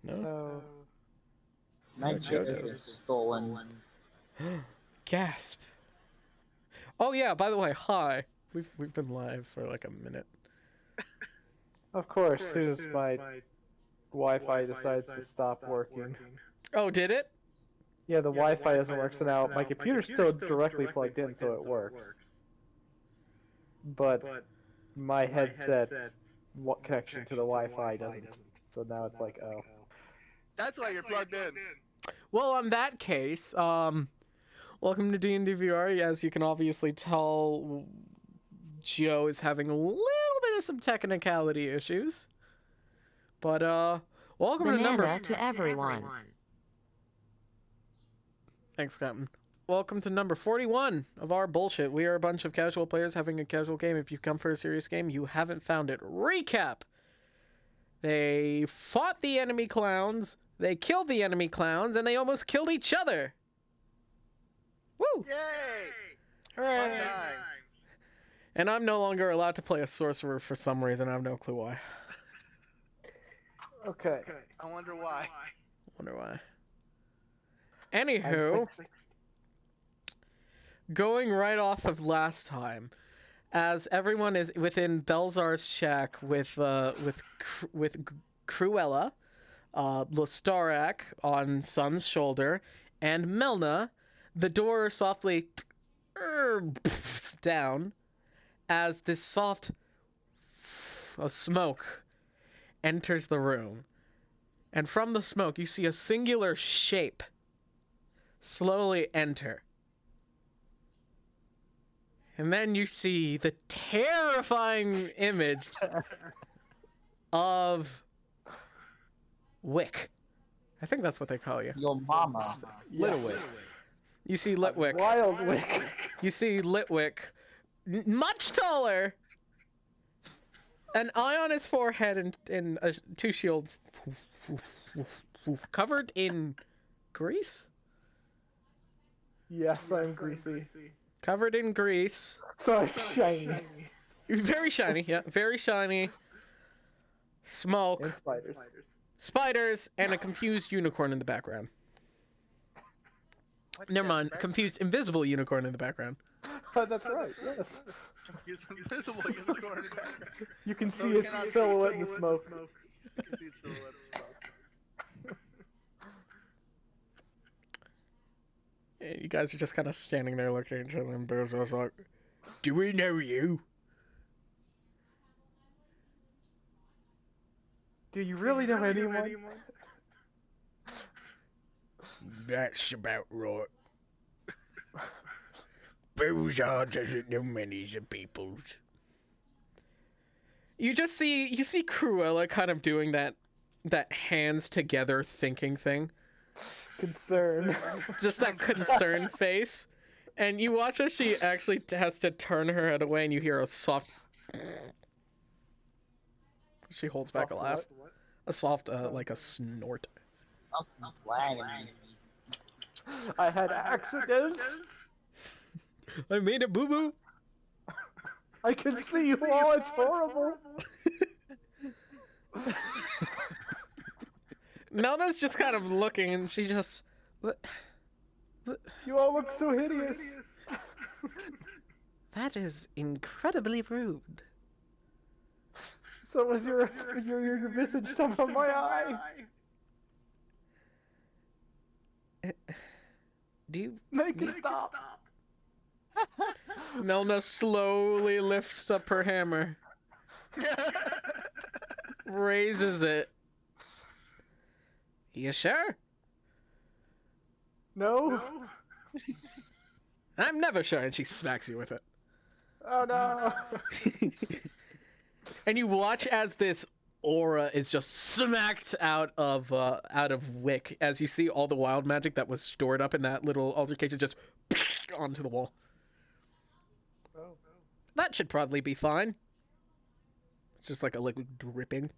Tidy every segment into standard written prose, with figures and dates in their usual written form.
No? No. My Joe data does. is stolen. Gasp. Oh yeah, by the way, hi. We've been live for like a minute. Of course, as soon as my Wi-Fi decides to stop working. Oh, did it? Yeah, the Wi-Fi doesn't work, so now my computer's still directly plugged in, so it works. But my headset connection to the Wi-Fi doesn't. So now it's like, oh. That's why you're plugged in. Well, on that case, welcome to D&D VR. As you can obviously tell, Joe is having a little bit of some technicality issues. But, welcome to number... to everyone. Thanks, Captain. Welcome to number 41 of our bullshit. We are a bunch of casual players having a casual game. If you've come for a serious game, you haven't found it. Recap! They fought the enemy clowns, they killed the enemy clowns, and they almost killed each other! Woo! Yay! Hooray! Fun times. And I'm no longer allowed to play a sorcerer for some reason. I have no clue why. Okay. I wonder why. Wonder why. I'm Anywho, fixed. going right off of last time, as everyone is within Belzar's shack with Cruella, Lostarak on Sun's shoulder, and Melna, the door softly down as this soft smoke enters the room. And from the smoke, you see a singular shape slowly enter. And then you see the terrifying image of Wick. I think that's what they call you. Your mama. Little Yes. Wick. You see Litwick. Wild Wick. You see Litwick, much taller, an eye on his forehead and two shields covered in grease? Yes, I'm greasy. Covered in grease. So I'm shiny. Very shiny, yeah, very shiny. Smoke, And spiders. spiders, and a confused unicorn in the background. What Never the mind, frick? confused invisible unicorn in the background. Oh, that's right, yes. Confused invisible unicorn in the background. You can So see we its cannot see silhouette in the smoke. You can see its silhouette of smoke. And you guys are just kind of standing there looking at each other, and Berzos like, "Do we know you?" Do you really know anyone? That's about right. Bozar doesn't know many of peoples. You see Cruella kind of doing that hands together thinking thing. Concern. Just that concerned face. And you watch as she actually has to turn her head away and you hear a soft... She holds back a Soft laugh. what? A soft, like a snort. Something's lagging. I had accidents. I made a boo-boo! I can see you all. It's horrible. Melna's just kind of looking and she just... What? You all look so hideous. That is incredibly rude. So was your visage top on my eye. Do you... Make it stop. Melna slowly lifts up her hammer, raises it. You sure? No. I'm never sure, and she smacks you with it. Oh no. And you watch as this aura is just smacked out of Wick, as you see all the wild magic that was stored up in that little altercation just onto the wall. Oh. That should probably be fine. It's just like a liquid dripping.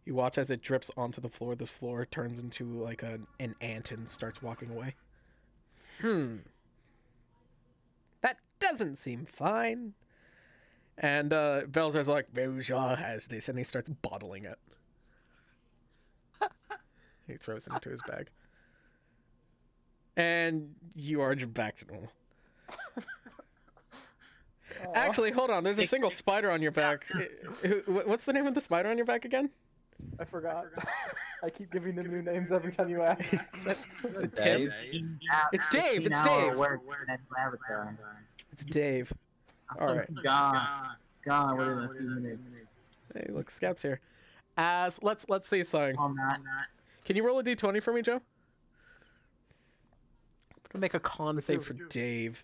You watch as it drips onto the floor. The floor turns into like an ant and starts walking away. That doesn't seem fine. And Belzar's like, Bozar has this, and he starts bottling it. He throws it into his bag. And you are back to normal. Aw. Actually, hold on. There's a single spider on your back. What's the name of the spider on your back again? I forgot. I keep giving them new names every time you ask. Is it Tim? It's Dave, it's Dave. Work at Avatar. It's Dave. All right. Gone within a few minutes. Hey, look, Scout's here. As let's see something. I'm not. Can you roll a d20 for me, Joe? I'm gonna make a con save for Dave.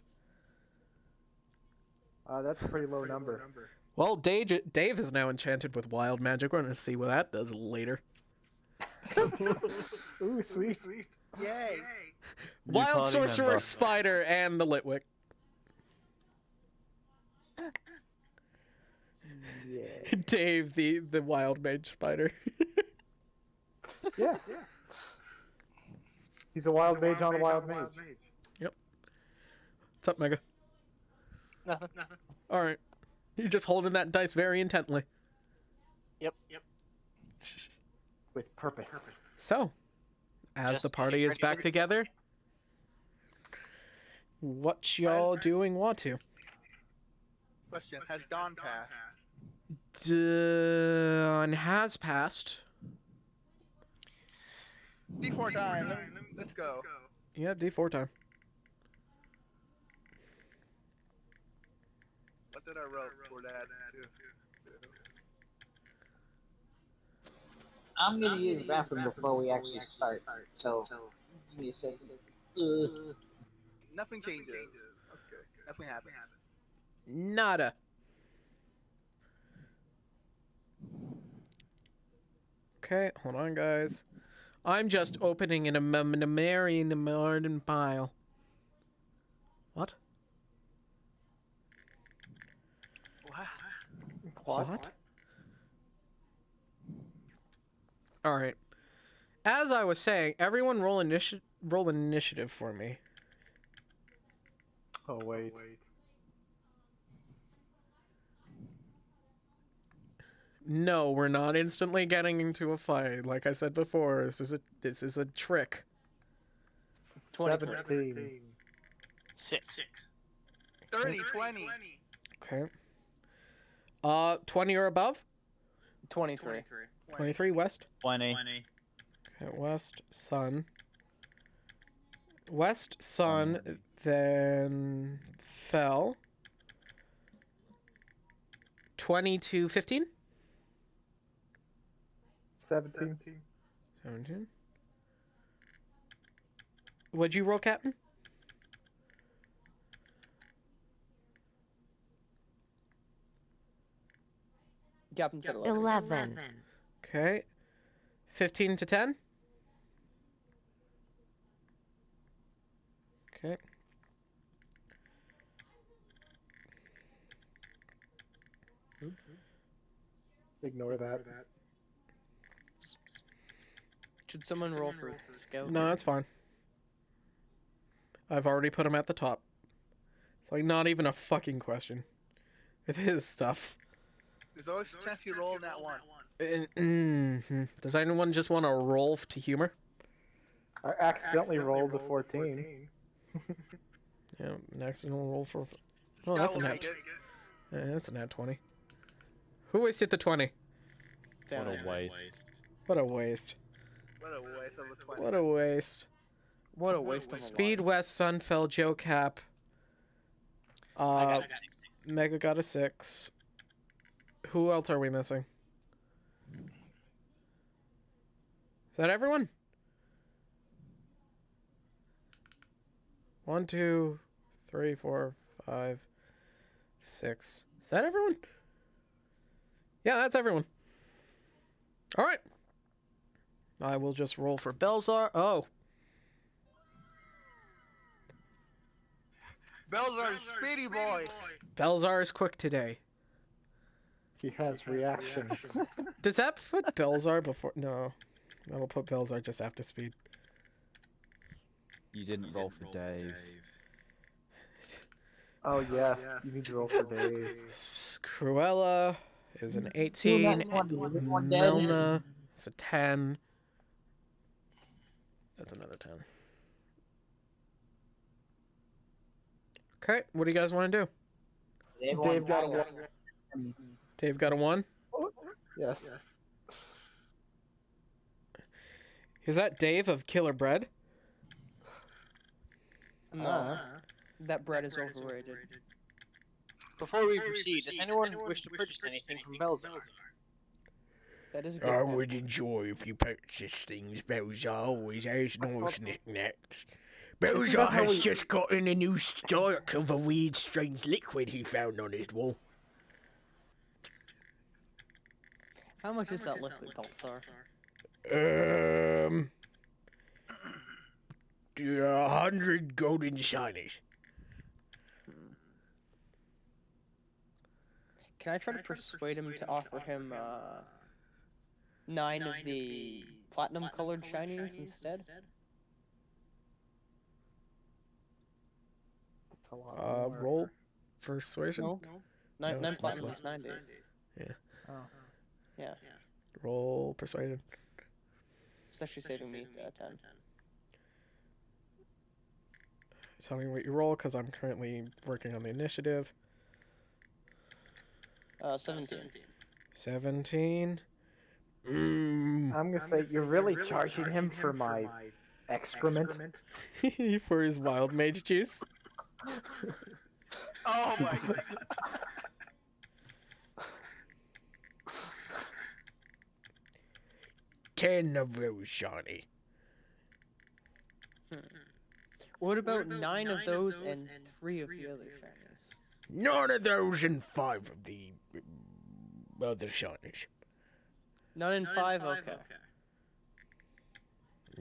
That's a pretty low number. Well, Dave is now enchanted with wild magic. We're gonna see what that does later. Ooh, sweet. Yay! Wild party sorcerer, member. spider, and the Litwick. Yeah. Dave, the wild mage spider. Yes. He's a wild mage on a wild mage. What's up, Mega? Nothing. All right. You're just holding that dice very intently. Yep. With purpose. So, as Just the party getting is ready back for- together, what y'all doing want to? Question: Has dawn passed? Dawn has passed. D4 time. Let's go. Yeah, D4 time. What did I wrote for that? I'm gonna use the bathroom before we actually start. So, give me a second. Nothing changes. Okay. Nothing happens. Nada. Okay, hold on, guys. I'm just opening an Marian pile. What? What? All right. As I was saying, everyone roll initiative for me. Oh, wait. No, we're not instantly getting into a fight. Like I said before, this is a trick. 17. 6. 30, 20. Okay. 20 or above? 23. 23 west. 20. Okay, west, sun. West, sun, then fell. 20 to 15? 17. 17. What'd you roll, Captain? Captain said 11. Okay. 15 to 10? Okay. Oops. Ignore that. Should someone roll for scout? No, that's fine. I've already put him at the top. It's like not even a fucking question. With his stuff. There's always a chance you roll in that one. Does anyone just want to roll to humor? I accidentally rolled the 14. Yeah, an accidental roll for... Oh, Scout that's a will nat. make it. Yeah, that's a nat 20. Who wasted the 20? Down. What a waste. What a waste. What a waste of a 20. What a waste. What a waste of a Speed life. West, Sunfell, Joe Cap. I got Mega got a 6. Who else are we missing? Is that everyone? 1, 2, 3, 4, 5, 6. Is that everyone? Yeah, that's everyone. All right. I will just roll for Belzar. Oh, Belzar's speedy boy. Belzar is quick today. He has reactions. Does that put Belzar before? No. That'll put Belzar just after speed. You didn't roll for Dave. Oh, yes. You need to roll for Dave. Cruella is an 18. Melna is a 10. That's another 10. Okay, what do you guys want to do? Dave got a one. Dave got a 1? Yes. Is that Dave of Killer Bread? No, that bread is overrated. Before we proceed, does anyone wish to purchase anything from Belzar? That is a good I point. would enjoy if you purchase things. Belzar always has nice knickknacks. Belzar that how has we- just gotten a new stock of a weird, strange liquid he found on his wall. How much is that liquid, Balthar? 100 golden shinies. Can I try to persuade him to offer him 9 of the platinum-colored shinies instead? That's a lot. more. Roll persuasion. No, No, 9 it's much platinum less. is 90. Oh. Yeah, Roll persuasion. it's actually saving me 10. Tell me what you roll, because I'm currently working on the initiative. 17. 17. I'm gonna say you're really charging him for my excrement. For his wild mage juice. Oh my god. 10 of those shiny. What about 9 of those and 3 of the other shinies? None of those and 5 of the other shinies. None in 5? Okay.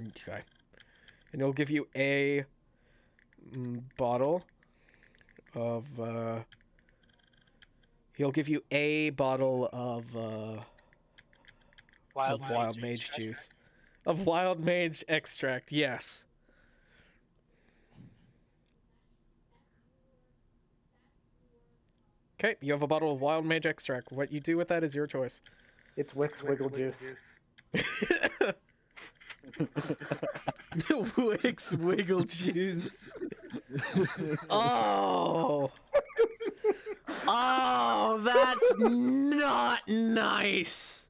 Okay. And he'll give you a bottle of, he'll give you a bottle of wild mage juice. Of wild mage extract, yes. Okay, you have a bottle of wild mage extract. What you do with that is your choice. It's Wix Wiggle Juice. Wix Wiggle Juice. Oh. Oh, that's not nice.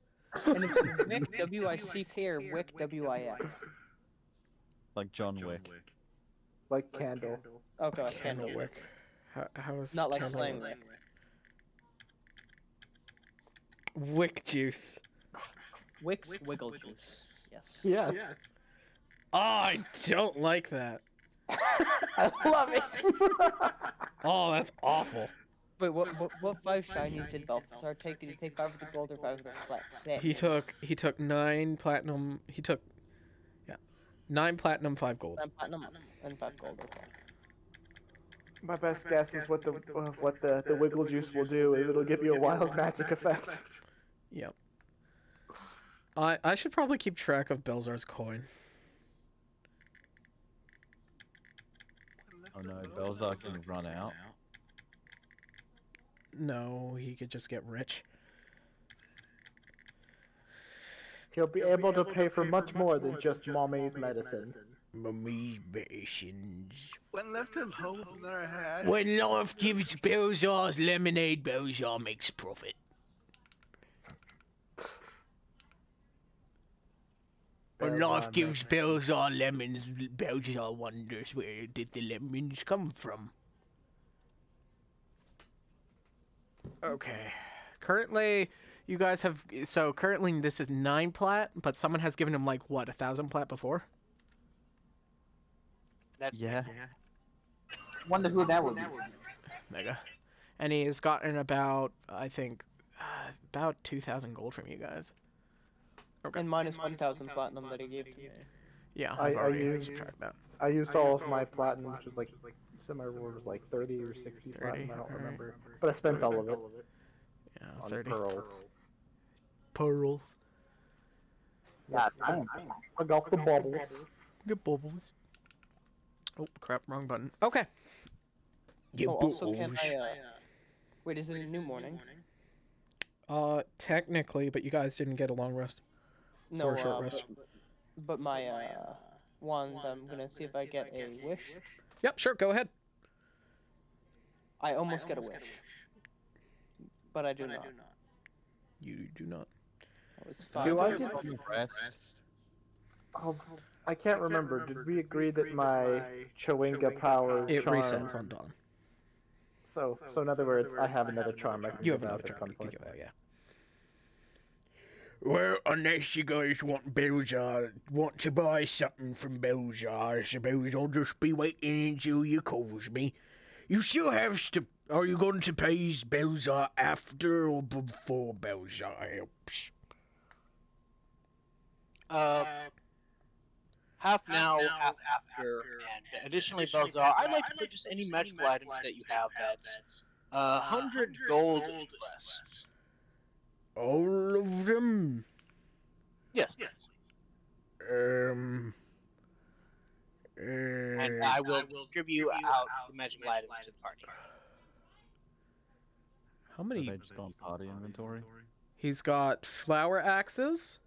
And it's Wick, W-I-C-K, or Wick, W-I-X? Like John Wick. Like candle. Okay, like Candle Candle. wick. How is Not like candle Slang wick? Wick. Wick juice. Wix Wiggle Juice. Yes. Yes. Oh, I don't like that. I love it. Oh, that's awful. Wait, what 5 shinies did Balthazar take? Did he take 5 of the gold or 5 of the flat? He took 9 platinum. He took 9 platinum, 5 gold. 9 platinum and 5 gold. Okay. My best guess is what the Wiggle Juice will do is it'll give you a wild magic effect. Yep. I should probably keep track of Belzar's coin. Oh no, Belzar can run out. No, he could just get rich. He'll be able to pay for much more than just mommy's medicine. Mummy's medicines. When left alone, never had. When life gives Belzar's lemonade, Belzar makes profit. When life Belzar gives makes- Belzar lemons, Belzar wonders where did the lemons come from. Okay. Currently, you guys have... So, currently this is 9 plat, but someone has given him, like, what, 1,000 plat before? That's Yeah. Wonder who that would be. Mega. And he has gotten about, I think, about 2,000 gold from you guys. Okay. And minus 1,000 platinum that he gave to me. Yeah, I I've already used- subtracted that. I used all of my platinum, which was like similar was like 30 or 60 platinum, I don't alright. remember. But I spent all of it Yeah, on 30. pearls. Pearls. Yes, damn. I got the bubbles. Good bubbles. Oh, crap, wrong button. Okay. Oh, also can I, wait, is it a new morning? Technically, but you guys didn't get a long rest. No, Or a short rest. but my, wand, I'm gonna see if I get a wish. Yep, sure, go ahead. I almost get a wish, but I do not. You do not. That was Do 5. I Just get- on the rest. Oh, I can't remember. Did we agree that my Chewinga power It charm... resets on dawn. So in other words, I have another charm I can You have give out another at charm some you can point. give out, yeah. Well, unless you guys want want to buy something from Belzar, I suppose I'll just be waiting until you calls me. You still have to... Are you going to pay Belzar after or before Belzar helps? Half now, half after, and additionally, Belzar, I'd like to purchase any magical items that you have that's 100 gold less. All of them? Yes. And I will distribute out the magical items to the party. how Are many? they just on party inventory? He's got flower axes.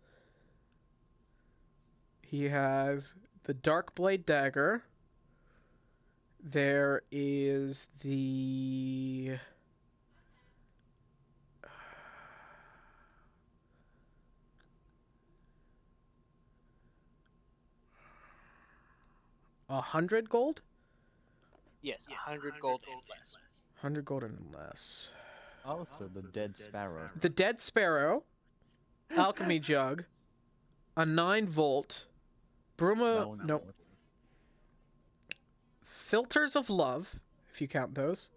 He has the dark blade dagger. There is the... $100 gold? Yes, 100 gold and less. 100 gold and less. Oh, so the dead sparrow. The Dead Sparrow, Alchemy Jug, a 9-volt, Bruma, no, Filters of Love, if you count those,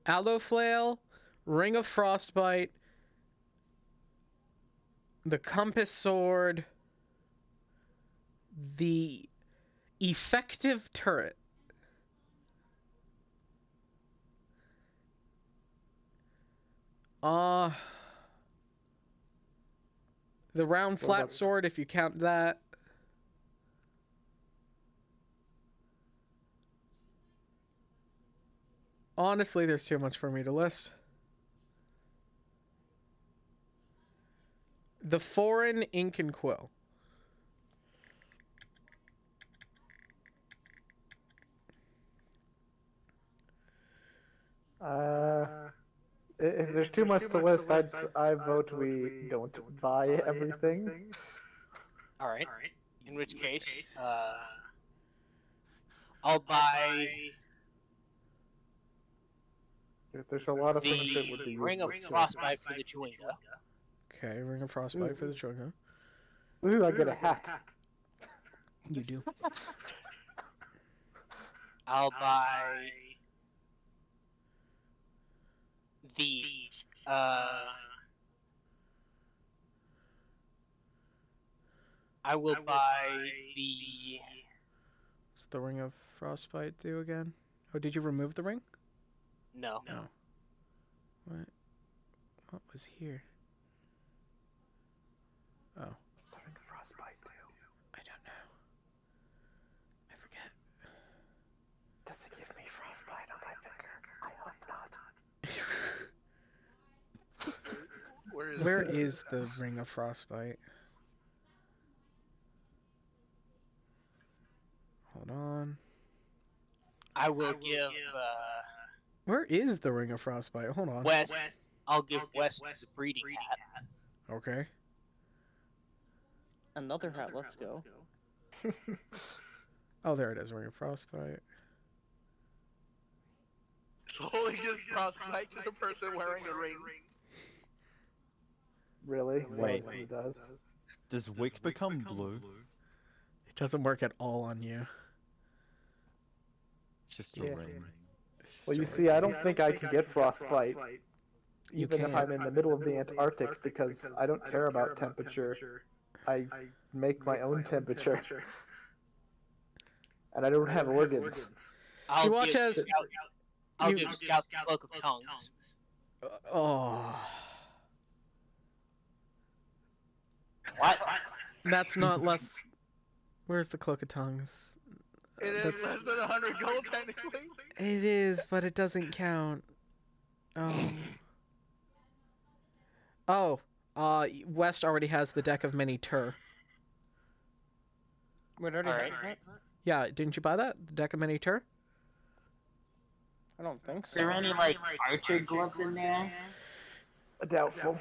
Aloe Flail, Ring of Frostbite, the Compass Sword, the Effective Turret. The round flat about- sword, if you count that. Honestly, there's too much for me to list. The foreign ink and quill. If there's too much to list, I vote we don't buy everything. Alright. In which case, I'll buy If there's a lot of things that would be the useful. Ring of Frostbite for the Chewinga. Okay, Ring of Frostbite for the Choga. Ooh, I get a hat. You do. I'll buy the I will buy the What's the Ring of Frostbite do again? Oh, did you remove the ring? no. What was here? Oh, What's the Ring of Frostbite do? I don't know. I forget. Does it give me frostbite on my finger? I hope not. Where is the Ring of Frostbite? Hold on. I will give Where is the Ring of Frostbite? Hold on. West. I'll give West the breeding hat. Okay. Another hat, let's go. Oh, there it is. Ring of Frostbite. Slowly gives frostbite to the person wearing a ring. Really? Is that Wait. what it does? Does Wick become blue? It doesn't work at all on you. It's just a Yeah. ring. It's Well, you just- see, I don't think I can get frostbite, You even if can't. I'm in the middle of the Antarctic, because I don't care about temperature. I make my own temperature. And I don't have organs. I'll watch give as- Scout, I'll you- give Scout the Cloak of Tongues. Oh. What? That's not less. Where's the Cloak of Tongues? It is That's- less than 100 gold, technically. It is, but it doesn't count. Oh, West already has the deck of many Tur. Wait, already Alright. have that? Yeah, didn't you buy that? The Deck of Many Tur? I don't think Is there so. any like archer gloves in there? Doubtful.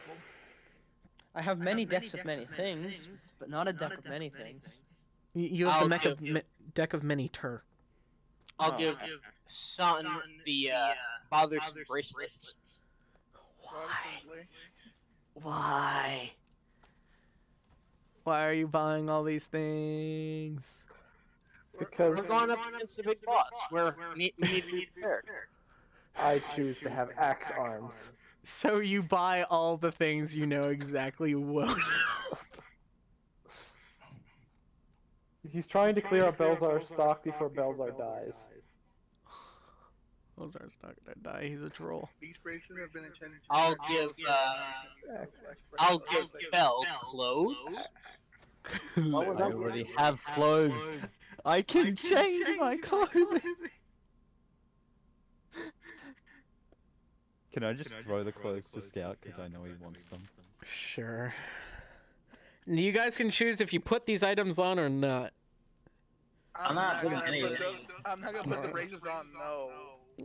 I have many decks of many things, but not a deck of many things. You have the I'll mech of give- Deck of Many Tur. I'll Oh. give Sun the bothersome bracelets. Why? Why? Why are you buying all these things? Because We're going up against the big boss. We need to be prepared. I choose to have axe arms. So you buy all the things you know exactly won't. He's trying to clear out Belzar's stock before Belzar dies. Ozar's not gonna die. He's a troll. These braces have been enchanted. I'll give Bell clothes. What was I that? already have clothes. I can change my clothing. Can I just throw the clothes to Scout because I know he wants them? Sure. You guys can choose if you put these items on or not. I'm not not gonna gonna do put it. I'm not gonna put the braces on. No.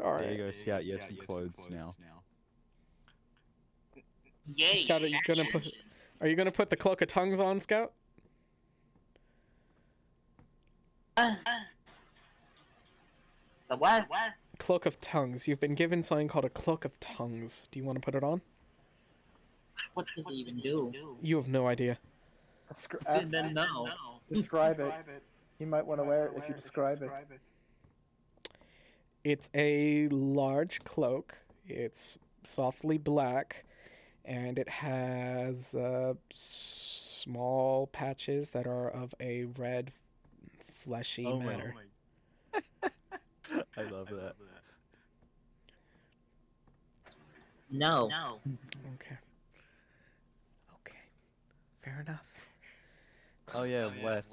All There right. you go, Scout. You have some clothes now. Yay! Scout, are you gonna put the cloak of tongues on, Scout? The what? Cloak of tongues. You've been given something called a cloak of tongues. Do you want to put it on? What does it even do? You have no idea. Then no. Describe it. He might want to wear it if you describe it. It's a large cloak. It's softly black, and it has small patches that are of a red, fleshy matter. I love that. No. Okay. Okay. Fair enough. Oh yeah, left.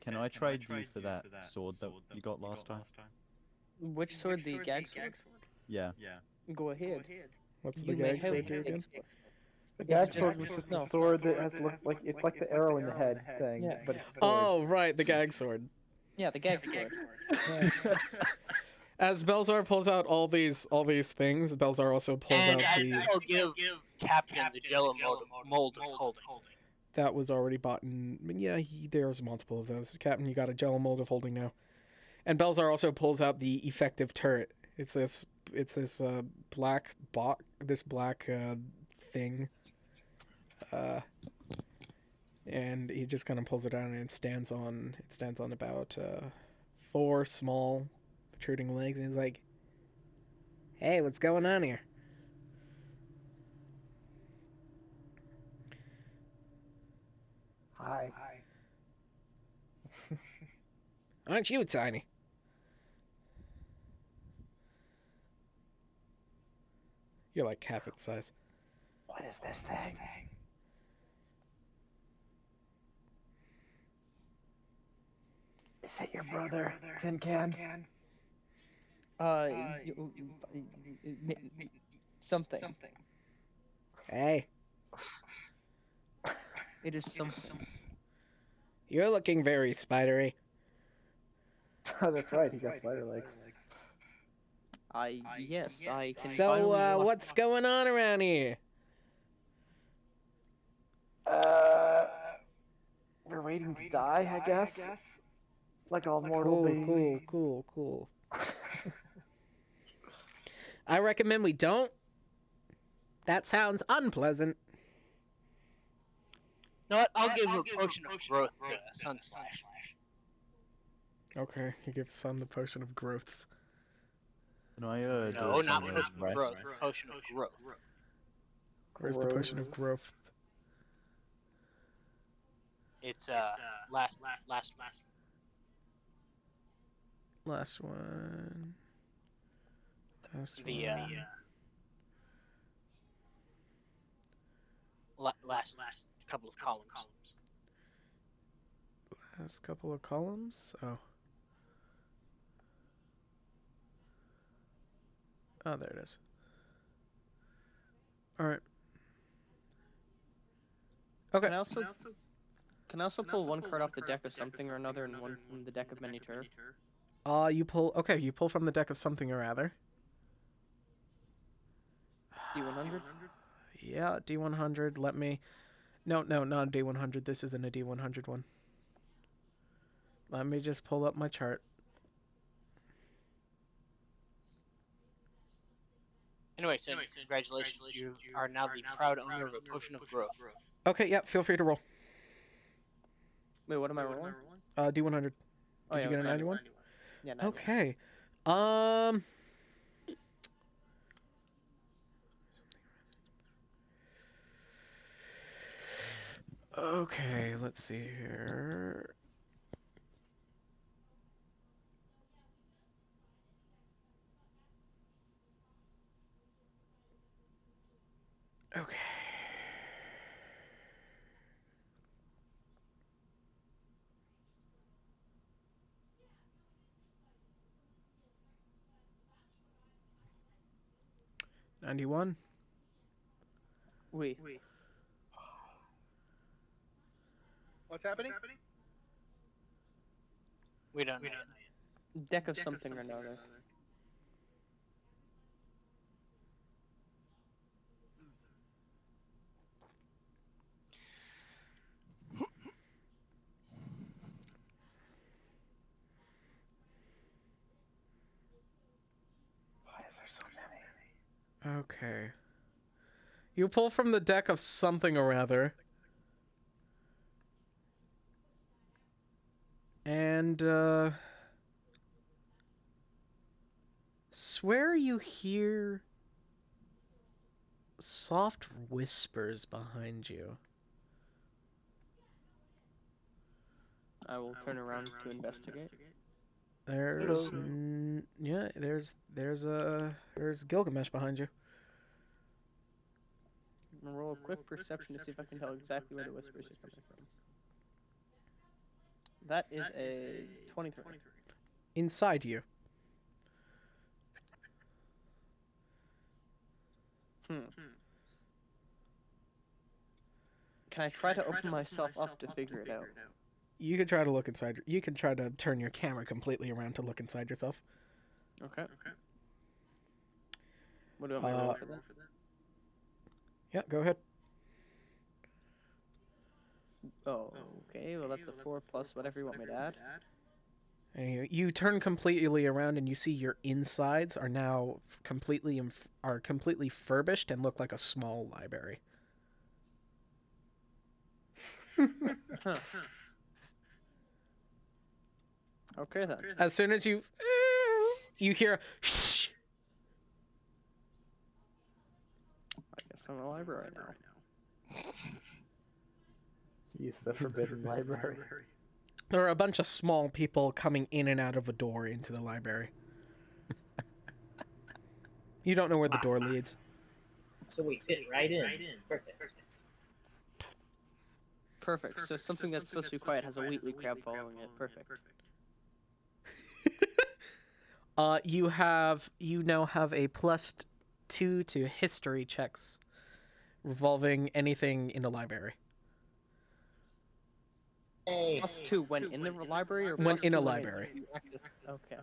Can I trade you for that sword that you got last time? Which sword? The gag sword? Yeah. Go ahead. What's the You may gag have sword do it. again? The gag just- sword was just no. a sword that has looked like it's like the arrow in the head thing, Yeah. but it's a sword. Oh, right, the gag sword. Yeah, the gag sword. As Belzar pulls out all these things, Belzar also pulls And out the I'll give Captain the Jello mold of holding. that was already bought in. Yeah, there's multiple of those. Captain, you got a Jello mold of holding now. And Belzar also pulls out the effective turret. It's this black thing. And he just kind of pulls it out, and it stands on about 4 small protruding legs, and he's like, "Hey, what's going on here?" Hi. Aren't you tiny? You're like half its size. What is this thing? Is it your brother, Tin Can? Something. Hey, It is something. you're looking very spidery. Oh, that's right. He got spider legs. Yes, I can So, finally walk. what's going on around here? We're waiting to die, I guess. Like all mortal beings. Cool. I recommend we don't. That sounds unpleasant. You know what? I'll give a potion of growth to Sunslash. Okay, you give Sun the potion of growths. Can I do No, a not summary potion of rest? growth. Potion of growth. Where's the potion of growth? It's last. Last one. The last couple of columns. Last couple of columns. Oh. Oh, there it is. All right. Okay. Can Can I also pull one card off the deck of something or another and one from the deck of Minitur? You pull. Okay, you pull from the deck of something or other. D100? Yeah, D100. Let me. No, not D100. This isn't a D100 one. Let me just pull up my chart. Anyway, Sam, congratulations. You are now the proud owner of a potion of growth. Okay, yeah, feel free to roll. Wait, what am I rolling? D100. Oh, Did yeah, you it get was a 91? Yeah, 91. Okay. Okay, let's see here. Okay. $91. Wait. What's happening? We don't know. Deck of something or another. Why is there so many? Okay. You pull from the deck of something or other. And, swear you hear soft whispers behind you. I will turn around to investigate. There's Hello. yeah, there's Gilgamesh behind you. I'm gonna roll a quick perception to see if I can tell exactly where the whispers are coming from. That is a 23. Inside you. Can I try to open myself up to figure it out? You could try to look inside. You could try to turn your camera completely around to look inside yourself. Okay. What do I roll for that? Yeah, go ahead. Oh, okay. Well, that's a 4 plus whatever you want me to add. And you turn completely around and you see your insides are now completely furbished and look like a small library. Huh. Okay then. As soon as you hear shh, I guess I'm in a library now. Use the forbidden library. there are a bunch of small people coming in and out of a door into the library. You don't know where the door leads. So we fit right in. Perfect. Perfect. So something that's supposed to be quiet has a Wheatley crab following it. Perfect. You now have a +2 to history checks revolving anything in the library. Hey. +2 when in the library or When in a +2 library. you access... Okay.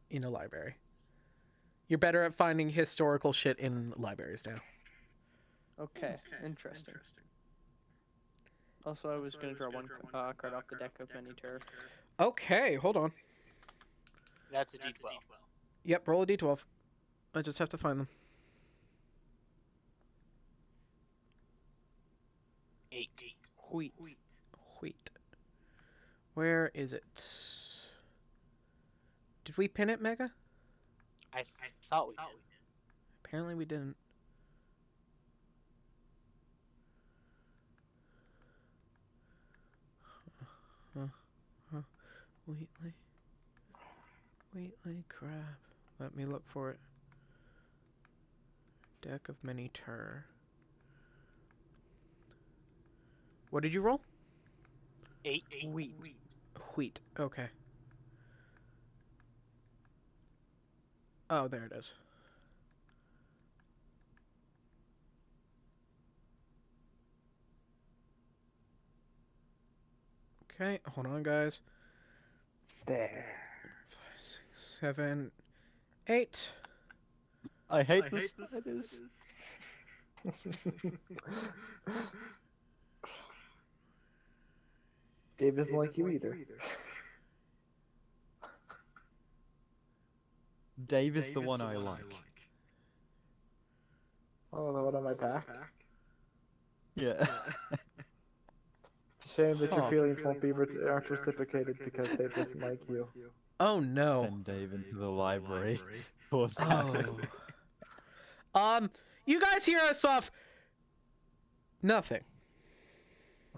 In a library. You're better at finding historical shit in libraries now. Okay. Interesting. Also, I was gonna draw one card off the deck of Minitur. Okay, hold on. That's a D12. Yep, roll a d12. I just have to find them. 8. Wheat. Wheat. Where is it? Did we pin it, Mega? I thought we did. Apparently we didn't. Wheatley crab. Let me look for it. Deck of Minitur. What did you roll? 8. Wheat. Wheat. Okay. Oh, there it is. Okay, hold on, guys. Stare. 5, 6, 7, 8. I hate the spiders. Dave doesn't like you either. Dave is the one I like. Oh, the one on my back. Yeah. It's a shame that your feelings aren't reciprocated because Dave doesn't like you. Oh no. Send Dave into the library. Force Oh. You guys hear us off? Nothing.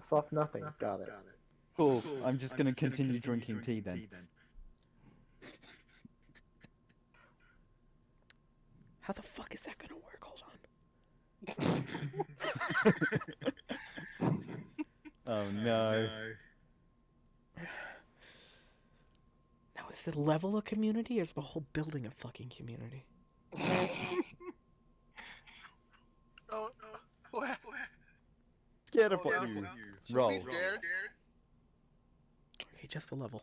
Soft nothing. Got it. Cool. I'm just gonna continue drinking tea then. How the fuck is that gonna work? Hold on. Oh no. Now is the level a community or is the whole building a fucking community? Oh, what? Scared of Oh, what yeah. you Should roll. we be scared? Okay, just the level.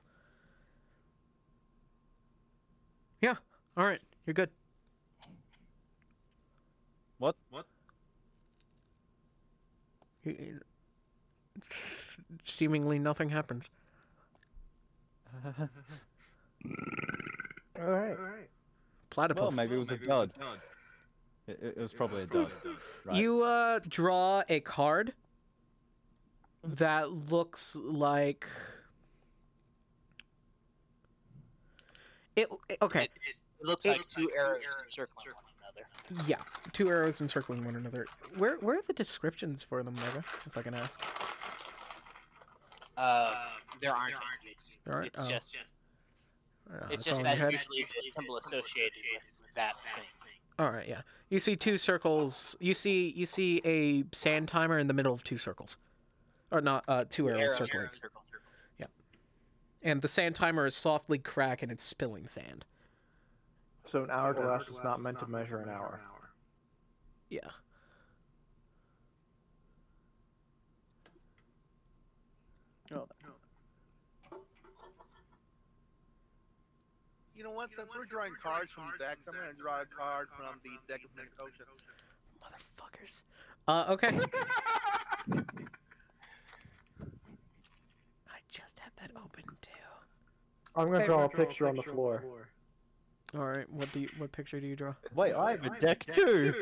Yeah, alright, you're good. What? Seemingly nothing happens. Alright. Platypus. Well, maybe it was a dud. It was probably a dud. Right. You draw a card that looks like okay. It looks like two arrows circling one another. Yeah, 2 arrows encircling one another. Where are the descriptions for them, Mega? If I can ask. There aren't any. There aren't? It's Oh. just It's it's just that usually the symbol associated with that thing. All right, yeah. You see 2 circles. You see a sand timer in the middle of 2 circles, or not? 2 arrows circling. Circle. And the sand timer is softly cracking and it's spilling sand. So an hourglass is not meant to measure an hour. Yeah. Oh, You know what? Since we're drawing cards from decks, I'm gonna draw a card from the deck of many potions. Motherfuckers. Okay. I just had that open too. I'm gonna draw a picture on the floor. All right. What picture do you draw? Wait, I have a deck too.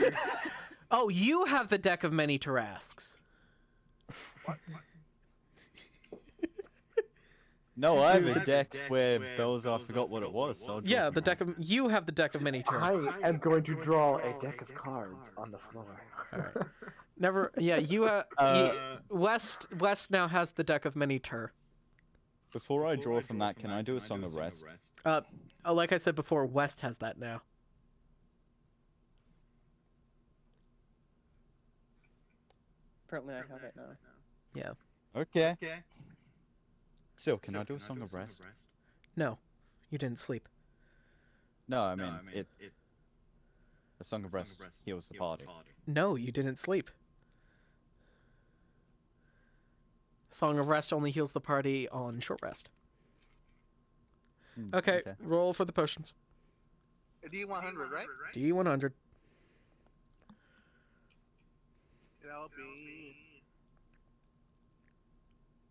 Oh, you have the deck of many Tarrasques. No, I have a deck where Belzar forgot what it was. So I'll draw Yeah, from the that. deck of you have the deck of many Tarrasques. I am going to draw a deck of cards on the floor. Alright. Never. Yeah, you have. West now has the deck of many Tur. Before I draw from that, can I do a Song of Rest? Like I said before, West has that now. apparently I have it now. Yeah. Okay. Still, can I do a Song of Rest? No, you didn't sleep. No, I mean, a Song of Rest heals the party. No, you didn't sleep. Song of Rest only heals the party on short rest. Okay, roll for the potions. A D100, right? D100. That'll be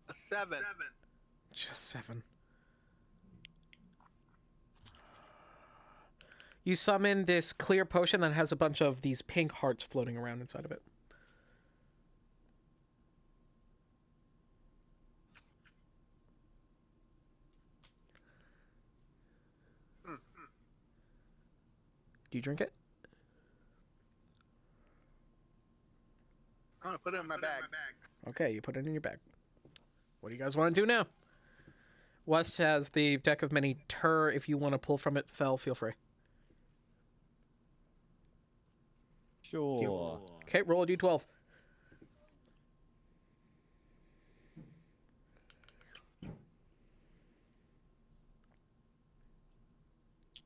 a 7. Just 7. You summon this clear potion that has a bunch of these pink hearts floating around inside of it. Do you drink it? I'm gonna put it in my bag. Okay, you put it in your bag. What do you guys want to do now? West has the deck of many Tur. If you want to pull from it, feel free. Sure. Okay, roll a d12.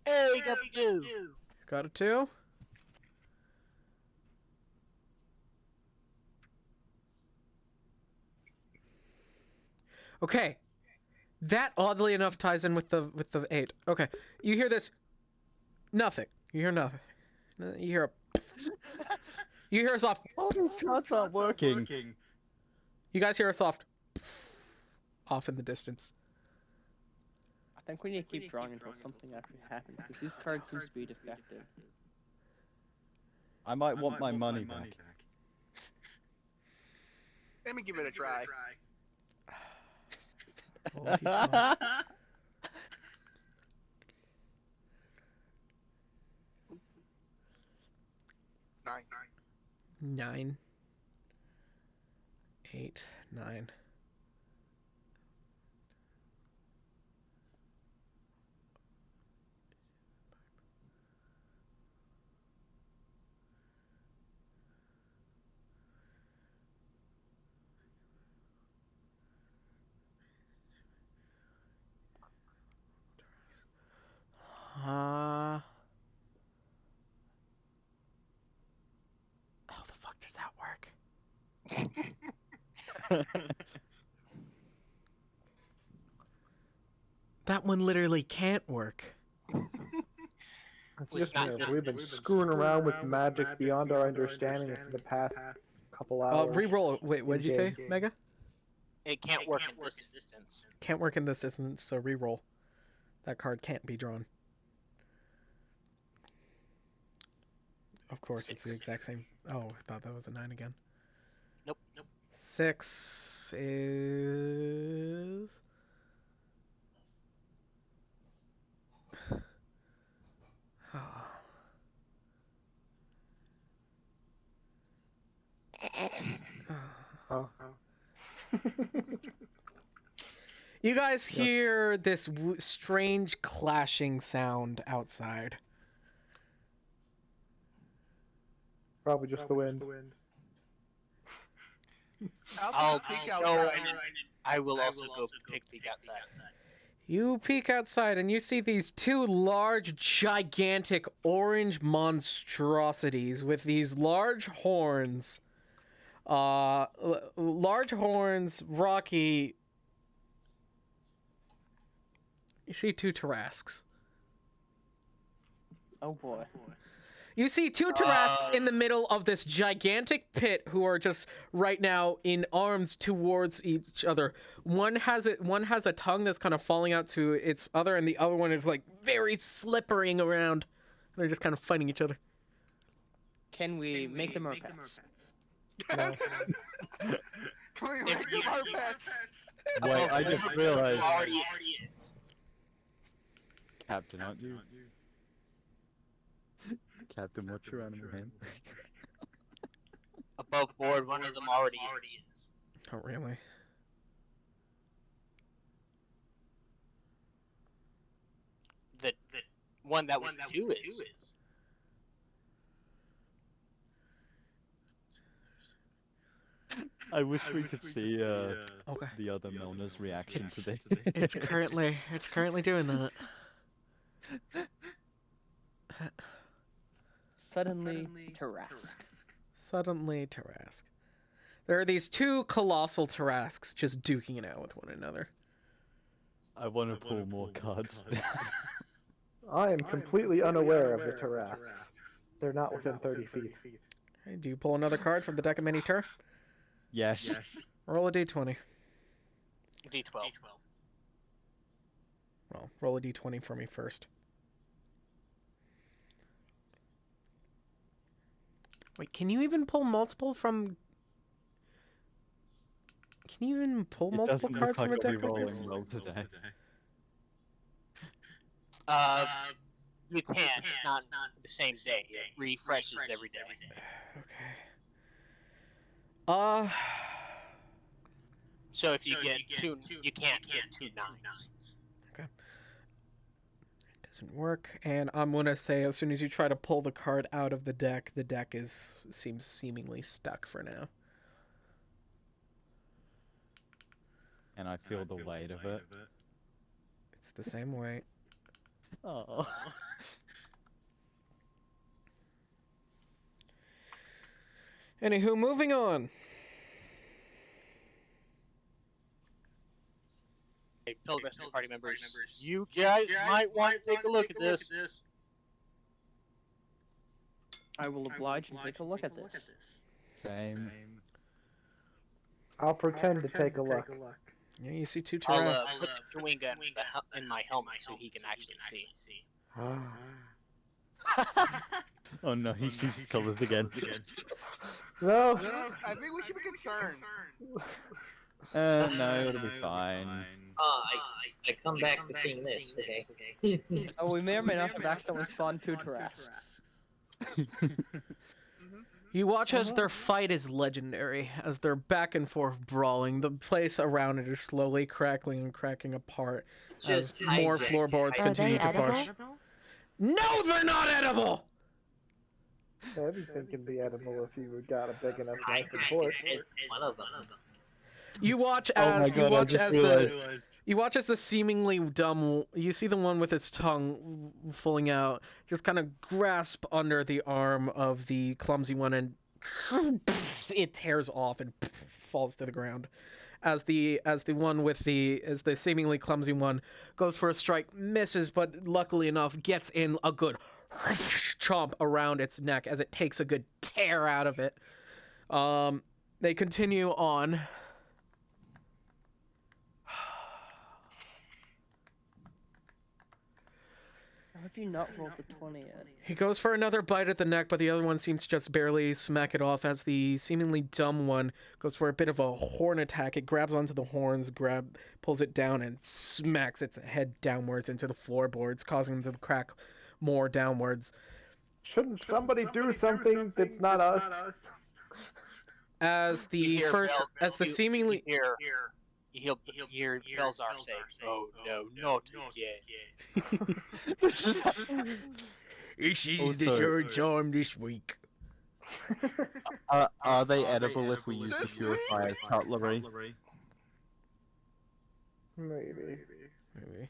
Hey, got the 2. Got a 2. Okay, That oddly enough ties in with the 8. Okay, you hear this? Nothing. You hear nothing. You hear a. You hear a soft. All these cards aren't working. You guys hear a soft. Off in the distance. I think we need to keep drawing until something actually happens, because these cards seem to be defective. I might want my money back. Let me give it a try. Nine. 9, 8, 9. How the fuck does that work? That one literally can't work. It's Well, it's just not nerve. just- We've been screwing around with magic beyond our understanding for the past couple hours. Reroll. Wait, what did you say, In-game. Mega? It can't work in this instance. Can't work in this instance, so reroll. That card can't be drawn. Of course, it's the exact same. Oh, I thought that was a 9 again. Nope. 6 is. Oh. You guys hear this strange clashing sound outside. Probably just the wind. I'll peek go outside. and I will also go take a peek outside. You peek outside and you see these two large, gigantic orange monstrosities with these large horns. Large horns, Rocky. You see two Tarrasques. Oh boy. You see two Tarrasques in the middle of this gigantic pit who are just right now in arms towards each other. One has a tongue that's kind of falling out to its other, and the other one is like very slippering around. They're just kind of fighting each other. Can we make them our pets? No. Can we make them our pets? Wait, I just realized. Already is. Captain, aren't you? Captain, what's your animal name? Above board, one of them already is. Oh, really? The one that was 2 is. I wish we could see Okay. the other Milner's reaction to this. It's currently doing that. Suddenly, Tarrasque. Suddenly, Tarrasque. There are these two colossal Tarrasques just duking it out with one another. I want to pull more cards. I am completely unaware of the Tarrasques. They're not within 30 feet. Okay, do you pull another card from the deck of many Tur? Yes. Roll a d20. D12. Well, roll a d20 for me first. Wait, can you even pull multiple from... Can you even pull It multiple doesn't cards look like from a I'll be deck like rolling this? well today. You can. It's not the same day. It refreshes every day. Okay. So if you get 2, you can't get 2 9s. Doesn't work, and I'm gonna say as soon as you try to pull the card out of the deck seems seemingly stuck for now. And I feel the weight of it. It's the same way. Oh. Anywho, moving on. Hey, tell the rest of the party members, you guys might want to take a look at this. I will oblige and take a look at this. Same. I'll pretend to take a look. Yeah, you see two I'll Tarrasques. put the chewing gum in my helmet so he can actually see. Oh no, he sees colors again. No. I think we should be concerned. No, it'll be fine. I come back to seeing this, okay? Oh, we may or may not have accidentally spawned two Tarrasques. You watch as their fight is legendary, as they're back and forth brawling. The place around it is slowly crackling and cracking apart as more floorboards continue to push. No, they're not edible! Everything can be edible if you got a big enough I knife and fork. one of them. You watch Oh my as God, I just realized. you watch as the seemingly dumb, you see the one with its tongue falling out, just kind of grasp under the arm of the clumsy one, and it tears off and falls to the ground. As the seemingly clumsy one goes for a strike, misses, but luckily enough gets in a good chomp around its neck as it takes a good tear out of it. They continue on. How have you not rolled the 20 yet? He goes for another bite at the neck, but the other one seems to just barely smack it off as the seemingly dumb one goes for a bit of a horn attack. It grabs onto the horns, pulls it down, and smacks its head downwards into the floorboards, causing them to crack more downwards. Shouldn't somebody do something that's not us? As the seemingly... You hear Belzar say, "Oh no, not again." This is Oh, the sorry. third time this week. Are they edible if we use the purified cutlery? Maybe. Maybe.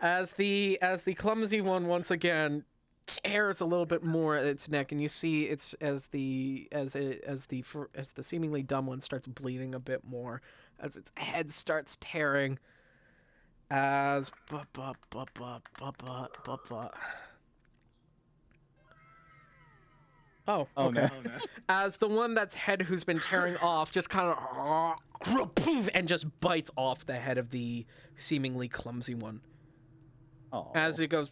As the clumsy one once again tears a little bit more at its neck, and you see it's as the seemingly dumb one starts bleeding a bit more as its head starts tearing. As Oh, Oh, okay. no. As the one that's head who's been tearing off just kind of and just bites off the head of the seemingly clumsy one. Oh. As it goes,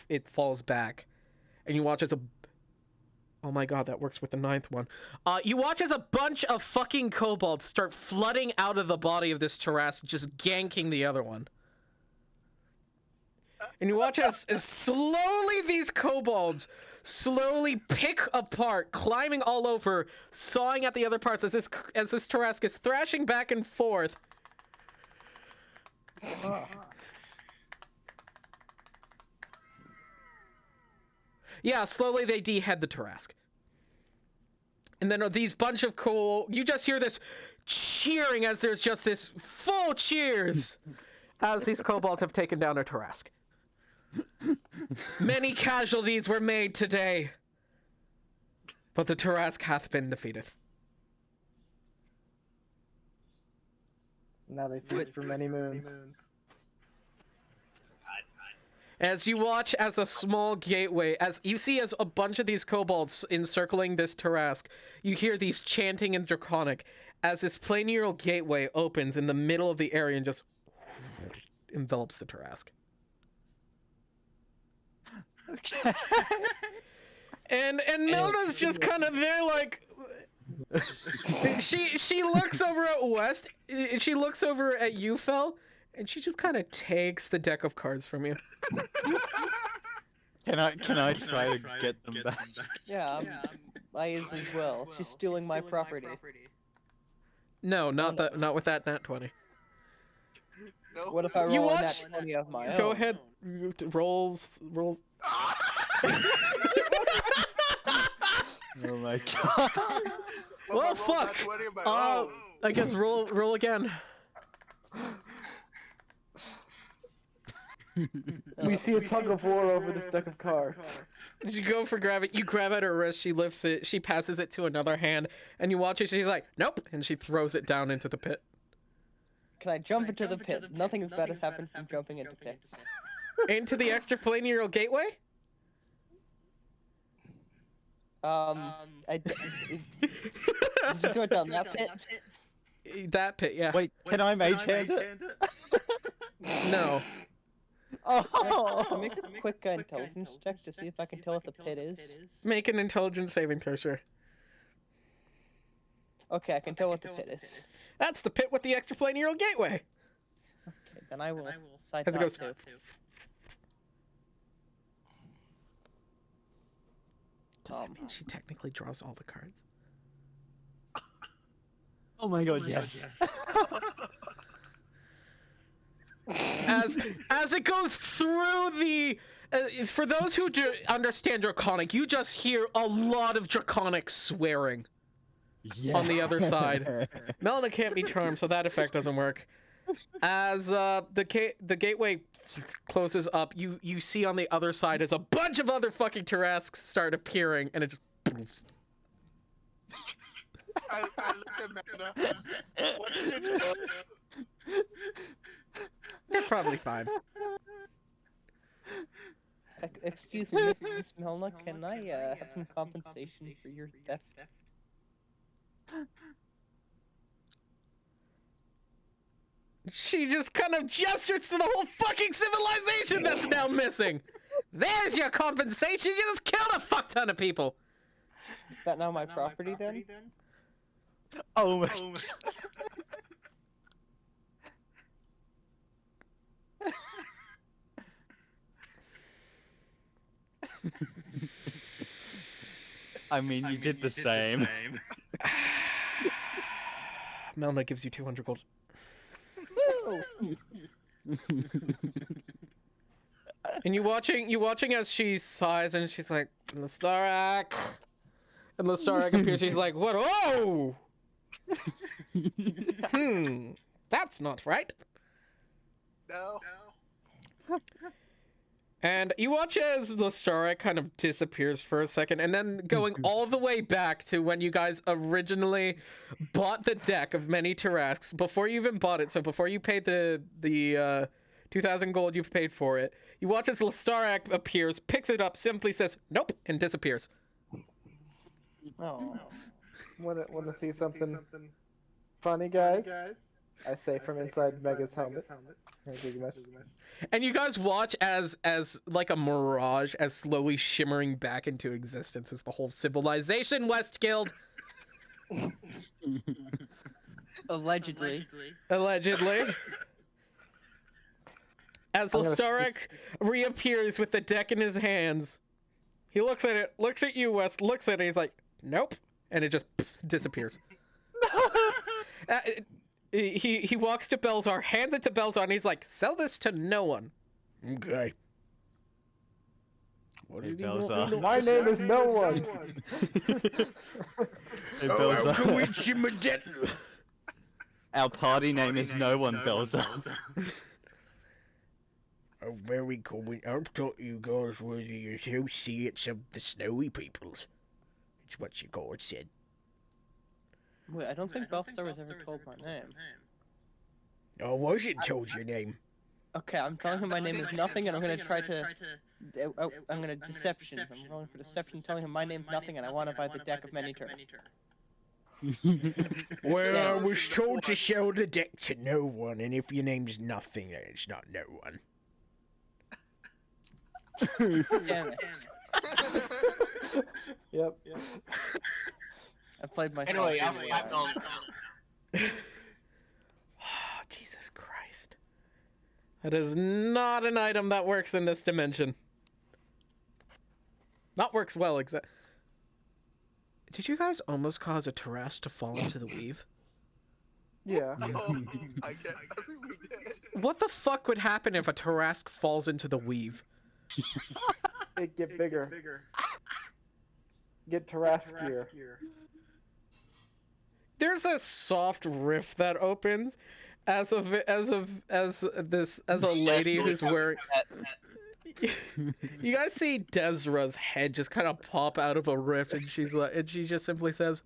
it falls back, and you watch as a... Oh my god, that works with the ninth one. You watch as a bunch of fucking kobolds start flooding out of the body of this Tarrasque, just ganking the other one. And you watch as slowly these kobolds slowly pick apart, climbing all over, sawing at the other parts as this Tarrasque is thrashing back and forth. Yeah, slowly they dehead the Tarrasque. And then these bunch of you just hear this cheering as there's just this full cheers as these kobolds have taken down a Tarrasque. Many casualties were made today, but the Tarrasque hath been defeated. Now they feast for many moons. As you watch as a small gateway, as you see as a bunch of these kobolds encircling this Tarrasque, you hear these chanting in Draconic as this plainural gateway opens in the middle of the area and just envelops the Tarrasque. And Nona's just kind of there like... she looks over at West, she looks over at you, Fel, and she just kind of takes the deck of cards from you. Can I try to get them back? Yeah, I is as well. She's stealing my property. No, not with that nat 20. No. What if I You roll a watch- nat 20 of my own? Go ahead, rolls. Oh my god. Well, fuck. I guess roll again. We see a tug of war over this deck of cards. You go for grab it. You grab at her wrist. She lifts it. She passes it to another hand, and you watch it. She's like, "Nope," and she throws it down into the pit. Can I jump into the pit? Nothing as bad has happened from jumping into pits. Into the extraplanar gateway? Did you go down that pit? That pit, yeah. Wait, can I mage hand it? No. Can Oh! make a quick intelligence check to see if I can tell what the pit is. Make an intelligence saving throw, sure. Okay, I can tell what the pit is. That's the pit with the extraplanar gateway. Okay, then I will decide As it not goes. to. Does that mean she technically draws all the cards? Oh my god, yes. As it goes through the for those who do understand Draconic, you just hear a lot of Draconic swearing on the other side. Melina can't be charmed, so that effect doesn't work. As the gateway closes up, you see on the other side as a bunch of other fucking Tarrasques start appearing, and it just. I looked at Melina. What did it do? They're probably fine. Excuse me, Miss Melna, can I have some compensation for your theft? She just kind of gestures to the whole fucking civilization that's now missing. There's your compensation. You just killed a fuck ton of people. Is that now my property then? Oh my I mean, you did the same. Melna gives you 200 gold. Woo! And you watching as she sighs and she's like, Lestarak. And Lestarak appears. She's like, what? Oh! That's not right. No. And you watch as Lestarak kind of disappears for a second, and then going all the way back to when you guys originally bought the deck of many Tarrasques, before you even bought it, so before you paid the 2,000 gold you've paid for it, you watch as Lestarak appears, picks it up, simply says, nope, and disappears. Oh. Want to see something funny, guys? I say from inside Mega's helmet. Here, Gilgamesh. And you guys watch as like a mirage, as slowly shimmering back into existence as the whole civilization Westguild. Allegedly. Allegedly. As I'm gonna Lestarak reappears with the deck in his hands, he looks at it, looks at you, West, looks at it, he's like, nope, and it just disappears. He walks to Belzar, hands it to Belzar, and he's like, sell this to no one. Okay. What Hey, did he want me Belzar. to My say? name is no one. Hey, Oh, Belzar. how can we chim a debt? Our party name is no one, Belzar. Oh, very cool. I thought you guys were the associates of the snowy peoples. It's what your god said. Wait, I don't think Balthazar was ever told my name. I wasn't told your name. Okay, I'm telling him my name is nothing, and I'm gonna try to. I'm gonna deception. I'm rolling for deception, telling him my name's nothing, and I want to buy the deck of many turns. Well, I Yeah. was told to sell the deck to no one, and if your name's nothing, then it's not no one. Damn it! Yep. I played myself. Anyway, I'm really flat hard. on. Oh, Jesus Christ. That is not an item that works in this dimension. Not works well, exact. Did you guys almost cause a Tarrasque to fall into the weave? Yeah. Oh, I guess I think we did. What the fuck would happen if a Tarrasque falls into the weave? It get bigger. Get Tarrasquier. There's a soft rift that opens as a lady who's wearing. You guys see Desra's head just kind of pop out of a rift, and she's like, and she just simply says,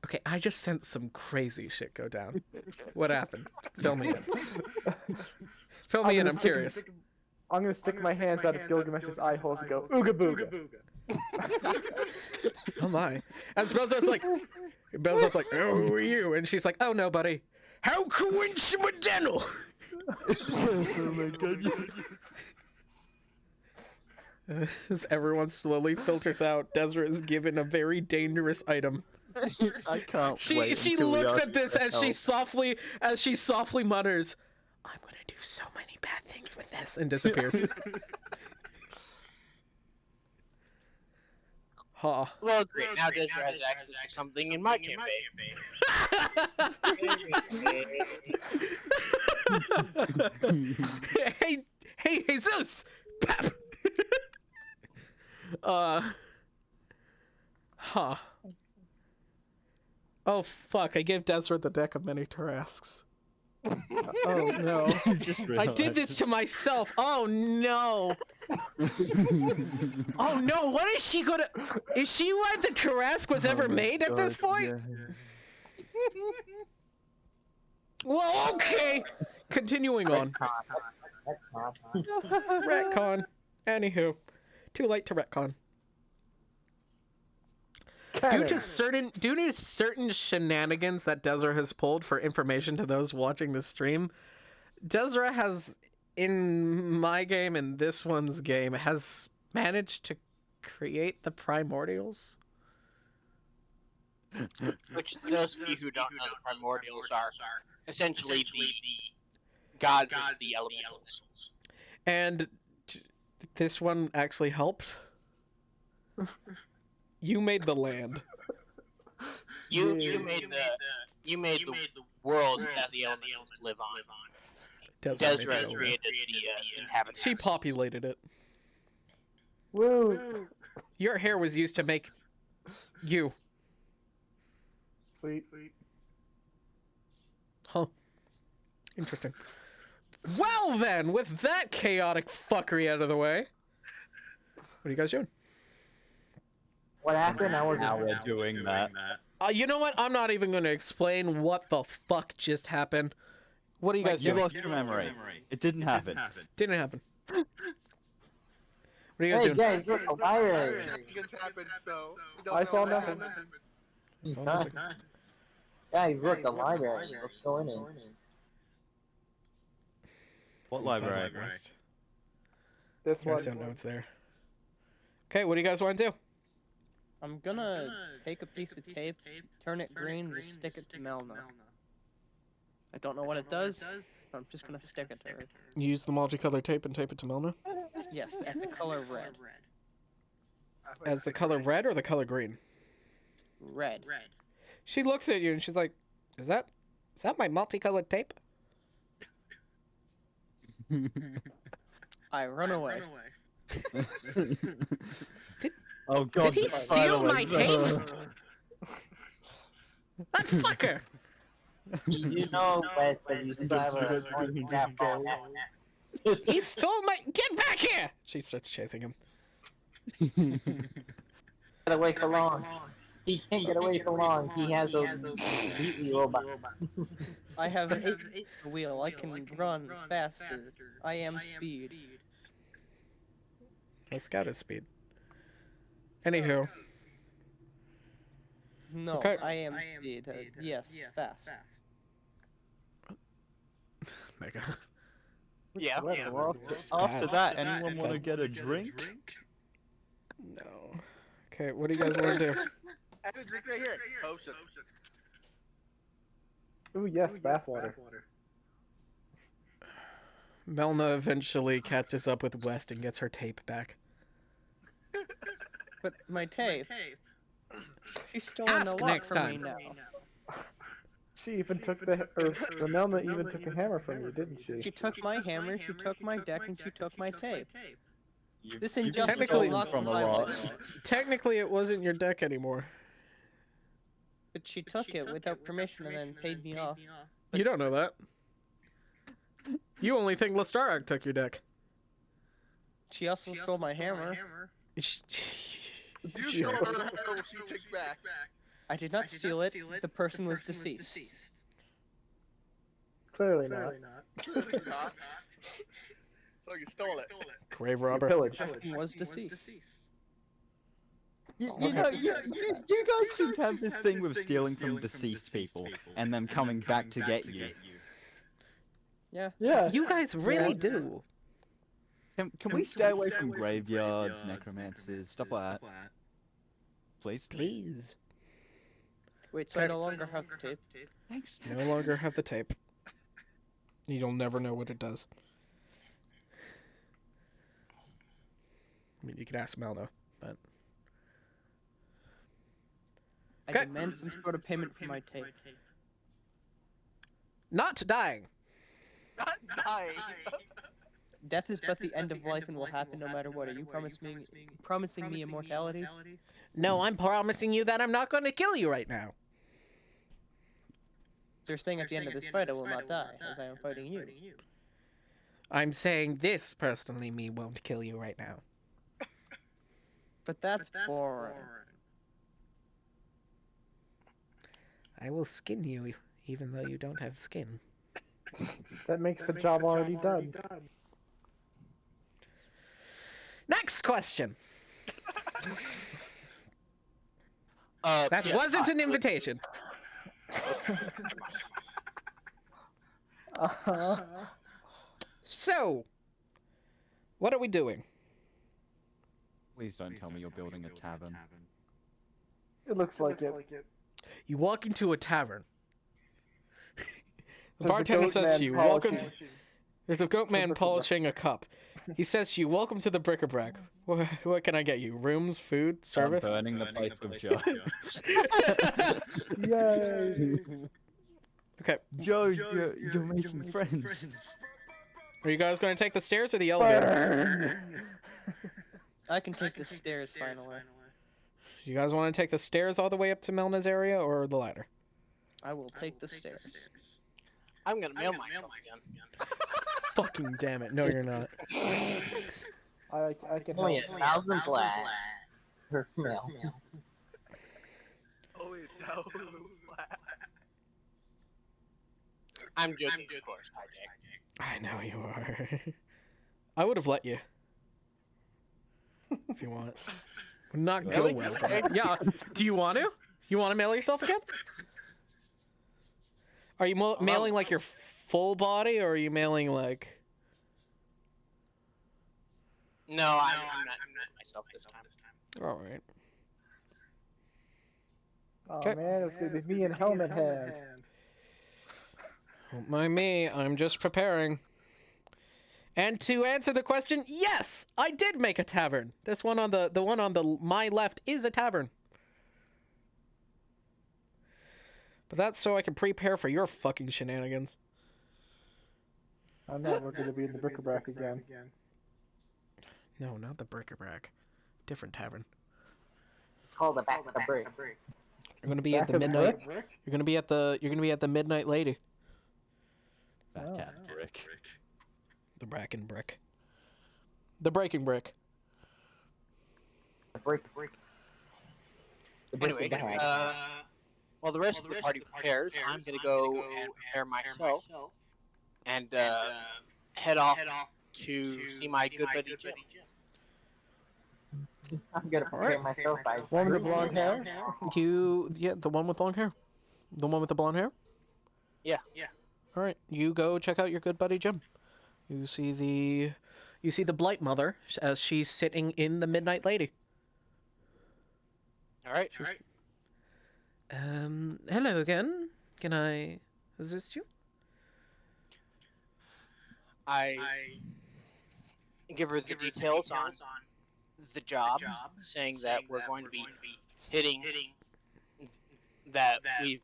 Okay, I just sensed some crazy shit go down. What happened? Fill me in. Fill me in, I'm curious. I'm gonna stick my hands out of Gilgamesh's eye holes and go, ooga booga. Oh my. As Belzar's like, oh, who are you? And she's like, oh no, buddy. How coincidental! Oh my goodness. As everyone slowly filters out, Desra is given a very dangerous item. I can't She wait she until we looks ask at this for as help. she softly mutters, "I'm gonna do so many bad things with this," and disappears. Ha. Well, great. Now Desra has access to something in my campaign. hey, Jesus! Pap! Huh. Oh fuck, I gave Desra the deck of many Tarrasques. Oh no. Just I did this to myself. Oh no. Oh no, what is she gonna... Is she why the Tarrasque was ever made at this point? Well, okay. Continuing on. Retcon. Anywho. Too late to retcon. Due to certain shenanigans that Desra has pulled for information to those watching the stream, Desra has, in my game and this one's game, has managed to create the primordials. Which, those of you who don't know, the primordials are essentially the gods of the elementals. And this one actually helped. You made the land. You made the world that the elementals live on. Desra created the inhabitants. She populated it. Woo! Your hair was used to make you. Sweet. Huh. Interesting. Well then, with that chaotic fuckery out of the way, what are you guys doing? What happened? Now we're doing that. You know what? I'm not even going to explain what the fuck just happened. What are you guys You doing? lost your memory. It didn't happen. Didn't happen. What are you guys Hey doing? guys, look, a library. Shenanigans happened, so we don't I know saw what nothing. happened. Huh? Guys, look, the library. Let's go in it. What Inside library? West. This You one. guys don't know it's there. Okay, what do you guys want to do? I'm gonna take a piece of tape, turn it green, and just stick it to Melna. I don't know what it does, but I'm just gonna stick it to her. Use the multicolored tape and tape it to Melna? Yes, at the color red. As the color red or the color green? Red. She looks at you and she's like, is that my multicolored tape? I run away. Oh god. Did he the steal spider my web. tape? That fucker! You know, Wes, that you still have a pointing that ball. He stole my... Get back here! She starts chasing him. Get away for long. He can't get away for long. He has a completely robot. I have a wheel. I can run faster. I am speed. Well, Scout is speed. Anywho. No, Okay. I am speed. Yes, fast. Mega. Yeah. We're off to- After that, anyone want to get a drink? No. Okay, what do you guys want to do? I have a drink right here. Potion. Ooh, yes, bathwater. Melna eventually catches up with West and gets her tape back. But my tape. She's stolen Ask a lot next from time. me now. She even took the Melna even took a hammer from you, didn't she? She took my hammer, she took my deck, and she took my tape. This You've injustice Technically- will not from a my lot. life. Technically, it wasn't your deck anymore. But she took it without permission and then paid me off. You don't know that. You only think Lestarak took your deck. She also stole my hammer. You stole her hammer, she took back. I did not steal it. The person was deceased. Clearly not. Clearly not. So you stole it. Grave You robber. pillaged. Person was deceased. You know, you guys seem to have this thing with stealing from deceased people and them coming back to get you. Yeah. Yeah. You guys really Yeah. do. Can we stay away from graveyards, necromancers, stuff like that? Please? Please. Wait, so I no longer have the tape. Thanks. No longer have the tape. You'll never know what it does. I mean, you could ask Melno, but... I Okay. demand some sort of payment for my tape. Not dying. Not dying. Death is but the end of life and will happen no matter what. Are you promising me immortality? No, I'm promising you that I'm not going to kill you right now. So you're saying at the end of this fight I will not die, as I am fighting you. I'm saying this personally me won't kill you right now. But that's boring. I will skin you even though you don't have skin. That makes the job already done. Next question. That Yes, wasn't I an would- invitation. Uh-huh. So, what are we doing? Please don't tell me you're building a tavern. It looks like it. You walk into a tavern. The There's a bartender goat says man to you, "Welcome." polishing. There's a goat man bric-a-brac. polishing a cup. He says to you, "Welcome to the bric-a-brac. What can I get you? Rooms, food, I'm service?" burning the place with Joe. Yay! Okay. Joe, you're making friends. Are you guys going to take the stairs or the elevator? Burn! I can take the stairs finally. You guys want to take the stairs all the way up to Melna's area or the ladder? I will take the stairs. I'm gonna mail myself again. Fucking damn it. No, you're not. I can Only help. 1,000 black per mil. Oh, it down. I'm joking, of course. Hi, Jake. I know you are. I would have let you. If you want. Would not go Really? well. But yeah. Do you want to? You want to mail yourself again? Are you mailing like your full body or are you mailing like... No, I'm not myself this time. Alright. Oh Okay. man, it's gonna be me and Helmet Hand. Don't mind me, I'm just preparing. And to answer the question, yes, I did make a tavern. This one on the one on my left is a tavern. But that's so I can prepare for your fucking shenanigans. I know we're gonna be in the bric-a-brac again. No, not the bric-a-brac. Different tavern. It's called the back of the brick. You're gonna be Back at the of the midnight. brick? You're gonna be at the midnight lady. That Oh. cat brick. The bracken brick. The breaking brick. The brick. The brick Anyway, is behind. while the rest of the party prepares, I'm gonna go and prepare myself and head off to see my good buddy Jim. I'm gonna prepare myself by One with the blonde hair? Yeah, the one with long hair. The one with the blonde hair. Yeah. All right, you go check out your good buddy Jim. You see the Blight Mother as she's sitting in the Midnight Lady. All right. Hello again. Can I assist you? I give her the details on the job, saying that we're going to be hitting that we've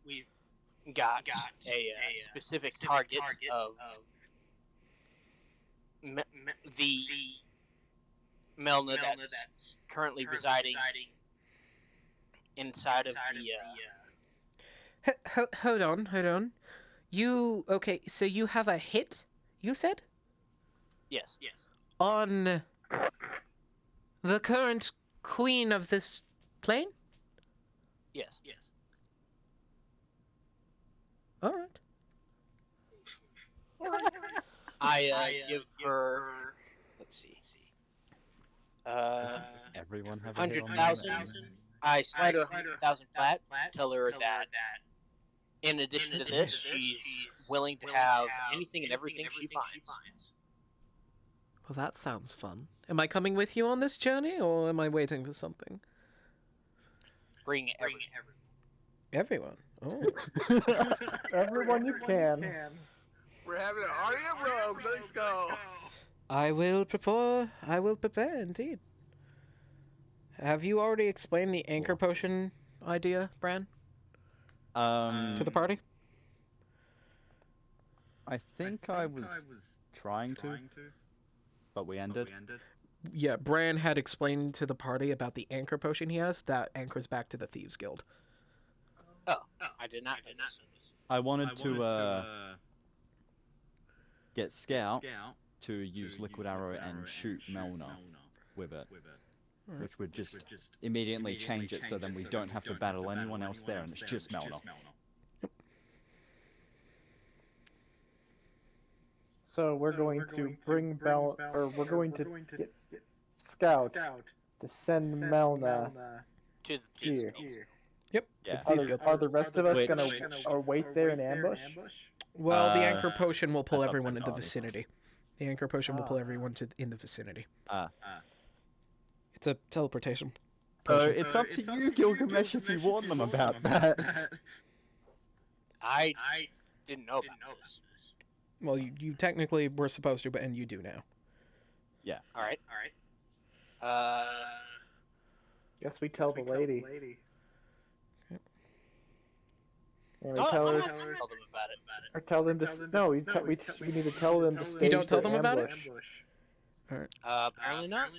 got a specific target of the Melna that's currently residing inside of the. Hold on. Okay? So you have a hit, you said, Yes. on the current queen of this plane? Yes. All right. I give her. Let's see. Does everyone have a hit on 100,000. that? I slide her 100,000 flat. Tell her that in addition to this, she's willing to have anything and everything she finds. Well, that sounds fun. Am I coming with you on this journey, or am I waiting for something? Bring everything. Everyone. Oh. Everyone you can. We're having an audio rogue. Let's go. I will prepare. I will prepare, indeed. Have you already explained the anchor potion idea, Bran, to the party? I think I was trying to, but we ended. Yeah, Bran had explained to the party about the anchor potion he has that anchors back to the Thieves Guild. Oh, I did not know this. I wanted to get Scout to use Liquid Arrow and shoot Melna with it, which would just immediately change it so then we don't have to battle anyone else there and it's just Melna. So we're going to bring we're going to get Scout to send Melna To the Thieves here. Guild. Yep. Yeah. Are the rest of us Which- gonna wait there in ambush? Well, the anchor potion will pull that's up to everyone in the Charlie. vicinity. The anchor potion will pull Ah. everyone in the vicinity. Ah. It's a teleportation. So potion. it's up to you, Gilgamesh, if you warn them about that. I didn't know about this. Well, you technically were supposed to, and you do now. All right. Guess we tell the lady. And we No, tell I'm her, not gonna tell them about it. or tell them to. No, we need to tell them to stage You don't tell their them about it? ambush. Apparently not.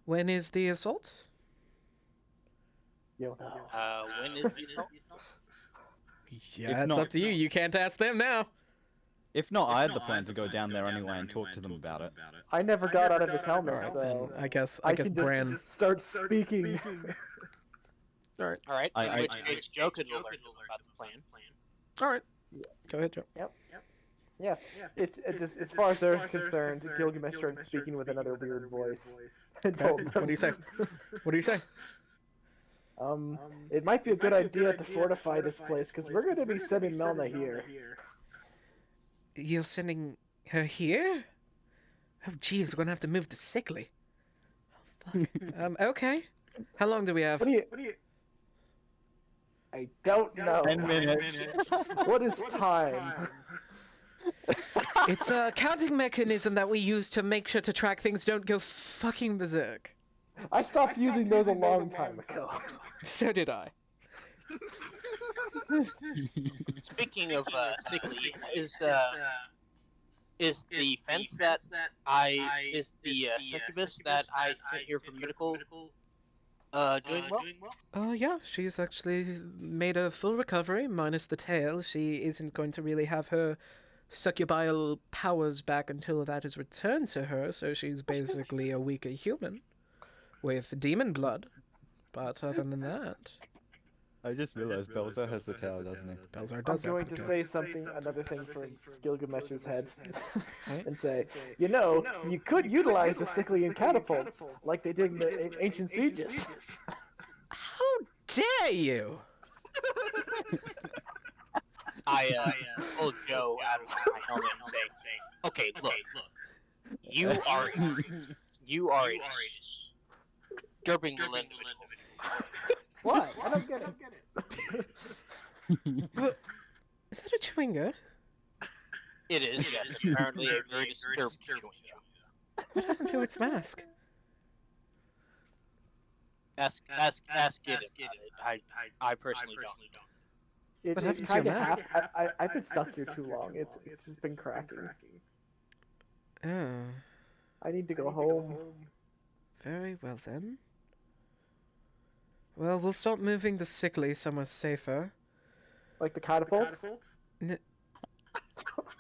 When is the assault? You'll know. When is the assault? Yeah, If it's not- up to you. You can't ask them now. If not, I had the plan to go down there anyway and talk to them about it. I never got out of his helmet, Alright, so then I guess I guess can just Bran. start speaking. All right, All right. I- In which case, Joe could learn about the plan. all right. Go ahead, Joe. Yeah, it's just as far as they're concerned, Gilgamesh started speaking with another weird voice. And Okay, told them, what do you say? What do you say? It might be a good idea to fortify this place because we're going to be sending Melna here. You're sending her here? Oh, geez, we're gonna have to move the sickly. Oh, fuck. Okay. How long do we have? What do you? I don't know. 10 minutes. What is time? It's a counting mechanism that we use to make sure to track things don't go fucking berserk. I stopped using those a long time ago. So did I. Speaking of sickly, is the fence that is the succubus that I sent here for medical doing well? Oh yeah, she's actually made a full recovery, minus the tail. She isn't going to really have her succubial powers back until that is returned to her, so she's basically a weaker human with demon blood. But other than that, I just realized Belzer has the tail, doesn't he? Belzar I'm does going have to the say something, another thing for Gilgamesh's head, Right. and say, you could utilize the Cyclian catapults like they did in the ancient sieges. How dare you! I pulled Joe out of my helmet and say, "Okay, look, you are a disturbing little individual." What? I don't get it. Is that a chewinga? It is, yes, apparently a very disturbed situation. What happened to its mask? Ask it. I personally don't. What It happened to your kind of mask? I've been stuck here too long. It's just been cracking. Oh, I need to go home. very well then. Well, we'll start moving the sickly somewhere safer. Like the catapults?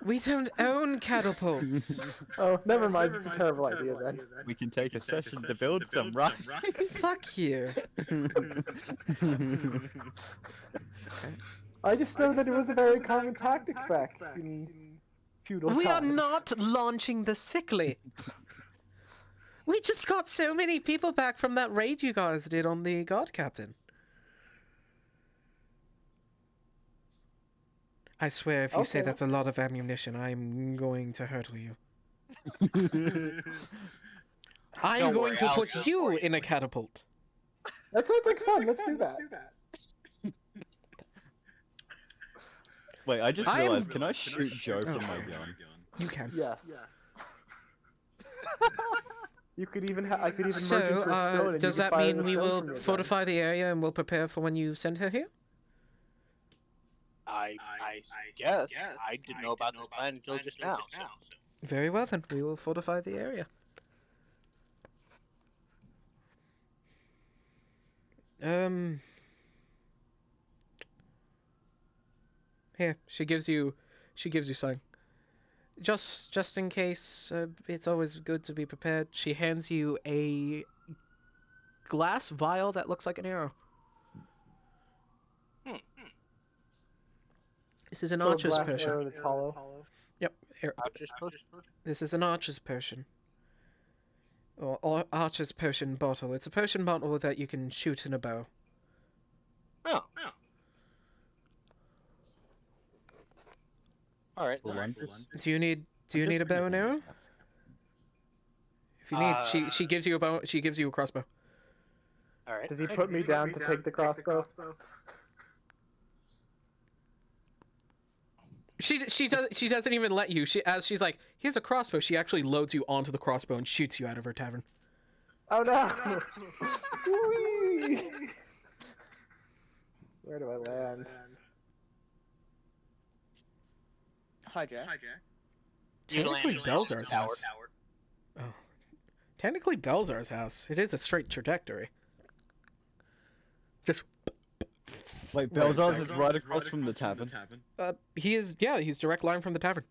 We don't own catapults. Oh, never mind. It's a terrible idea then. We can take a session to build some, right? Fuck you. I just know that it was a very common tactic back in feudal We are times. not launching the sickly. We just got so many people back from that raid you guys did on the God Captain. I swear, if you say Okay. that's a lot of ammunition, I'm going to hurtle you. I'm Don't going worry, to I'll put do it you for you. in a catapult. That sounds like fun. Let's do that. Wait, I just I am- realized, can I shoot Joe from my gun? You can. Yes. You could even I could even merge So, into a stone and you does could that fire mean the we stone will from your gun. fortify the area and we'll prepare for when you send her here? I guess. I didn't know about this plan until just now. So. Very well then, we will fortify the area. Here, she gives you something. Just in case, it's always good to be prepared. She hands you a glass vial that looks like an arrow. This is an So a archer's glass potion. arrow that's hollow. Yep, Archer's potion. this is an archer's potion. Or archer's potion bottle. It's a potion bottle that you can shoot in a bow. Oh. All right. Do you need a bow and arrow? If you need, she gives you a bow. She gives you a crossbow. All right. Does he put me down to take the crossbow? She doesn't even let you. She's like, here's a crossbow. She actually loads you onto the crossbow and shoots you out of her tavern. Oh no! Whee! Where do I land? Hi, Jack. Technically, Belzar's house. Oh, technically Belzar's house. It is a straight trajectory. Just. Wait, Belzar's is right across from the tavern. He is. Yeah, he's direct line from the tavern.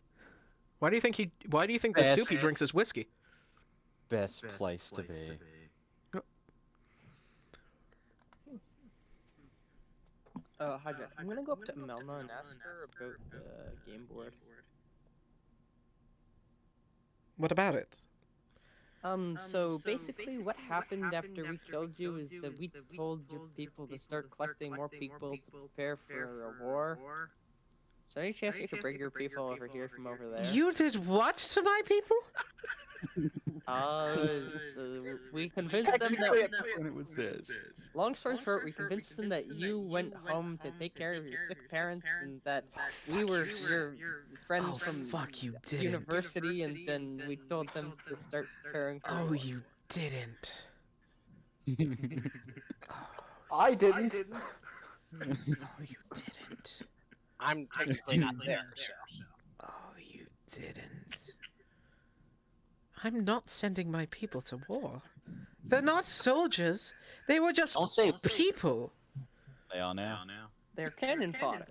Why do you think the Best. soup he drinks is whiskey? Best place to be. Hi, Jack. I'm gonna go up to Melna and ask her about the game board. What about it? So basically what happened after we killed you is that we told your people to start collecting more people to prepare for a war. So any chance you could bring your people over here from over there? You did what to my people? We convinced them Technically, that... when it was this. Long story short, we convinced them that you went home to take care of your sick parents and that we were your friends Oh, from fuck, you didn't. university, and then we told them to start preparing for Oh, war. you didn't. I didn't. Oh, you didn't. I'm technically not there, so. Oh, you didn't. I'm not sending my people to war. They're not soldiers. They were just Don't say people. They are now. They're cannon fodder.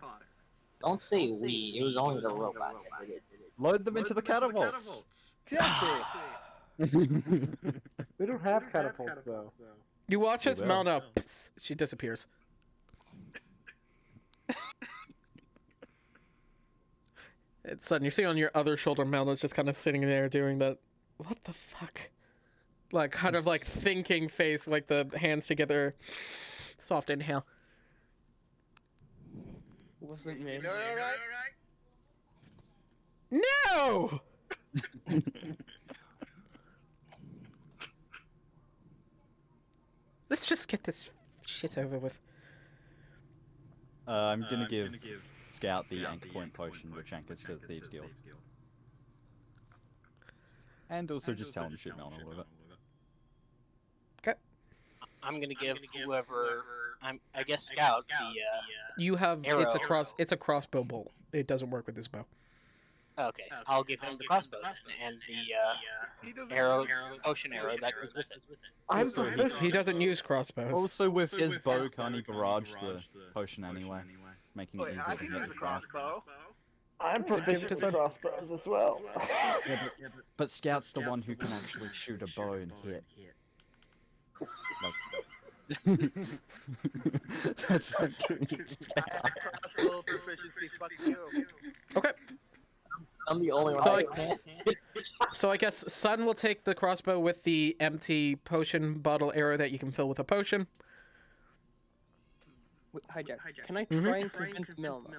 Don't say we. It was only the robot that did it. Load them into the catapults. Exactly. We don't have catapults though. You watch They as will. Melna, she disappears. It's sudden. You see on your other shoulder, Melna's just kind of sitting there doing that. What the fuck? Like, kind of like thinking face, like the hands together. Soft inhale. Wasn't me. You know all right? No! Let's just get this shit over with. I'm gonna give Scout the anchor point potion, which anchors to the Thieves Guild. And also just tell him to shoot Melna with it. I'm gonna give whoever I guess Scout the You have Arrow. it's a crossbow bolt. It doesn't work with this bow. okay. I'll give him the crossbow then, and He doesn't arrow, use potion arrow that goes with it. I'm Also, proficient. He doesn't use crossbows. Also, with his bow, can't he barrage the potion anyway, making it Wait, easier I to can hit use the a mark. crossbow. I'm proficient with crossbows as well. But Scout's the one who can actually shoot a bow and hit. Like, That's what I'm giving you to Crossbow proficiency, fuck you. Okay. I'm the only one. So I I- can't. So I guess Sun will take the crossbow with the empty potion bottle arrow that you can fill with a potion. Hijack. Can I Mhm. try and convince Milna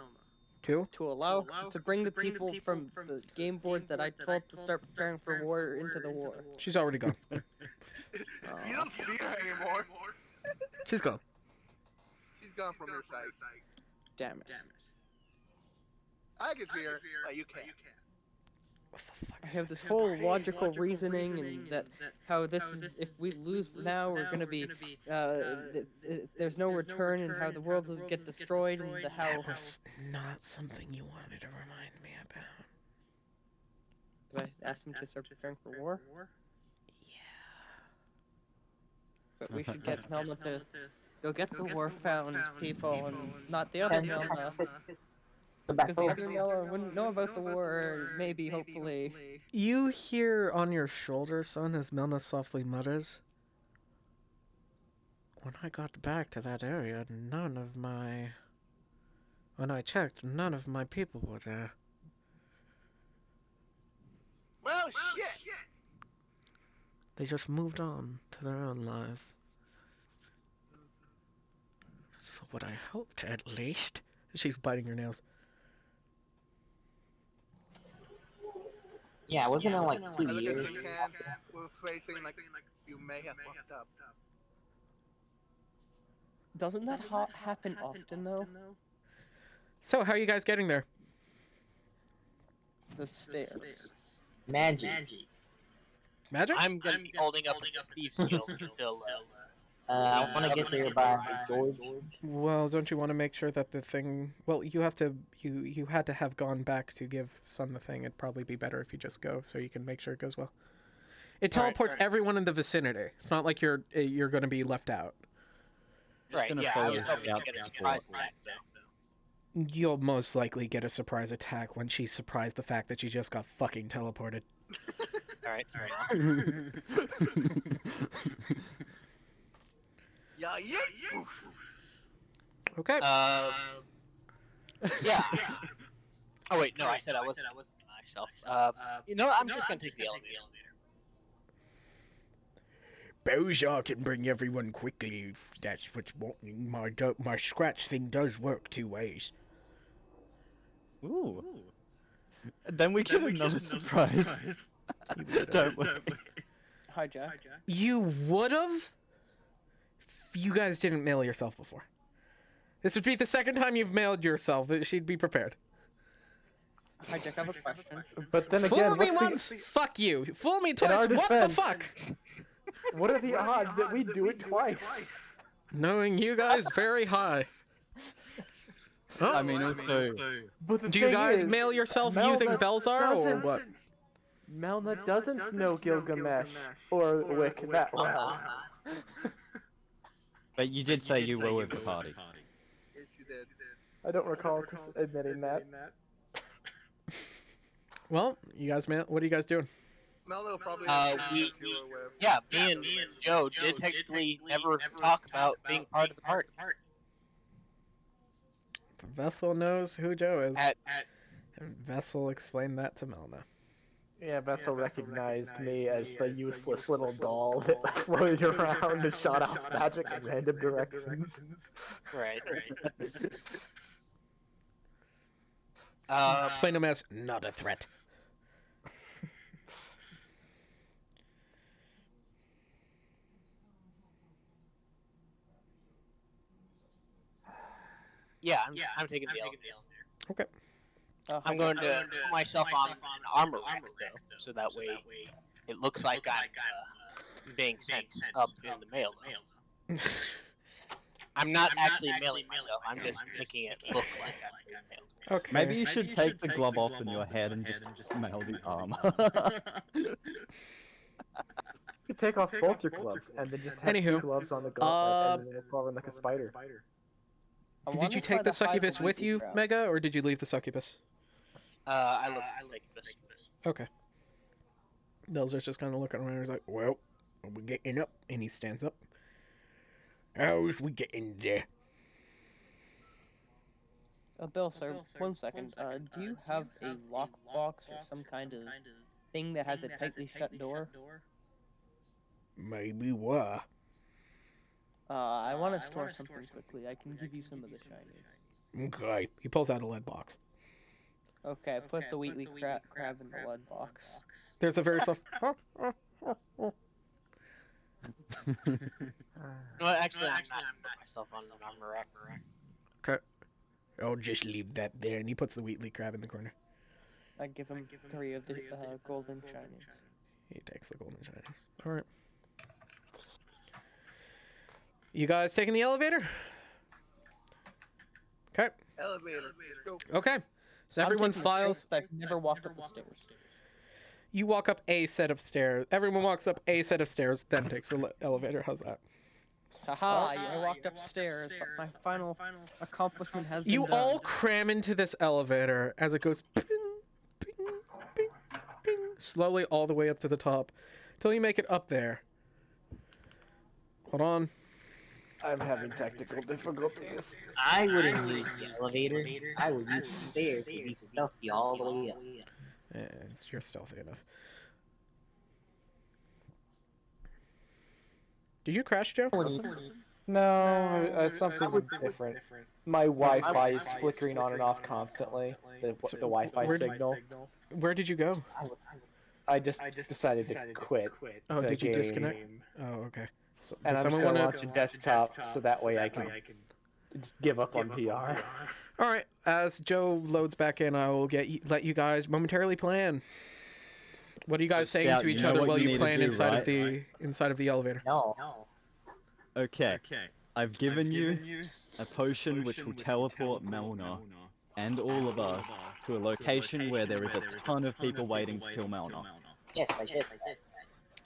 Two. to allow to bring the people from the game board that I told to start preparing for war into the war? She's already gone. You don't see her anymore. She's gone. She's gone from your sight. Damn it. I can see her, but you can't. What the fuck I is have with this whole logical reasoning and that how this is if we lose now we're gonna be there's no return and how the world will get destroyed and the how That was not something you wanted to remind me about. did I ask them to start preparing for war? But we should get Melna to go get the war found people and not the other Send Melna. Go back Because the over. other Melna wouldn't know about the war, or maybe, hopefully. You hear on your shoulder, son, as Melna softly mutters, "When I got back to that area, when I checked, none of my people were there. Well, shit! They just moved on to their own lives. So what I hoped, at least." She's biting her nails. Yeah, wasn't it like I 2 look at years? Tin Can with facing like you may have fucked up. Doesn't that happen often, though? So, how are you guys getting there? The stairs. Magic. Magic? I'm gonna be holding up the Thieves Guild until I want to get there by George. Well, don't you want to make sure that the thing... Well, you had to have gone back to give Sun the thing. It'd probably be better if you just go, so you can make sure it goes well. It Alright, teleports fair enough. everyone in the vicinity. It's not like you're going to be left out. Just right. gonna Yeah, I follow was the hoping to scout get a support. surprise attack though. You'll most likely get a surprise attack when she's surprised the fact that she just got fucking teleported. All right. Fair enough. Yeah, yeah. Oof. Okay. Yeah. Oh wait, no, I said I wasn't myself. You know, I'm just gonna take the elevator. Bowser can bring everyone quickly. If that's what's wanting. My scratch thing does work two ways. Ooh. Then we get another surprise. Don't we? Hijack. You would've? You guys didn't mail yourself before. This would be the second time you've mailed yourself. She'd be prepared. Hijack, I have a question. But then Fool again, me what's once, fuck you. Fool me our twice, what the defense, fuck? what are the odds that we do it twice? Knowing you guys, very high. Oh, I mean, also, But the do you thing guys is, mail yourself Melna using Belzar or doesn't- what? Melna doesn't know Gilgamesh or Wick that well. but you did say you were with the party. Yes, you did. I don't recall just admitting that. Well, you guys mail. What are you guys doing? Mello probably We- has you were with. Yeah, me and Joe did technically never talk about being part of the party. Vessel knows who Joe is. At And Vessel explained that to Melna. Yeah, Vessel recognized me as the useless little doll that floated around and shot off magic in random directions. right. Explain him as not a threat. Yeah, I'm taking the elevator. Okay. I'm going to put myself on an armor rack though, so that way it looks like I'm being sent up in the mail. Though. I'm not actually mailing myself. I'm just making it look like I'm being mailed. Okay. Maybe you should take the glove off in your head and just mail the armor. You could take off both your gloves and then just have Anywho, two gloves on the gauntlet and then it'll crawl in like a spider. Did you take the succubus with you, Mega, or did you leave the succubus? I love the succubus. Okay. Belzer's just kind of looking around. He's like, "Well, are we getting up?" And he stands up. How's we get in there? Bill, sir, 1 second. Do you have a lockbox or some kind of thing that has a tightly shut door? Maybe what? I want to store something quickly. I can give you some of the shinies. Okay. He pulls out a lead box. Okay, put the Wheatley crab in the lead box. There's a very soft. No, actually, I'm not putting myself on the rack. Okay. I'll just leave that there, and he puts the Wheatley crab in the corner. I give him 3 of the golden shinies. He takes the golden shinies. All right. You guys taking the elevator? Okay. Elevator. Let's go. Okay. So I'm everyone taking the stairs, files. 'cause I've never walked up the stairs. You walk up a set of stairs. Everyone walks up a set of stairs, then takes the elevator. How's that? Haha, I walked upstairs. My final accomplishment has been You done. all cram into this elevator as it goes ping, ping, ping, ping, slowly all the way up to the top, till you make it up there. Hold on. I'm having technical difficulties. I wouldn't use the elevator. I would use the stairs to be stealthy all the way up. You're stealthy enough. Did you crash, Joe? No, something different. My Wi-Fi is flickering on and off constantly. The Wi-Fi where signal. Where did you go? I just decided to quit. Oh, the did you game. disconnect? Oh, okay. So, And does I'm just someone gonna want launch a desktop so that way I can just give up on PR. All right. As Joe loads back in, I will let you guys momentarily plan. What are you guys saying Scout, to each you know other what while you you need to plan do, inside of the elevator? No. Okay. I've given you a potion which will teleport Melna and all of us to a location where there is a ton of people waiting to kill Melna. Yes, I did.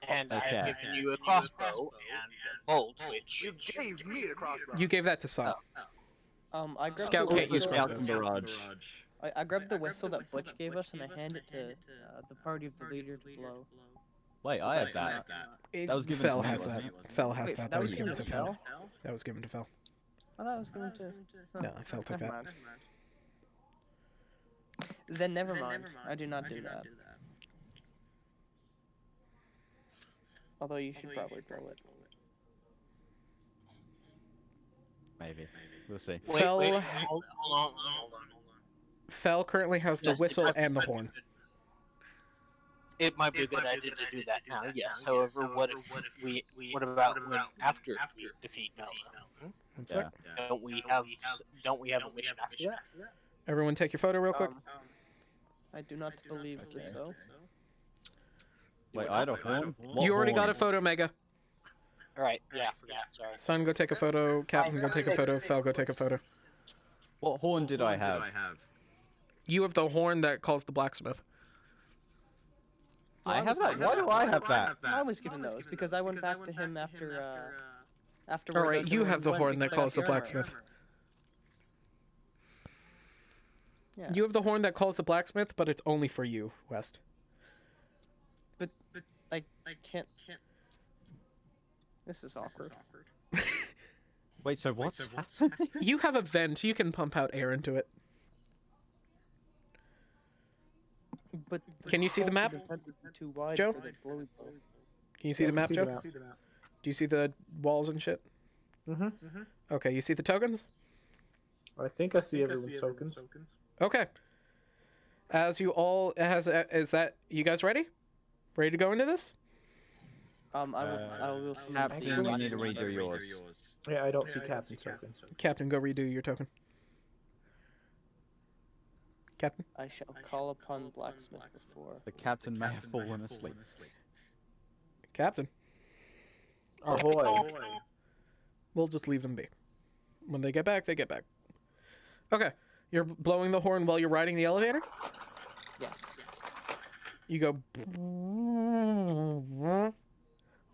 And Okay. I've given you a crossbow and a bolt, which You gave me the crossbow. You gave that to Sun. I grabbed Scout the can't use whistle. crossbows. Scout Barrage. I grabbed the whistle that Butch gave us and I hand it to the party of the leader to blow. Wait, I have that. That was given to Fel me, has wasn't that. it? Fel has Wait, that. that was given to Fel. Fel? That was given to Fel. I thought it was going to. No, Fel took never that. mind. Then never mind. I do not do that. Although you should probably throw it. Maybe. We'll see. Fel- hold on. Fel currently has the Yes, whistle it and the horn. It might be a good idea to do that now, yes. However, what about when after we defeat Melna? One Yeah. sec. Don't we have a mission after that? Everyone take your photo real quick. I do not believe Okay. so. Wait, I had a horn? What You already got a horn? photo, Mega. Alright, yeah, I forgot, sorry. Sun, go take a photo. Captain, go take a photo. Fel, go take a photo. What horn did I have? You have the horn that calls the blacksmith. I have that? Why do I have that? I was given those because I went back to him after. After. All right, you have the horn that calls the blacksmith. Yeah. You have the horn that calls the blacksmith, but it's only for you, West. But I can't. This is awkward. Wait, so what's happening? You have a vent. You can pump out air into it. But Can you see the hole map, for vent would be too wide Joe? for the blowy blow. Can you see the map, See Joe? the map. Do you see the walls and shit? Mm-hmm. Okay, you see the tokens? I think I see everyone's tokens. Okay. As you all is that you guys ready? Ready to go into this? I will see. Captain, you need to redo yours. Yeah, I don't see Captain's tokens. Captain, go redo your token. Captain? I shall call upon blacksmith before. The captain may have fallen asleep. Captain. Ahoy! We'll just leave them be. When they get back, they get back. Okay. You're blowing the horn while you're riding the elevator? Yes. You go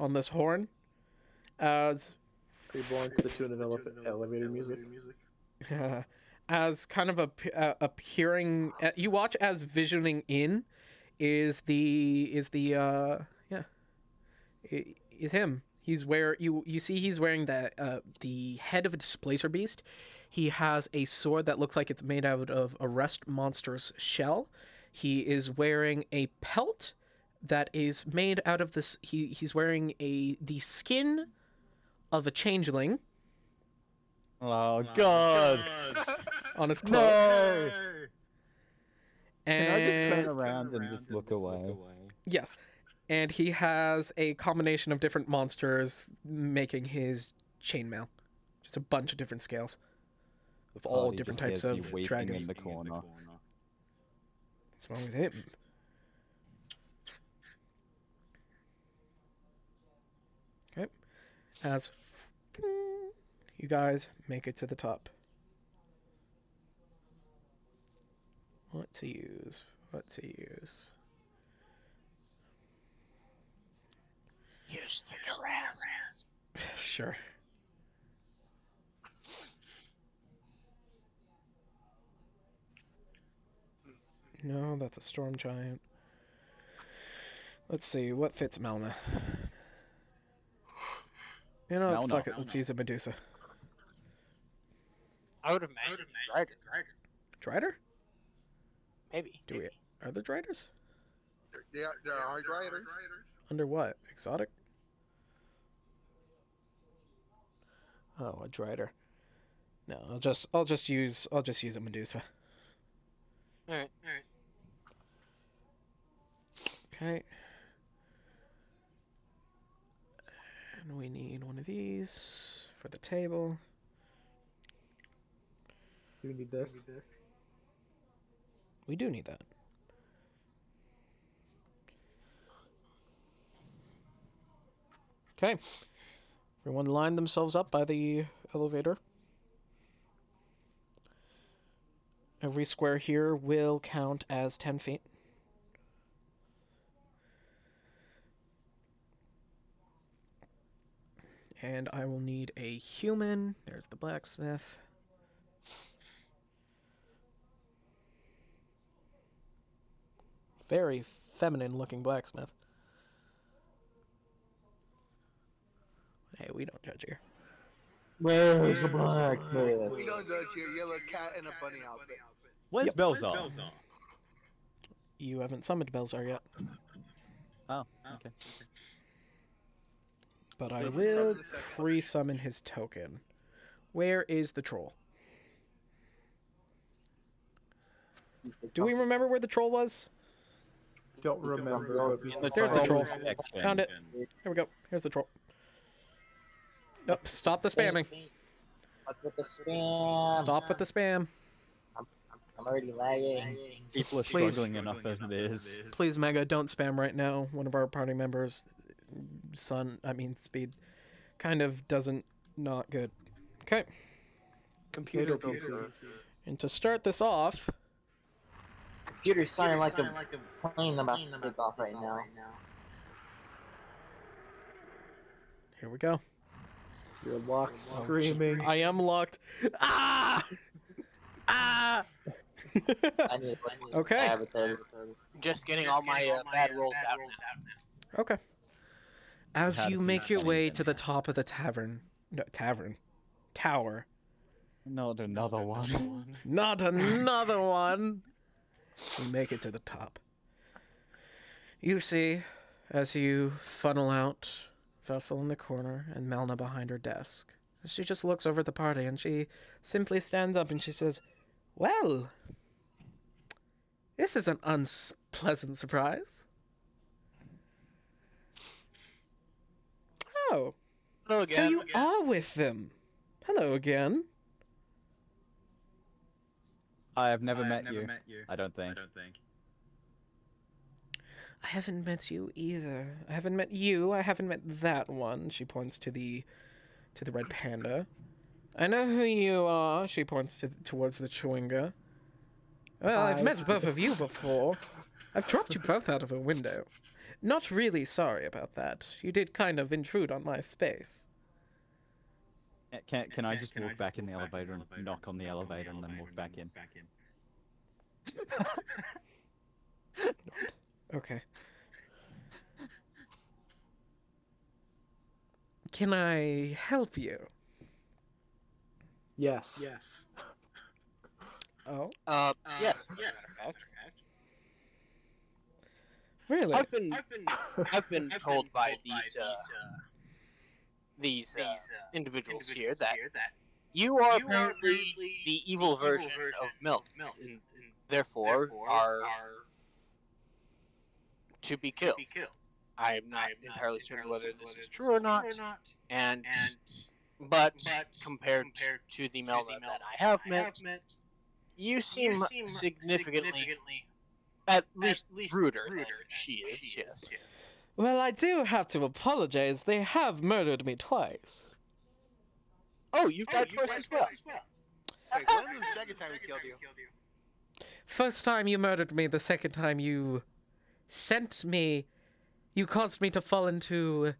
on this horn as Are you blowing to the tune of elevator music? as kind of appearing you watch as visioning in is him. You see he's wearing the head of a displacer beast. He has a sword that looks like it's made out of a rest monster's shell. He is wearing a pelt that is made out of this. He's wearing the skin of a changeling Oh God! on his cloak. No! And Can I just turn around and just look away? yes, and he has a combination of different monsters making his chainmail. Just a bunch of different scales of all He different just types hears me of weeping dragons. in the corner. What's wrong with him? Okay. As you guys make it to the top. What to use? What to use? Use the Duraz. Sure. No, that's a storm giant. Let's see, what fits Melna? You know, Melna. fuck it, let's use a Medusa. I would imagine Drider. Drider? Maybe. Are there Driders? There are riders. Under what? Exotic? Oh, a Drider. No, I'll just use a Medusa. Alright. Okay. And we need one of these for the table. Do you need this? We do need that. Okay. Everyone line themselves up by the elevator. Every square here will count as 10 feet. And I will need a human. There's the blacksmith. Very feminine looking blacksmith. Hey, we don't judge here. Where's the blacksmith? We don't judge your yellow cat in a bunny outfit. Where's Belzar? You haven't summoned Belzar yet. Oh, okay. But I So will from the second- pre-summon his token. Where is the troll? Do we remember where the troll was? Don't remember. There's the troll. Section. Found it. Here we go. Here's the troll. Nope. Stop the spamming. What's with the spam? Stop with the spam. I'm already lagging. People are Please. struggling enough as it is. Please, Mega, don't spam right now. One of our party members, Speed, kind of doesn't not good. Okay. Computer PC. And to start this off, Computer's sounding like a plane about to take off right now. here we go. You're locked, screaming. I am locked. Ah! Ah! I need Okay. avatar. Just getting all my bad rolls out now. Okay. As How you did make you your find way them? to the top of the tower. Not another one. Not another one! You make it to the top. You see, as you funnel out, Vessel in the corner and Melna behind her desk. She just looks over at the party and she simply stands up and she says, "Well, this is an unpleasant surprise." Oh, Hello so again. you are with them. Hello again. I have never met you. I don't think. I haven't met you either. I haven't met you. I haven't met that one. She points to the red panda. I know who you are. She points towards the Chewinga. Well, I've Hi. met both of you before. I've dropped you both out of a window. Not really sorry about that. You did kind of intrude on my space. Can I just walk back in the elevator and knock on the elevator and then walk back in? Okay. Can I help you? Yes. Oh, Yes. really? I've been told by these individuals here that you are apparently the evil version of milk, and therefore are to be killed. I'm not entirely certain whether this is true or not, but compared to the Melna that I have met, you seem significantly, at least ruder than she is. Yes. Well, I do have to apologize. They have murdered me twice. Oh, you've died twice as well. Wait, when was the second time we killed you? First time you murdered me, the second time you you caused me to fall into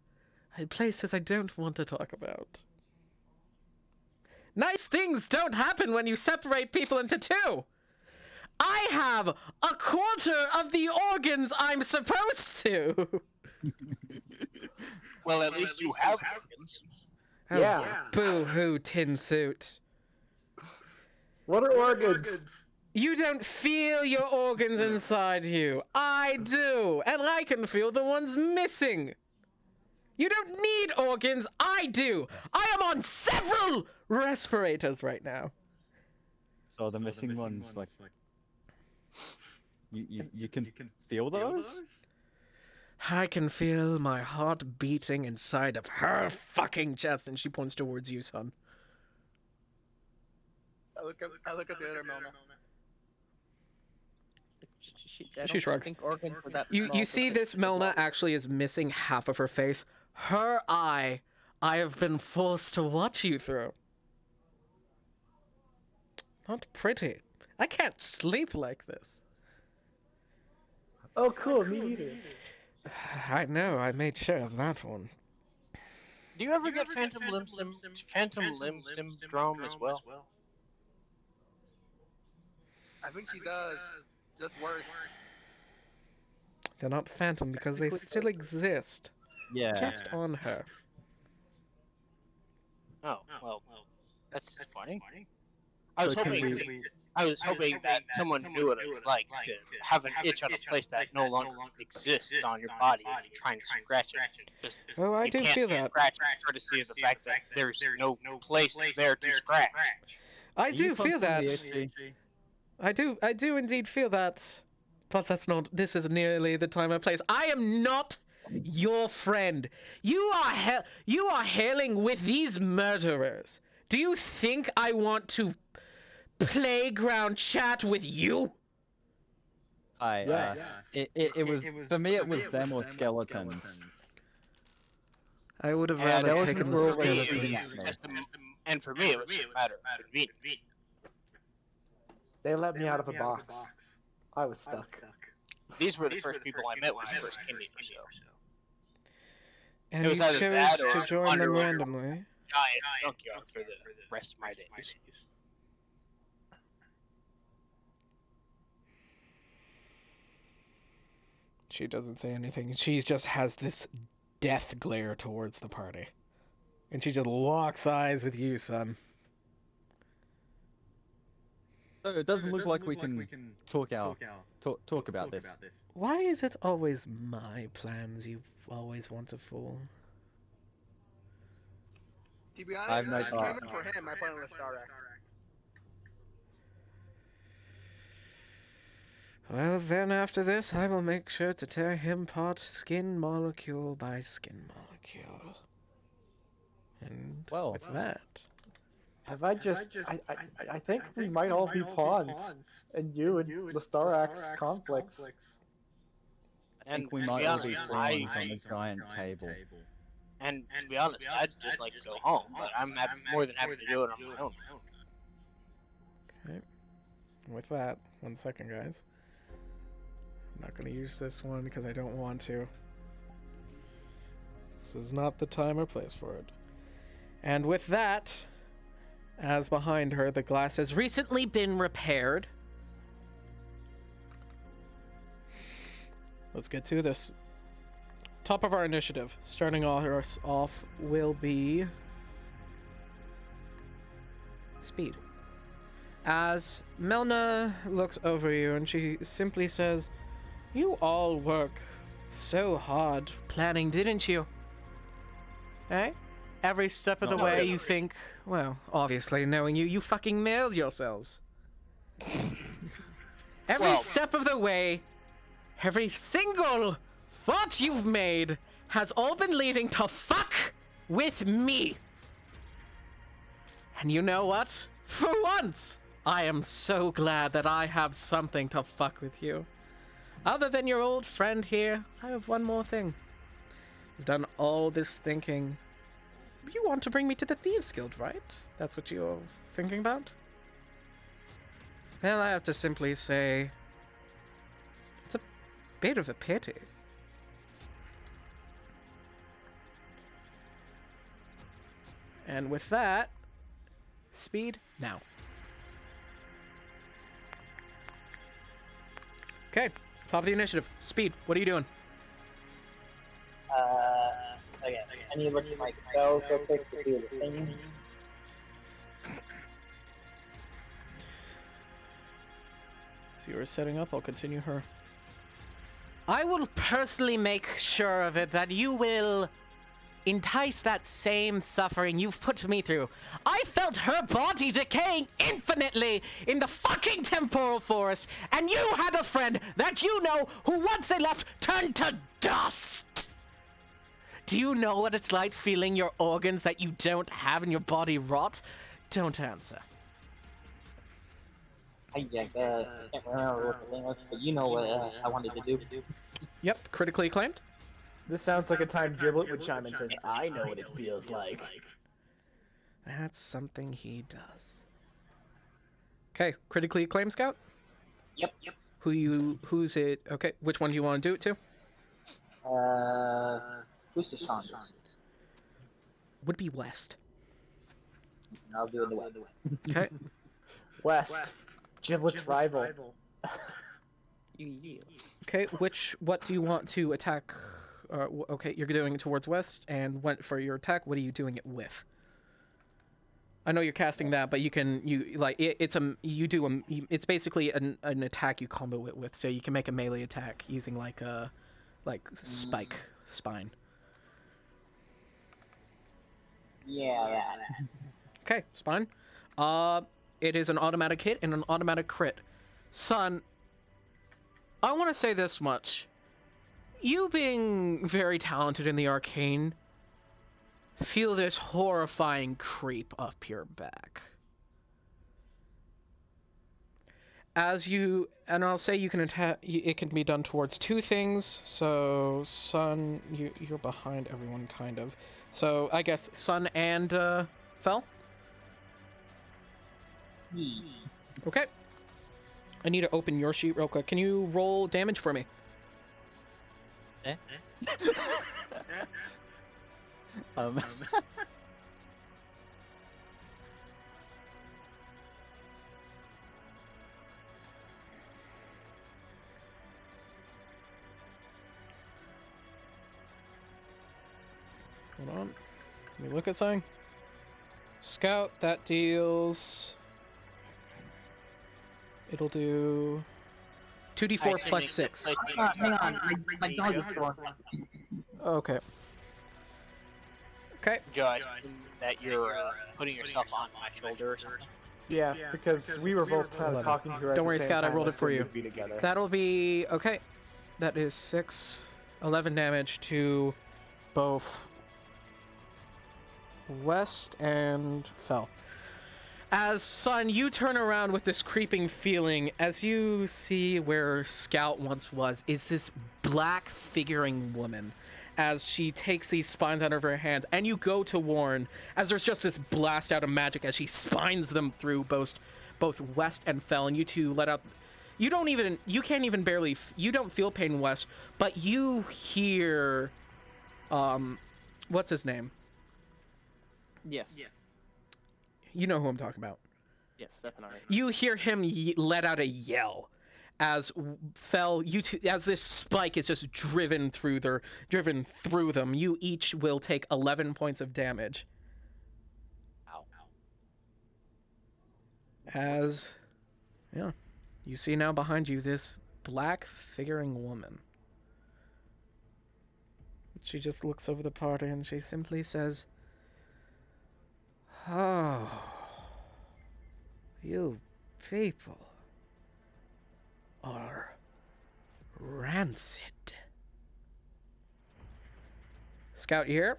places I don't want to talk about. Nice things don't happen when you separate people into two. I have a quarter of the organs I'm supposed to. Well, at least you have organs. Oh, Yeah. boo-hoo, tin suit. What are organs? You don't feel your organs inside you. I do, and I can feel the ones missing. You don't need organs. I do. I am on several respirators right now. So the missing ones, like, you can feel those? I can feel my heart beating inside of her fucking chest, and she points towards you, son. I look at the other Melna. I She don't shrugs. think organs are that You small see to this fit. Melna actually is missing half of her face. Her eye, I have been forced to watch you through. Not pretty. I can't sleep like this. Oh, cool. Me neither. I know, I made sure of that one. Do you ever get phantom limb syndrome as well? I think she does. Just worse. They're not phantom because they still exist. Yeah. Just on her. Oh, well, that's disappointing. I was So can hoping we- I was hoping that someone knew what it was like to have an itch on a place that no longer exists on your body and you're trying to scratch it. Just, Oh, I you do can't feel that. Scratch courtesy of the fact that there's no place there to scratch. I Are do you feel that. constantly itchy? I do indeed feel that. But this is nearly the time or place. I am not your friend. You are hailing with these murderers. Do you think I want to playground chat with you? Yes. It was, for me it was them or skeletons. I would have And rather that was taken the more skeletons. And for me, it was a matter of convenience. They let me out of a box. I was stuck. These were the first people I met when I first came here, so And It you was either chose that to or join them underwater. randomly. giant junkyard for the rest of my days. She doesn't say anything. She just has this death glare towards the party. And she just locks eyes with you, son. So it doesn't look like we can talk about this. Why is it always my plans you always want to fool? To be I've honest, no I came thought. in for him. I put on the Star Act. Well, then after this, I will make sure to tear him apart skin molecule by skin molecule. And Well, with that... Have I just? I think we might all be pawns, and you and the Starax conflicts. I think we to might be all be honest, pawns on a giant table. And to be honest, I'd just like to go home, but I'm more than happy to do it on my own. Okay. With that, 1 second, guys. I'm not going to use this one because I don't want to. This is not the time or place for it. And with that, as behind her, the glass has recently been repaired. Let's get to this. top of our initiative, starting us off, will be Speed. As Melna looks over you and she simply says, "You all work so hard planning, didn't you? Eh? Every step of the Not way really. you think, well, obviously knowing you, you fucking nailed yourselves. Every Well- step of the way, every single thought you've made has all been leading to fuck with me. And you know what? For once, I am so glad that I have something to fuck with you. Other than your old friend here, I have one more thing. You've done all this thinking. You want to bring me to the Thieves Guild, right? That's what you're thinking about? Well, I have to simply say, it's a bit of a pity. And with that, Speed now. Okay, top of the initiative. Speed, what are you doing? Okay. I need to look at my spells real quick to do the thing. So you were setting up, I'll continue her. I will personally make sure of it that you will entice that same suffering you've put me through. I felt her body decaying infinitely in the fucking temporal forest, and you had a friend that you know who once they left turned to dust. Do you know what it's like feeling your organs that you don't have in your body rot? Don't answer. I can't remember what the thing was, but you know what I wanted to do. Yep, critically acclaimed. This sounds like a time Giblet would chime in and says, "I know what it feels like." That's something he does. Okay, critically acclaimed scout. Yep. Who's it? Okay, which one do you want to do it to? Who's the strongest? Would be West. I'll do it the way. Okay. West. Giblet's rival. You yield. Okay. What do you want to attack? Okay, you're doing it towards West, and for your attack, what are you doing it with? I know you're casting that, but it's basically an attack you combo it with, so you can make a melee attack using like a spike spine. Yeah. Okay, spine. It is an automatic hit and an automatic crit. Son, I want to say this much. You being very talented in the arcane, feel this horrifying creep up your back. And I'll say you can attack, it can be done towards two things, so Sun, you're behind everyone, kind of. So, I guess Sun and, Fel? Okay. I need to open your sheet real quick. Can you roll damage for me? Hold on. Let me look at something. Scout, that deals... It'll do 2d4 plus 6. Hang on, my dog is still on. Okay. Okay. Judge, that you're putting yourself on my shoulder or something. Yeah, because we were both kind of talking to her. Don't worry, Scout, I rolled it for you. Be together. That'll be... Okay. That is 11 damage to both West and Fel. As Sun, you turn around with this creeping feeling as you see where Scout once was, is this black figuring woman. As she takes these spines out of her hands, and you go to warn, as there's just this blast out of magic as she spines them through both West and Fel, and you two let out. You don't feel pain, West, but you hear, what's his name? Yes. You know who I'm talking about. Yes, definitely. You hear him let out a yell as as this spike is just driven through them. You each will take 11 points of damage. Ow. As, yeah, you see now behind you this black figuring woman. She just looks over the party and she simply says, "Oh, you people are rancid." Scout, you here?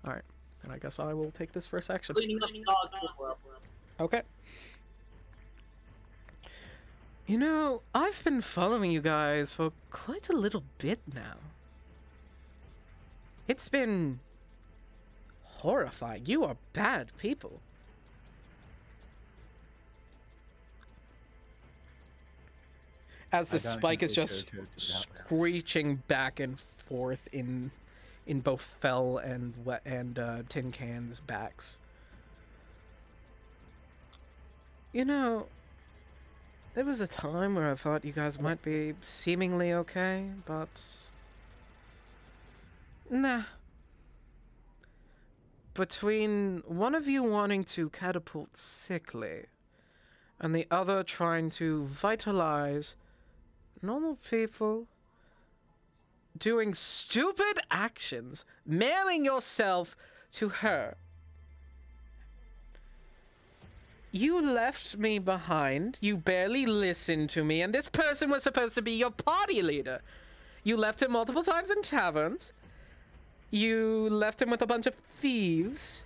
Alright, then I guess I will take this first action. Cleaning up dogs. Okay. You know, I've been following you guys for quite a little bit now. It's been horrifying. You are bad people. As the spike is just screeching back and forth in both Fell and Tin Can's backs. You know, there was a time where I thought you guys might be seemingly okay, but nah. Between one of you wanting to catapult Sickly and the other trying to vitalize normal people, doing stupid actions, mailing yourself to her. You left me behind, you barely listened to me, and this person was supposed to be your party leader. You left him multiple times in taverns. You left him with a bunch of thieves.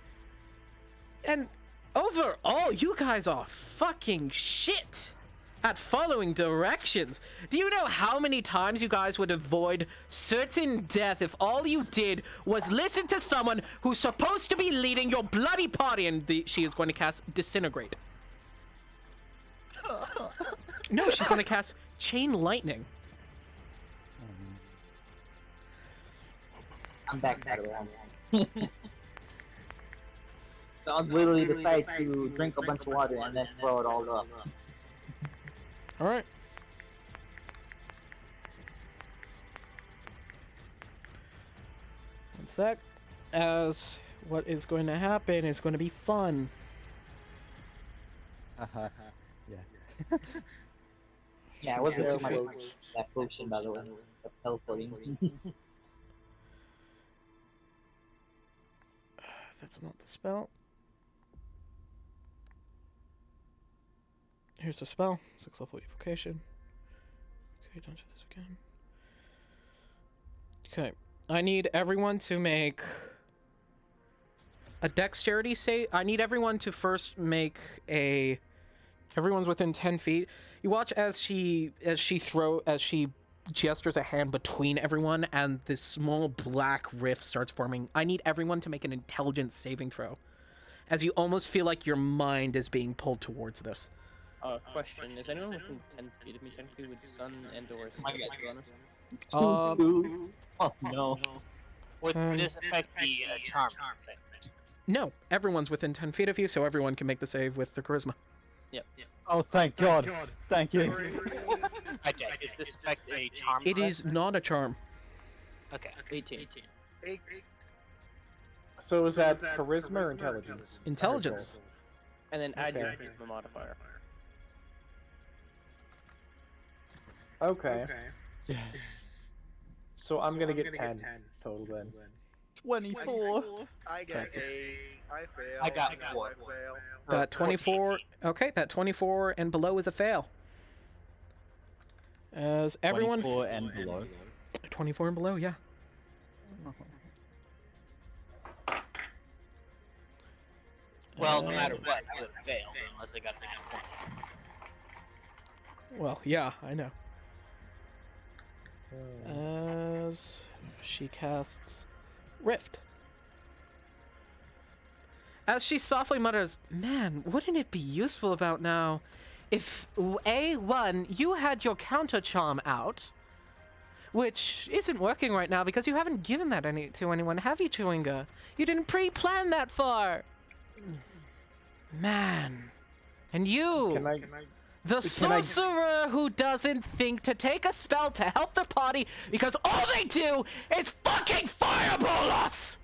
And overall, you guys are fucking shit at following directions. Do you know how many times you guys would avoid certain death if all you did was listen to someone who's supposed to be leading your bloody party? And she is going to cast Disintegrate. No, she's going to cast Chain Lightning. I'm back at it. So I'll literally decide to drink a bunch of water and then throw it all up. Alright. One sec. As what is going to happen is going to be fun. Yeah. Yeah, I wasn't too much that potion, by the way. Of teleporting. That's not the spell. Here's the spell. 6th level evocation. Okay, don't do this again. Okay. I need everyone to make a dexterity save. I need everyone to first make a... Everyone's within 10 feet. You watch as she gestures a hand between everyone and this small black rift starts forming. I need everyone to make an intelligence saving throw, as you almost feel like your mind is being pulled towards this. Question: is anyone within 10 feet of me technically with sun and or bonus? Oh no. Would this affect the charm effect? No, everyone's within 10 feet of you, so everyone can make the save with their charisma. Yep. Oh, thank God. Thank you. Okay, does this affect a charm It effect? is not a charm. Okay. 18. So is that charisma or intelligence? Intelligence. And then add your Okay. charisma modifier. Okay. Yes. So I'm gonna get 10 total then. 24. I got a. I fail. I got I 4. fail. That 24. Okay, that 24 and below is a fail. As everyone. 24 and below. 24 and below, yeah. Well, no matter what, I would have failed unless I got a nat 20. Well, yeah, I know. As she casts Rift. As she softly mutters, "Man, wouldn't it be useful about now if A1 you had your counter charm out, which isn't working right now because you haven't given that to anyone, have you, Chewinga? You didn't pre-plan that far. Man, And you, Can I? the can I- sorcerer who doesn't think to take a spell to help their party because all they do is fucking fireball us!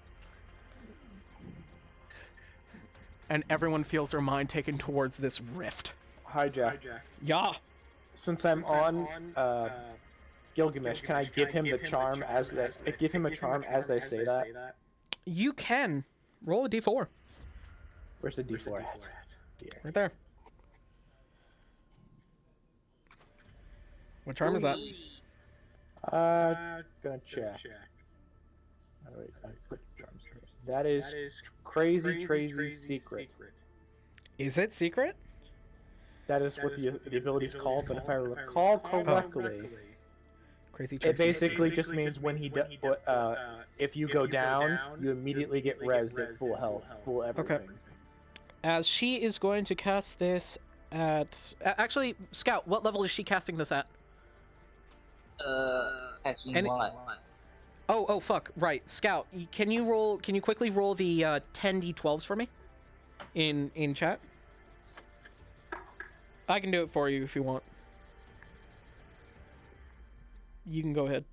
And everyone feels their mind taken towards this rift. Hijack. Yeah. Since I'm on Gilgamesh, can I give him the charm as that? Give him a charm as they say that. You can. Roll a d4. Where's the D4 at? Here. Right there. What charm is that? Gonna check. Oh, wait, I put charms first. That is Crazy Tracy's secret. Is it secret? That is what the ability is called, but if I recall correctly, Crazy it Tracy. basically just means when if you go down, you immediately get rezzed at full health, full everything. As she is going to cast this at... actually, Scout, what level is she casting this at? Catching And- what? Oh, fuck. Right. Scout, can you quickly roll the 10 d12s for me? In chat? I can do it for you if you want. You can go ahead.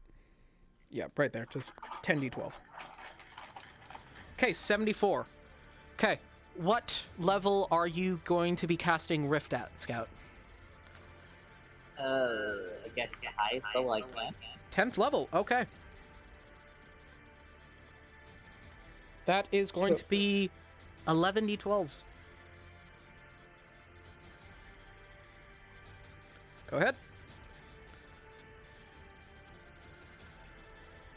Yeah, right there. Just 10 d12. Okay, 74. Okay, what level are you going to be casting Rift at, Scout? I guess the highest level I can. 10th level, okay. That is going to be 11 d12s. Go ahead.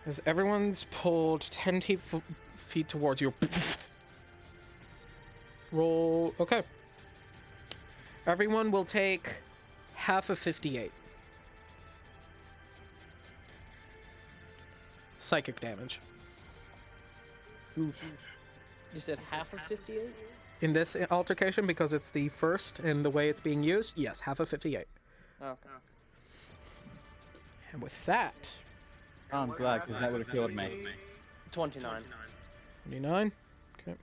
As everyone's pulled 10 feet towards you. Roll. Okay. Everyone will take half of 58. Psychic damage. You said half of 58? In this altercation, because it's the first and the way it's being used, yes, half of 58. Okay. And with that, I'm glad, because that would have killed me. 29. 29. Okay.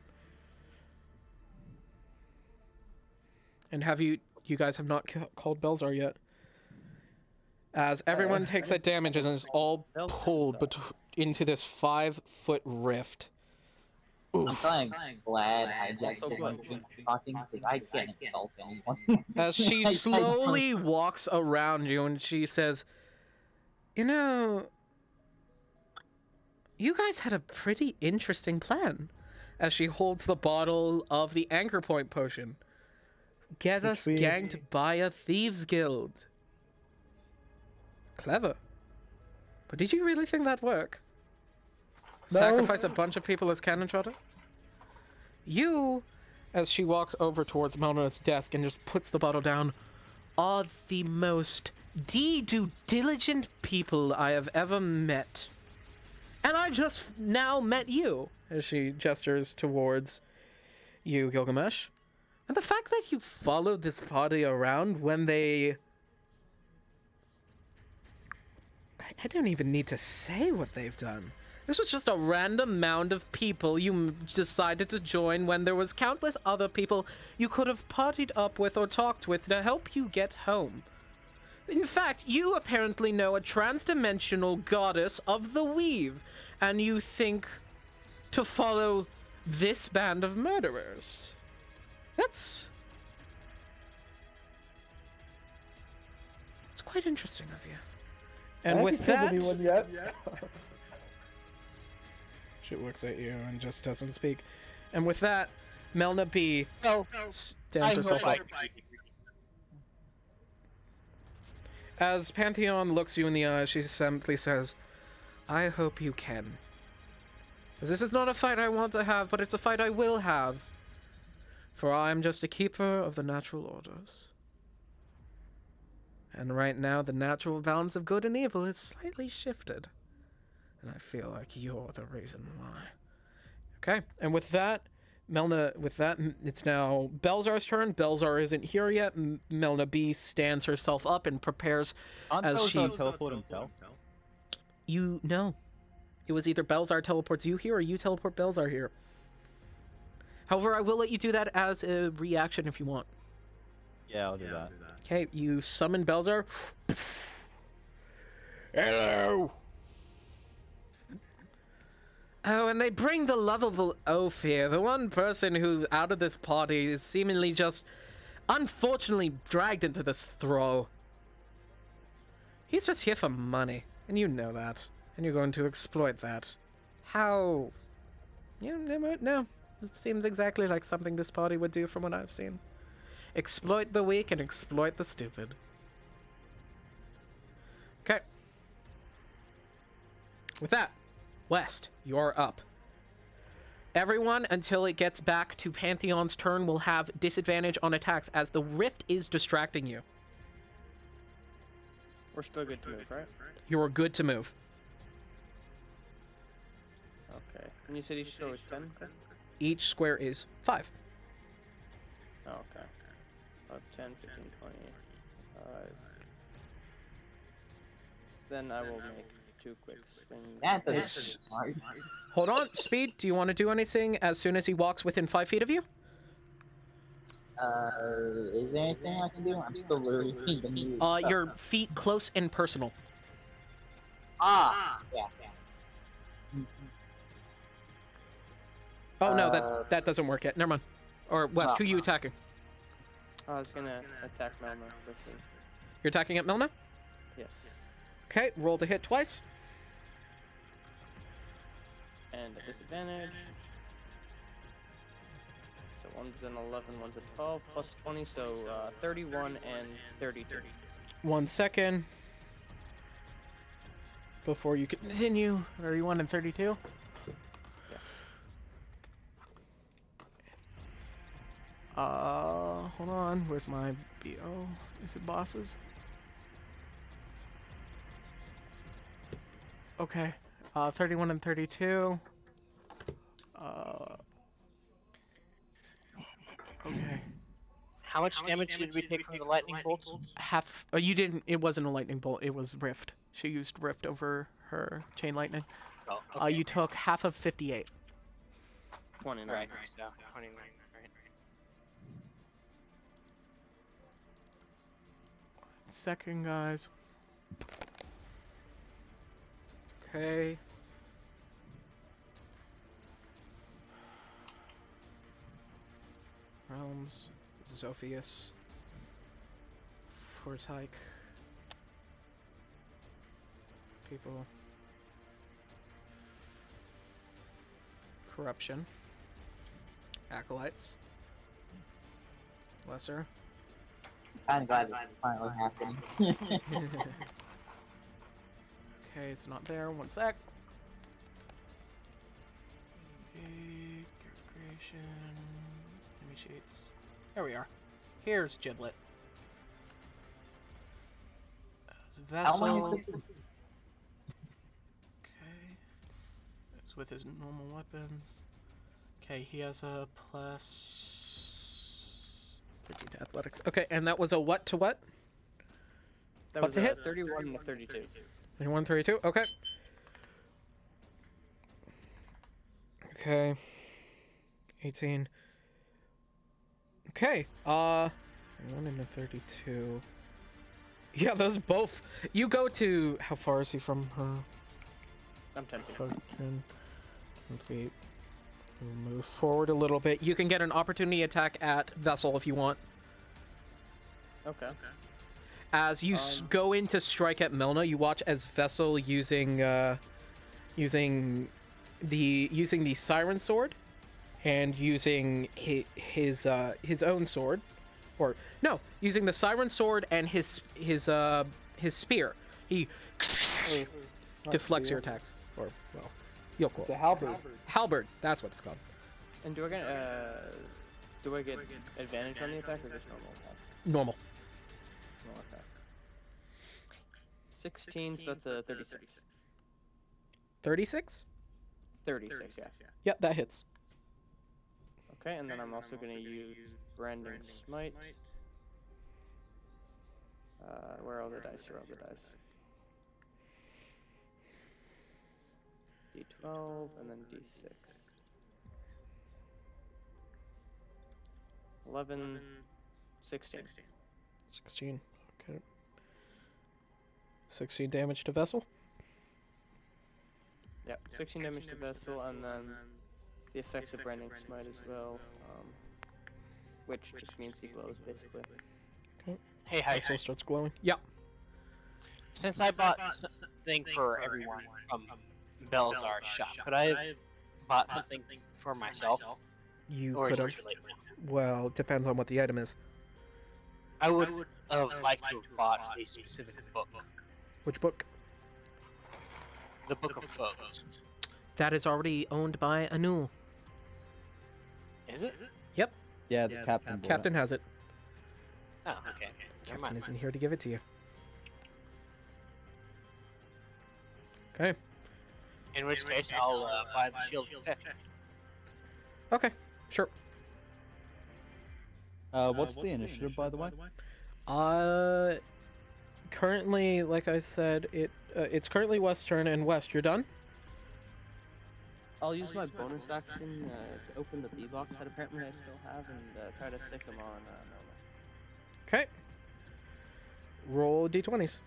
And have you guys have not called Belzar yet? As everyone takes that damage and is all pulled into this 5-foot rift. I'm Oof. kind of glad Hijack So isn't talking because I can't insult anyone. As she slowly walks around you and she says, "You know, you guys had a pretty interesting plan." As she holds the bottle of the Anchor Point potion. Get us we- ganked by a thieves guild. Clever. But did you really think that'd work? No. Sacrifice a bunch of people as cannon fodder? You, as she walks over towards Melna's desk and just puts the bottle down, are the most due diligent people I have ever met. And I just now met you, as she gestures towards you, Gilgamesh. And the fact that you followed this party around when they... I don't even need to say what they've done. This was just a random mound of people you decided to join when there was countless other people you could have partied up with or talked with to help you get home. In fact, you apparently know a trans-dimensional goddess of the weave, and you think to follow this band of murderers. That's quite interesting of you. And I with haven't that, killed anyone yet. she looks at you and just doesn't speak. And with that, Melna B stands herself up. As Pantheon looks you in the eye, she simply says, "I hope you can. As this is not a fight I want to have, but it's a fight I will have. For I am just a keeper of the natural orders. And right now, the natural balance of good and evil is slightly shifted. And I feel like you're the reason why." Okay, and with that, Melna, it's now Belzar's turn. Belzar isn't here yet. Melna B stands herself up and prepares Can't as she... Belzar teleport himself? You know. It was either Belzar teleports you here or you teleport Belzar here. However, I will let you do that as a reaction if you want. Yeah, I'll do that. Okay, you summon Belzer. Hello! Oh, and they bring the lovable oaf here, the one person who, out of this party, is seemingly just unfortunately dragged into this throw. He's just here for money, and you know that. And you're going to exploit that. How? Yeah, no. It seems exactly like something this party would do from what I've seen. Exploit the weak and exploit the stupid. Okay. With that, West, you're up. Everyone, until it gets back to Pantheon's turn, will have disadvantage on attacks as the rift is distracting you. We're still good to move, right? You're good to move. Okay. And you said each square was 10? Okay. Each square is 5. Oh, okay. 5, 10, 15, 20, 5. Then I will make 2 quick swings. That doesn't Is- seem smart. Hold on, Speed, do you want to do anything as soon as he walks within 5 feet of you? Is there anything I can do? I'm still literally the move. Your feet close and personal. Yeah. Oh no, that doesn't work yet. Never mind. Or West, who are you attacking? I was gonna attack Melma quickly. You're attacking at Milna? Yes. Okay, roll to hit twice. And a disadvantage. So one's an 11, one's a 12, plus 20, so 31 and 32. 1 second. Before you continue. 31 and 32. Yes. Hold on. Where's my BO? Is it bosses? Okay. 31 and 32. Okay. How much damage did we take from the lightning bolts? Half. You didn't. It wasn't a lightning bolt. It was Rift. She used Rift over her chain lightning. Oh, You took half of 58. 29. Right, so 29. Right. Second, guys. Okay. Realms, Zophius, Fortyke, people, Corruption, Acolytes, Lesser. I'm glad it's finally happening. Okay, it's not there. 1 sec. Creation. Initiates. There we are. Here's Giblet. As a How many vessel. is it? Okay. It's with his normal weapons. Okay, he has a plus 13 to athletics. Okay, and that was a what to what? That What was to a hit? 31 and a 32. 132. Okay. Okay. 18. Okay. 1 and a 32. Yeah, those both. You go to. How far is he from her? I'm 10 feet. 10 feet. We'll move forward a little bit. You can get an opportunity attack at Vessel if you want. Okay. As you go in to strike at Milna, you watch as Vessel using the Siren Sword and using his own sword, or no, using the Siren Sword and his spear. He deflects your attacks, or well, you'll call It's a it halberd. halberd. That's what it's called. And do I get advantage on the attack or just normal attack? Normal. Normal attack. 16, so that's a 36. 36. 36, yeah. Yep, that hits. Okay, and then I'm also going to use Branding Smite. Where are all the dice? Here are all the dice. D12 and then D6. 11, 16. 16. Okay. 16 damage to Vessel. Yep, 16 damage to Vessel, and then the effects of Branding Smite as well, which just means he glows, basically. Hey, hi. Vessel starts glowing. Yeah. Since I bought something for everyone from Belzar's shop, could I have bought something for myself? You Or could is it have. too late? Well, it depends on what the item is. I would have liked to have bought a specific book. Which book? The Book of Foes. That is already owned by Anul. Is it? Yeah, the captain. bought Captain has it. Oh, okay. Never Captain mind. isn't here to give it to you. Okay. In which case, I'll buy the Shield of Protection. Okay. Sure. What's the initiative, by the way? Currently, like I said, it's currently West's turn, and West, you're done? I'll use my bonus action to open the B-box that apparently I still have and try to stick them on Melna. Okay. Roll d20s.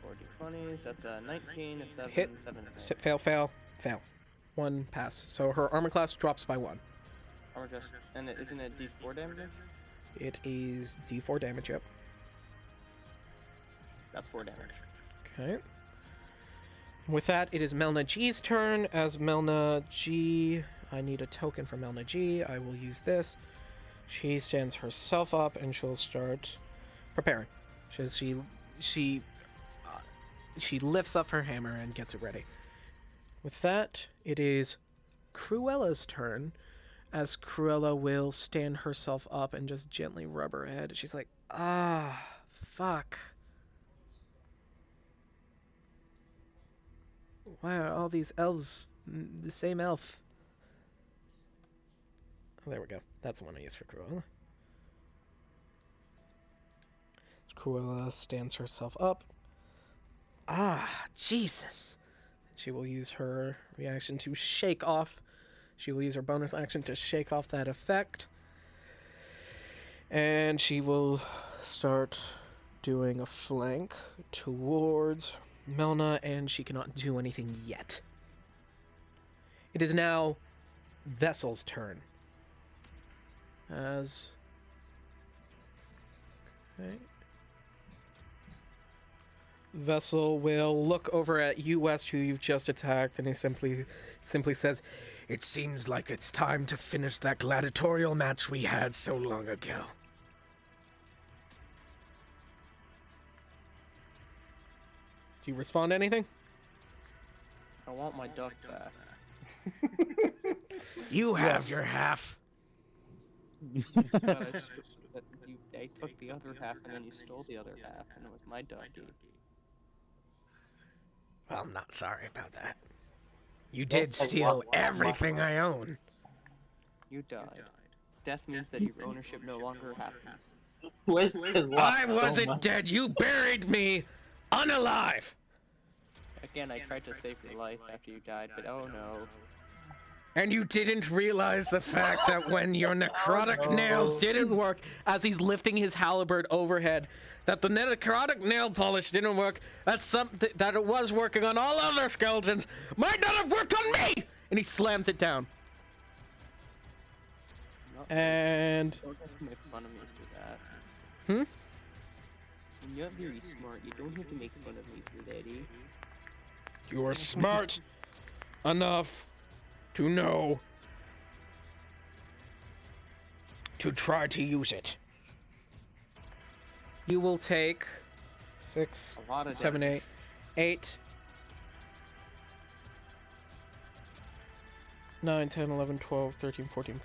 4 d20s, that's a 19, a 7, Hit. 7. Fail, fail, fail. 1 pass. So her armor class drops by 1. Armor just, and isn't it d4 damage? It is d4 damage, yep. That's 4 damage. Okay. With that, it is Melna G's turn. As Melna G, I need a token for Melna G. I will use this. She stands herself up and she'll start preparing. She lifts up her hammer and gets it ready. With that, it is Cruella's turn. As Cruella will stand herself up and just gently rub her head. She's like, ah, fuck. Why are all these elves the same elf? Oh, there we go. That's the one I use for Cruella. Cruella stands herself up. Ah, Jesus. She will use her reaction to shake off. She will use her bonus action to shake off that effect. And she will start doing a flank towards Melna, and she cannot do anything yet. It is now Vessel's turn. As... Okay. Vessel will look over at you, West, who you've just attacked, and he simply says, "It seems like it's time to finish that gladiatorial match we had so long ago." Do you respond to anything? I want my duck back. You have your half. But I took the other half and then you stole the other half, and it was my ducky. Well, I'm not sorry about that. You did steal everything I own. You died. Death means that your ownership no longer happens. I wasn't dead. You buried me unalive. Again, I tried to save your life after you died, but oh no. And you didn't realize the fact that when your necrotic nails didn't work, as he's lifting his halberd overhead, that the necrotic nail polish didn't work, that's something that it was working on all other skeletons, might not have worked on me! And he slams it down. And... Don't have to make fun of me for that. Hmm? You're not very smart, you don't have to make fun of me for that, eh? You are smart enough to know to try to use it. You will take 6, A lot of 7, damage. 8, 9, 10, 11, 12, 13, 14,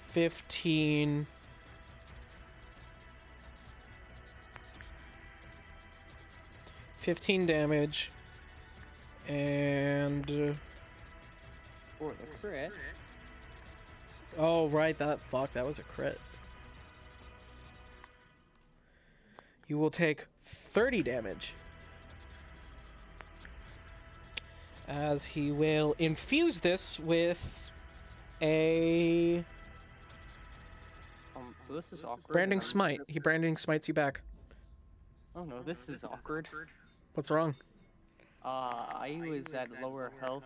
15. 15 damage. And... For the crit. Oh, right, that was a crit. You will take 30 damage. As he will infuse this with a... So this is awkward. Branding smite. He branding smites you back. Oh no, this is awkward. What's wrong? I was at lower health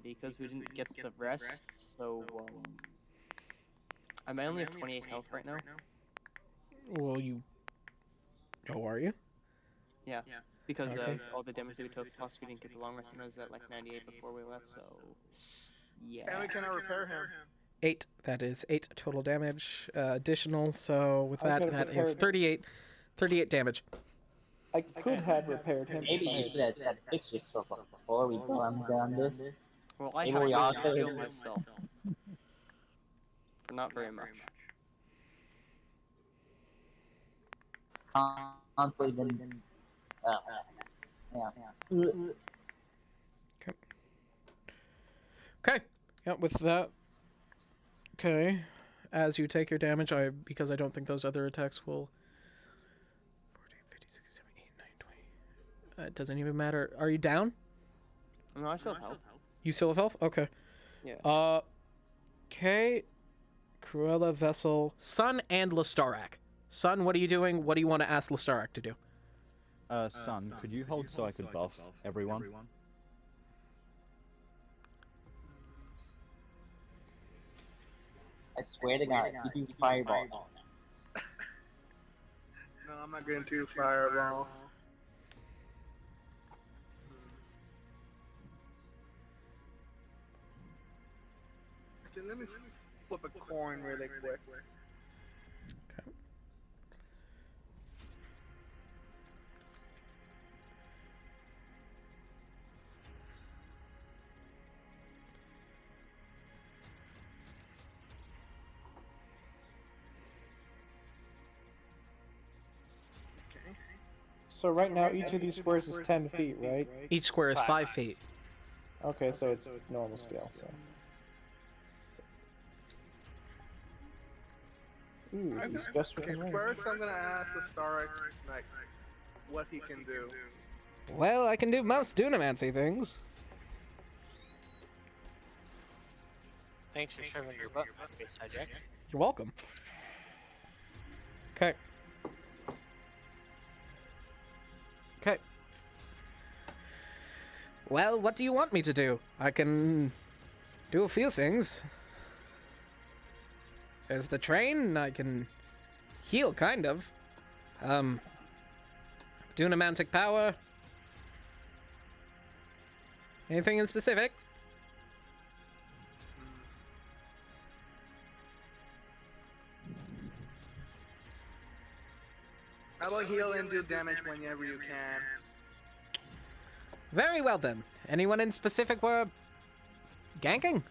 because we didn't get the rest, so I'm only at 28 health right now. Well, you. Oh, are you? Yeah, because Okay. of all the damage that we took. Plus, we didn't get the long rest, and I was at like 98 before we left. So, yeah. And we cannot repair him. 8. That is 8 total damage additional. So with I that, could've that is repaired- 38. 38 damage. I could have repaired him. Maybe if I you had- could have fixed yourself up before we done this. Well, I Maybe have we to all could've- heal myself. But not very much. Constantly been. Yeah. Okay. Yeah, with that. Okay. As you take your damage, because I don't think those other attacks will. 40, 50, 60, 70, 80, 90, 20. It doesn't even matter. Are you down? No, I still have health. You still have health? Okay. Yeah. Okay. Cruella, Vessel, Sun, and Listarak. Sun, what are you doing? What do you want to ask Listarak to do? Son, could you hold so I could buff everyone? I swear to God, you do fireball. No, I'm not getting to fireball. Okay, let me flip a coin really quick. Okay. So right now, each of these squares is 10 feet, right? Each square is 5 feet. Okay, so it's normal scale. So. Ooh, I'm he's gonna- just Okay, within range. first I'm gonna ask the Stark like what he can do. Well, I can do most Dunamancy things. Thanks for shoving your butt in my face, Hijack. You're welcome. Okay. Okay. Well, what do you want me to do? I can do a few things. There's the train, I can heal, kind of. Dunamantic power. Anything in specific? How about heal and do damage whenever you can? Very well then. Anyone in specific were ganking?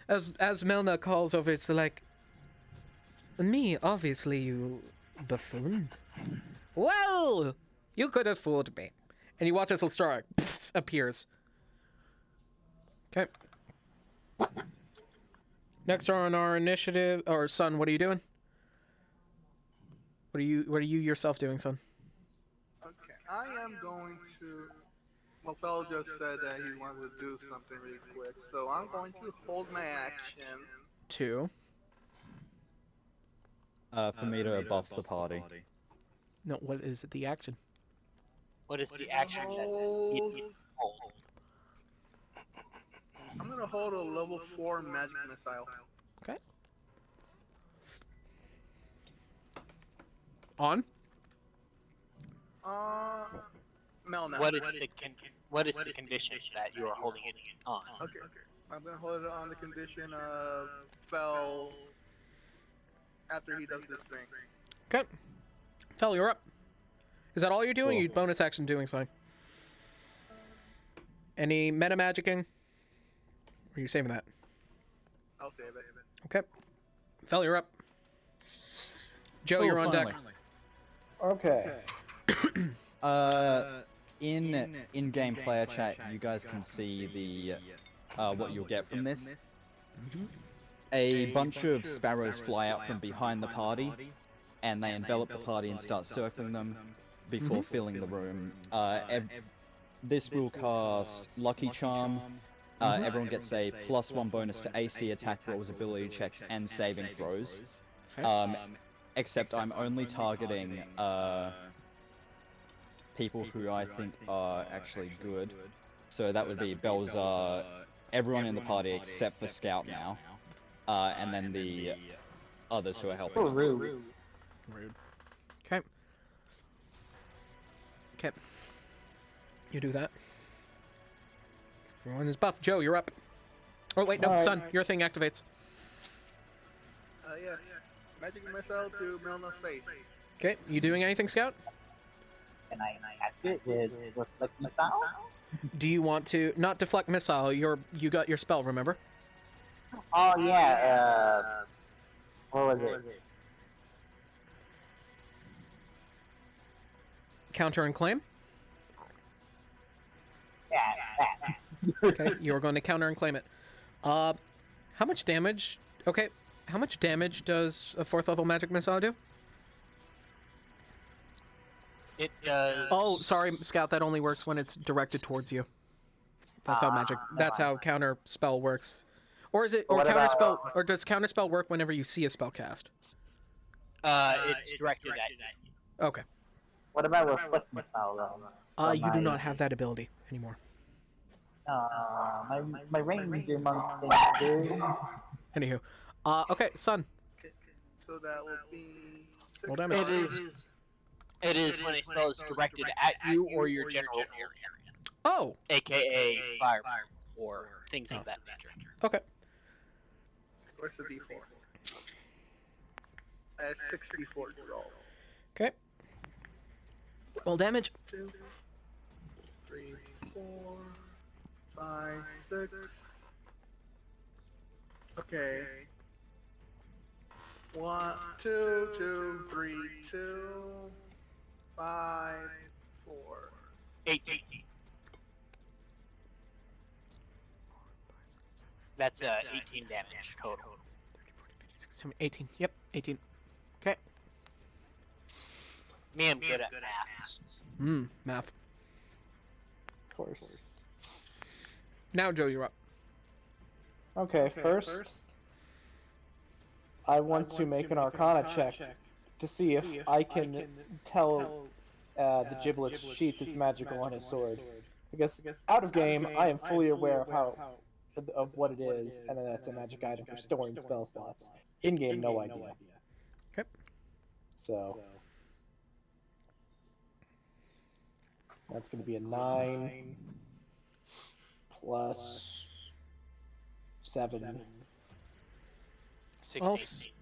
As Melna calls over, it's like, me, obviously, you buffoon. Well, you could have fooled me. And you watch as Listarak appears. Okay. Next on our initiative, or Sun, what are you doing? What are you yourself doing, Son? Okay, I am going to. Well, fellow just said that he wanted to do something really quick, so I'm going to hold my action. 2. For me to buff the party. No, what is the action? What is the action that Hold. you hold? I'm gonna hold a level 4 magic missile. Okay. On? Melna. What is the condition that you are holding it on? Okay. I'm gonna hold it on the condition of Fel after he does this thing. Okay. Fel, you're up. Is that all you're doing? Cool. You bonus action doing something? Any meta magicking? Or are you saving that? I'll save it. Okay. Fel, you're up. Joe, Oh, you're on deck. finally. Okay. In-game player chat, you guys can see the what you'll get from this. A bunch of sparrows fly out from behind the party, and they envelop the party and start circling them before filling the room. This will cast Lucky Charm, everyone gets a +1 bonus to AC attack rolls, ability checks, and saving throws. Okay. Except I'm only targeting people who I think are actually good. So that would be Belzar, everyone in the party except the scout now, and then the others who are helping us. Rude. Rude. Okay. Okay. You do that. Everyone is buff. Joe, you're up. Oh wait, no, Alright. Sun, your thing activates. Yes. Magic missile to Milna's face. Okay, you doing anything, Scout? Can I catch it with reflect missile? Do you want to not deflect missile? You got your spell, remember? Oh yeah. What was it? Counter and claim. Yeah, that. Okay, you're going to counter and claim it. How much damage? Okay, how much damage does a 4th level magic missile do? It does. Oh, sorry, Scout. That only works when it's directed towards you. That's how magic. That's how counter spell works. Or is it? Or What counter about- spell? Or does counter spell work whenever you see a spell cast? It's directed at you. Okay. What about reflect missile though? You do not have that ability anymore. My ranger monk thing do. Anywho, okay, Sun. So that will be. Roll damage. It is when a spell is directed at you or your general area, Oh, aka fire or things of that nature. okay. Where's the D4? 64 to roll. Okay. Roll damage. 2, 3, 4, 5, 6. Okay. 1, 2, 2, 3, 2, 5, 4. 18. That's 18 damage total. 18. Yep, 18. Okay. Me, I'm good at maths. Math. Of course. Now, Joe, you're up. Okay, first, I want to make an Arcana check to see if I can tell the Giblet's sheath is magical on his sword. Because out of game, I am fully aware of what it is, and that it's a magic item for storing spell slots. In game, no idea. Okay. So that's going to be a 9 plus 7. 16.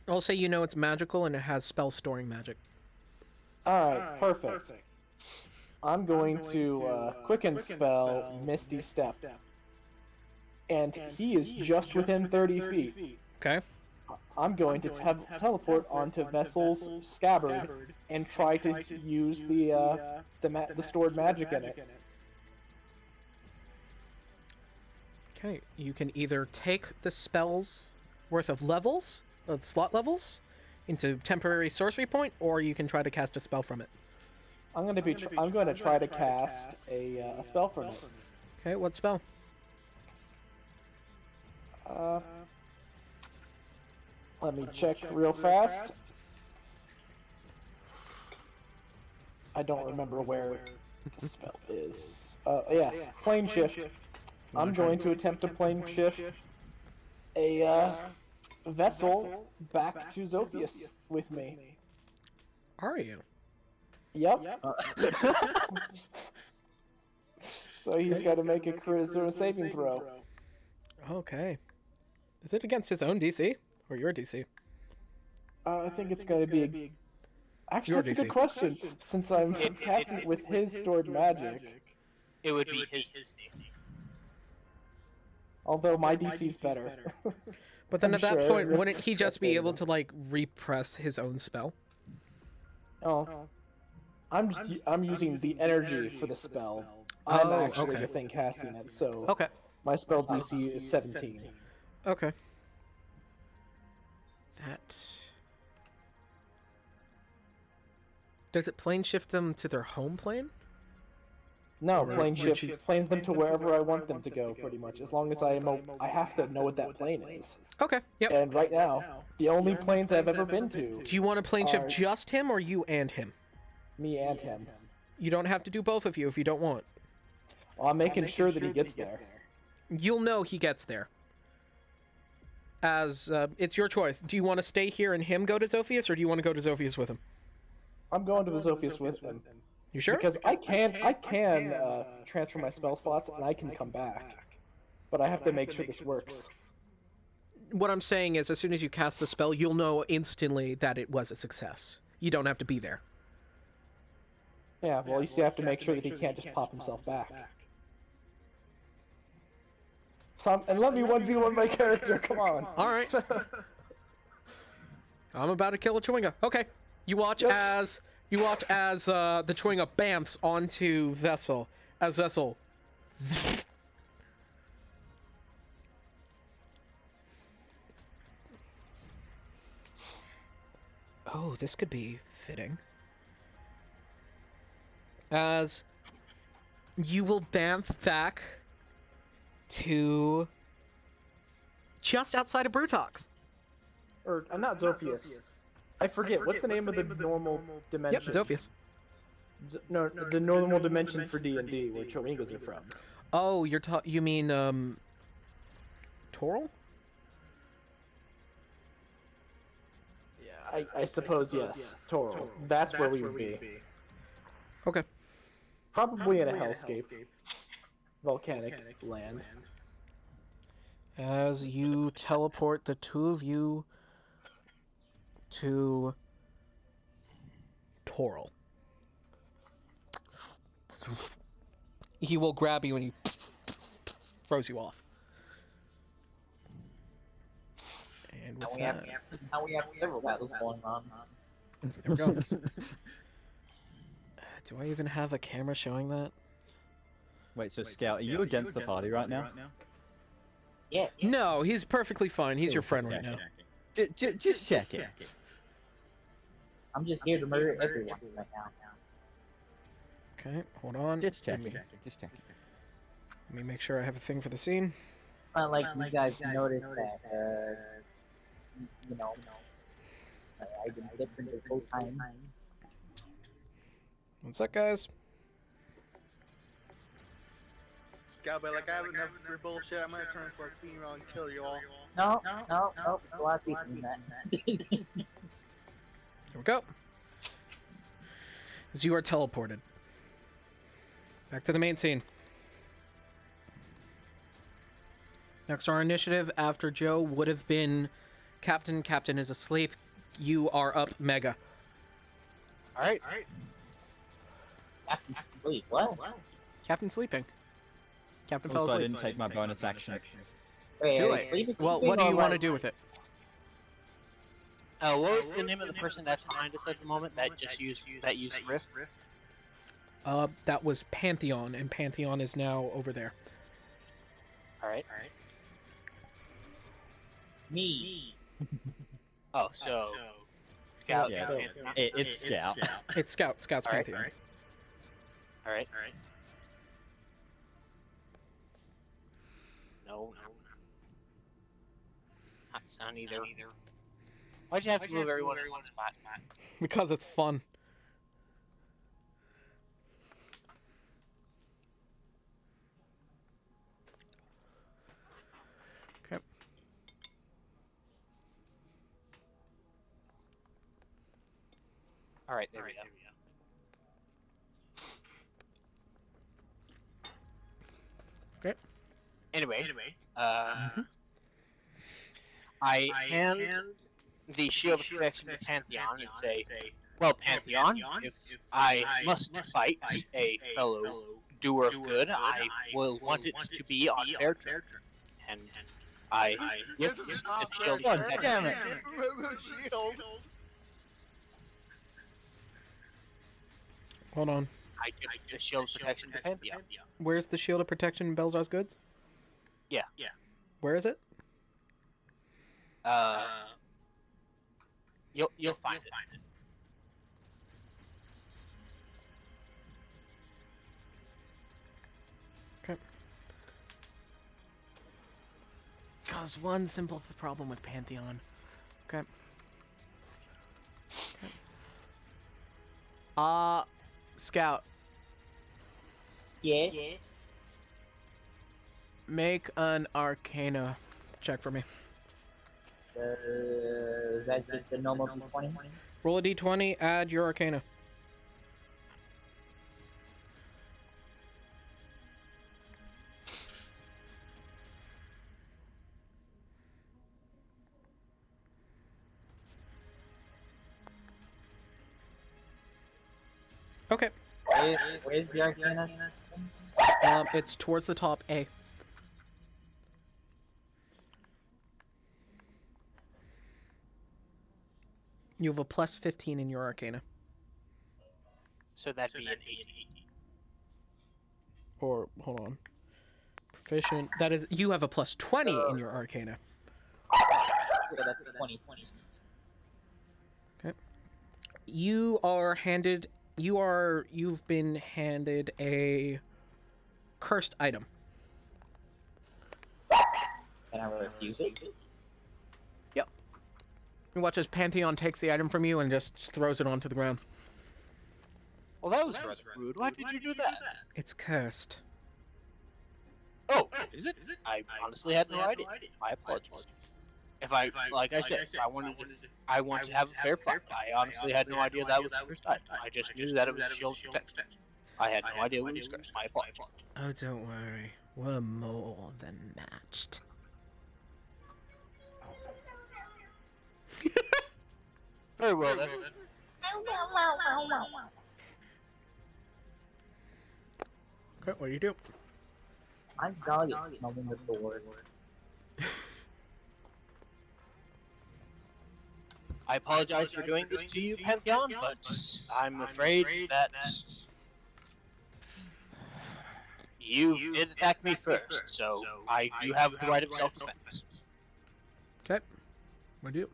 I'll say you know it's magical and it has spell storing magic. Alright, perfect. I'm going to quicken spell Misty Step. And he is just within 30 feet. Okay. I'm going to teleport onto Vessel's scabbard and try to use the stored magic in it. Okay. You can either take the spell's worth of levels, of slot levels, into temporary sorcery point, or you can try to cast a spell from it. I'm going to try to cast a spell from it. Okay. What spell? Let me check real fast. I don't remember where the spell is. Yes, plane shift. I'm going to attempt to plane shift a vessel back to Zophius with me. Are you? Yep. So he's got to make a charisma saving throw. Okay. Is it against his own DC or your DC? I think it's going to be Actually, Your that's a good DC. question. Since I'm casting it with his stored magic, It would be his DC. although my DC's better. But then I'm at that sure point, it's wouldn't he just be frustrating. able to like repress his own spell? Oh, I'm using the energy for the spell. I'm Oh, actually okay. the thing casting it, so Okay. my spell DC is 17. Okay. That. Does it plane shift them to their home plane? No, Or plane would ship planes them to wherever I want them to go, pretty much. As long as I have to know what that plane is. Okay, yep. And right now, the only planes I've ever been to, Do you want a plane ship are just him or you and him? me and him. You don't have to do both of you if you don't want. Well, I'm making sure that he gets there. You'll know he gets there. As it's your choice. Do you want to stay here and him go to Zophius, or do you want to go to Zophius with him? I'm going to the Zophius with him. You sure? Because I can transfer my spell slots and I can come back. But I have to make sure this works. What I'm saying is, as soon as you cast the spell, you'll know instantly that it was a success. You don't have to be there. Yeah, well, you see, I have to make sure that he can't just pop himself back. And let me 1v1 my character, come on. Alright. I'm about to kill a Chwinga. Okay. You watch as the Chwinga bamfs onto Vessel. As Vessel. Oh, this could be fitting. As you will bamf back to just outside of Brutox. Or, I'm not Zophius. I forget, what's the name of the normal dimension? Yep, Zophius. No, the normal dimension for D&D, where Chwingas are from. Oh, you mean, Toril? Yeah, I suppose, yes. Toril. That's where we would be. Okay. Probably in a hellscape. Volcanic land. As you teleport the two of you to Toril. He will grab you and he throws you off. And with Now we have several battles going on. there we go. Do I even have a camera showing that? Wait, so Scout, are you against the party right now? Yeah. No, he's perfectly fine. He's your friend right now. Just check it. I'm just here to murder everyone right now. Okay, hold on. Just check Let it. Just check it. me make sure I have a thing for the scene. Not like you guys noticed that, you know, I've been different the whole time. One sec, guys. Scout, but like I have enough of your bullshit. I'm gonna turn into a female and kill you all. No, there's a lot of people in that. Here we go. As you are teleported. Back to the main scene. Next, our initiative after Joe would have been Captain. Captain is asleep. You are up, Mega. Alright. Wait, what? Captain sleeping. Captain fell Also, I asleep. didn't take my bonus action. Wait, Too wait, late. leave us Well, sleeping what do you or want to what? do with it? What was the name of the person that's behind us at the moment that just used Rift? That was Pantheon, and Pantheon is now over there. Alright. Me. Oh, so Scout. Yeah, So, it's Scout. It's Scout. Scout's Alright. Pantheon. Alright. No. Not sound either. Why'd you have to move everyone in one spot? Because it's fun. Okay. Alright, there we go. Okay. Anyway, I hand the Shield of Protection to Pantheon and say, well, Pantheon, if I must fight a fellow doer of good, I will want it to be on fair terms. And I give the Shield God of Protection. damn it. Shield. Hold on. I give the Shield of Protection to Pantheon. Where's the Shield of Protection in Belzar's goods? Yeah. Where is it? You'll find it. cause one simple problem with Pantheon. Okay. Scout, Yes. make an Arcana check for me. Is that just the normal D20? Roll a d20, add your Arcana. Okay. Where's the Arcana? It's towards the top A. You have a plus 15 in your Arcana. So that'd be an 18. Or, hold on. Proficient. That is, you have a plus 20 in your Arcana. So that's 20. You've been handed a cursed item. Can I refuse it? Yep. You watch as Pantheon takes the item from you and just throws it onto the ground. Well, that was rather rude. Why did you do that? It's cursed. Oh, is it? I honestly had no idea. My apologies. If I, like I said, if I want to have a fair fight. I honestly had no idea that was the first item. I just knew that it was a shield protection. I had no idea what it was cursed. My apologies. Oh, don't worry. We're more than matched. Very well then. Okay, what do you do? My dog is smelling the sword. I apologize for doing this to you, Pantheon, but I'm afraid that you did attack me first, so I do have the right of self-defense. Okay. What do you do?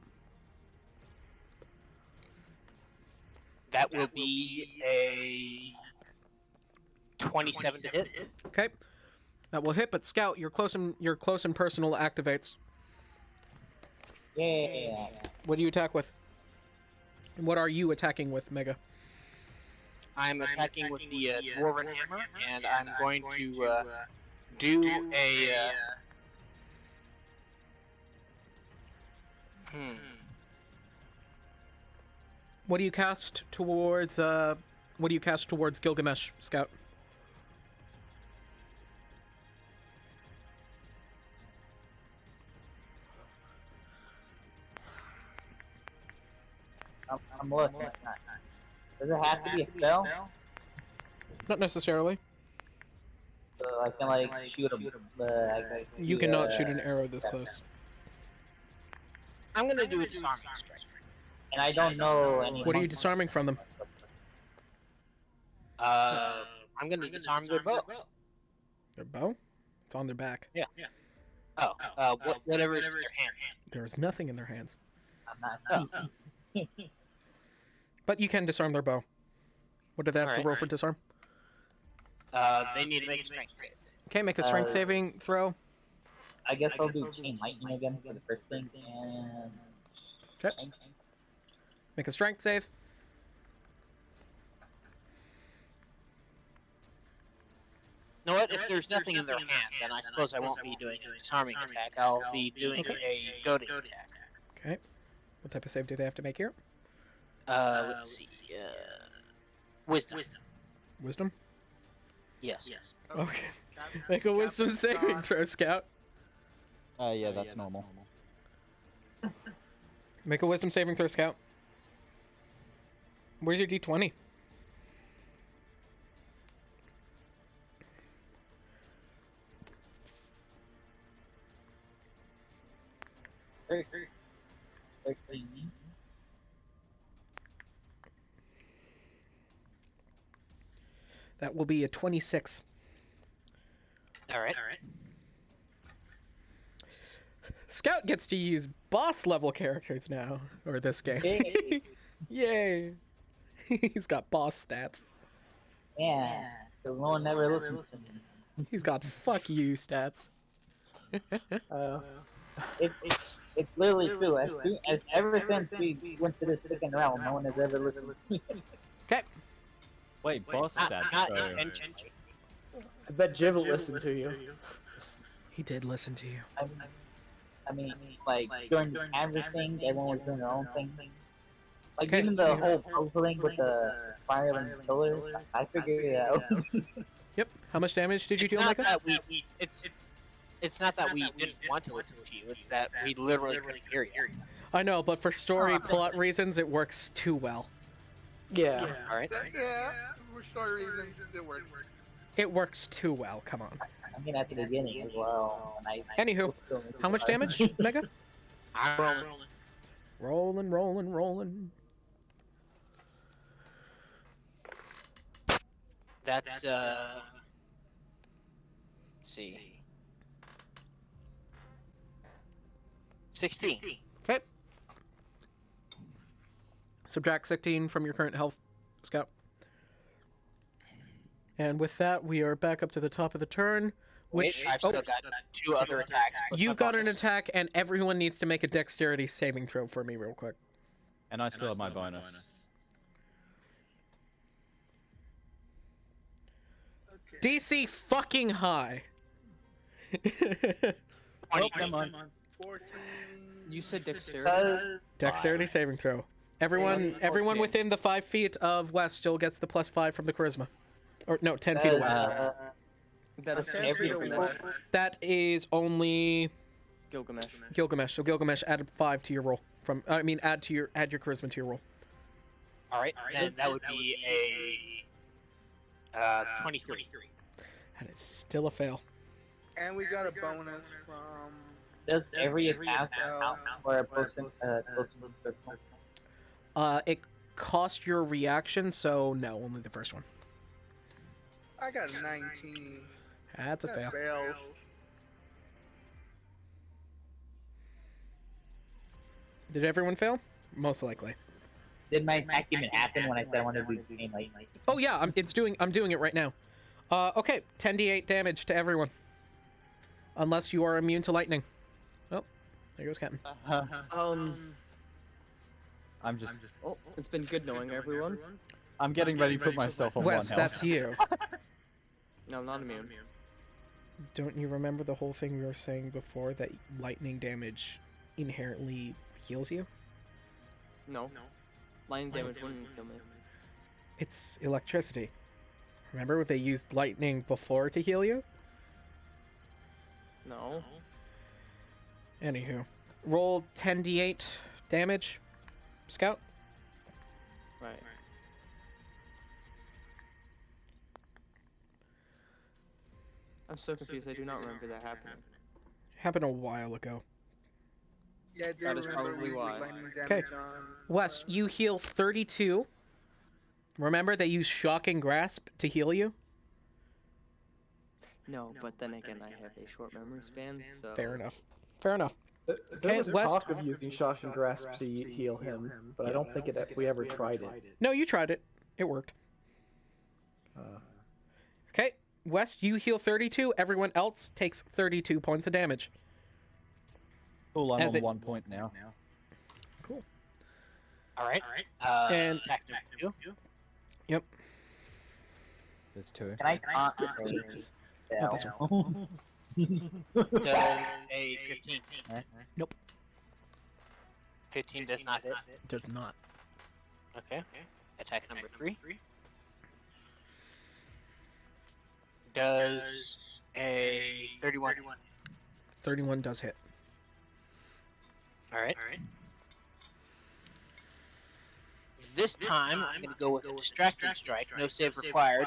That will be a 27 to hit. Okay. That will hit, but Scout, your close and personal activates. Yeah. What do you attack with? And what are you attacking with, Mega? I'm attacking with the Dwarven Hammer, and I'm going to do a... What do you cast towards Gilgamesh, Scout? I'm looking. Does it have to be a spell? Not necessarily. So I can like shoot a. You cannot shoot an arrow this close. I'm gonna do a disarming strike. And I don't know any. What are you disarming from them? I'm gonna disarm their bow. Their bow? It's on their back. Yeah. Oh, whatever is in their hand. There is nothing in their hands. I'm not. But you can disarm their bow. What did they have to roll for disarm? They need to make a strength save. Okay, make a strength saving throw. I guess I'll do chain lightning again for the first thing, and. Okay. Make a strength save. You know what? If there's nothing in their hand, then I suppose I won't be doing a disarming attack. I'll be doing a goading attack. Okay. What type of save do they have to make here? Let's see. Wisdom. Wisdom? Yes. Okay. Make a wisdom saving throw, Scout. Yeah, that's normal. Make a wisdom saving throw, Scout. Where's your d20? That will be a 26. Alright. Scout gets to use boss level characters now, or this game. Yay. Yay! He's got boss stats. Yeah, so no one ever listens to me. He's got fuck you stats. It's literally true. Ever since we went to the second realm, no one has ever listened to me. Wait, boss Not, stats. not So intention. I bet Jib will listen to you. He did listen to you. I mean, like during the camera thing, everyone was doing their own thing. Like Okay. even the whole puzzling with the fire and pillars, I figured it out. Yep. How much damage did you It's deal, not Micah? that it's not that we didn't want to listen to you. It's that we literally couldn't hear you. I know, but for story plot reasons, it works too well. Yeah. All right. Yeah, for story reasons, it works. It works too well. Come on. I mean, at the beginning as well. And Anywho, how much damage, Mega? I'm rolling. Rolling, rolling, rolling. That's let's see. 16. Okay. Subtract 16 from your current health, Scout. And with that, we are back up to the top of the turn. Which I've still got 2 other attacks. plus you my got an bonus. attack, and everyone needs to make a dexterity saving throw for me real quick. and I still have my bonus. Okay. DC fucking high. 20. Come on. 14. You said dexterity. Dexterity saving throw. Everyone within the 5 feet of West still gets the +5 from the charisma. Or no, 10 feet of West. That is Okay, every every west. That is only Gilgamesh. Gilgamesh. So Gilgamesh added 5 to your roll. Add your charisma to your roll. All right. Then that would be a 23. That is still a fail. And we got a bonus from. Does every attack count for a person close to this one? It cost your reaction, so no, only the first one. I got a 19. That's a fail. That fails. Did everyone fail? Most likely. Did my attack even happen when I said I wanted to do the game like? Oh yeah, I'm doing it right now. Okay, 10d8 damage to everyone. Unless you are immune to lightning. Oh, there goes Captain. I'm just. Oh, it's been good knowing everyone. I'm getting ready to put myself on Wes, 1 health. that's you. No, I'm not immune. Don't you remember the whole thing we were saying before, that lightning damage inherently heals you? No. Lightning damage wouldn't kill me. It's electricity. Remember they used lightning before to heal you? No. Anywho. Roll 10d8 damage, Scout. Right. I'm so confused. I do not remember that happening. Happened a while ago. Yeah, I do That is remember probably we why. lightning Okay. damage on. West, you heal 32. Remember they use Shocking Grasp to heal you? No, but then again, I have a short memory span, so. Fair enough. Fair enough. There Okay, was West. talk of using Shock and Grasp to heal him, but I don't think we ever tried it. No, you tried it. It worked. Okay, West, you heal 32. Everyone else takes 32 points of damage. Cool, I'm As on it- 1 point now. Cool. All right. And- attack number 2. Yep. There's 2. Can I concentrate? Not this one. Does a 15. Nope. 15 does not hit. Does not. Okay. Attack number 3. Does a 31. 31 does hit. All right. This time, I'm going to go with a distracting strike. No save required.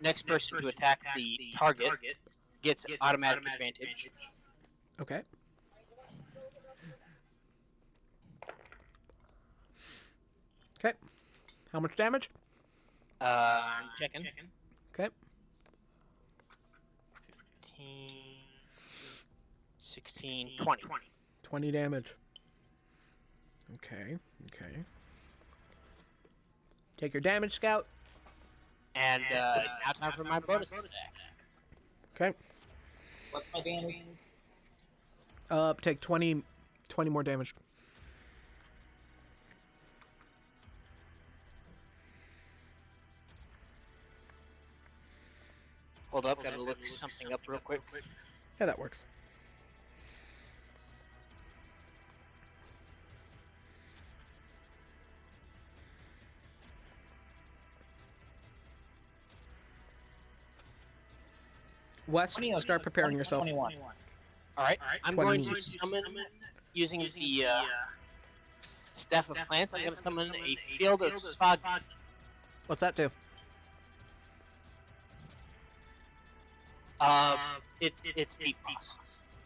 Next person to attack the target gets automatic advantage. Okay. Okay. How much damage? I'm checking. Okay. 15, 16, 20. 20 damage. Okay. Okay. Take your damage, Scout. And now time for my bonus attack. Okay. What's my damage? Take 20 more damage. Hold up, gotta look something up real quick. Yeah, that works. West, start preparing yourself. 21. Alright, I'm 20 going to summon, using the Staff of Plants, I'm going to summon a Field of Svag. What's that do? It's peat moss.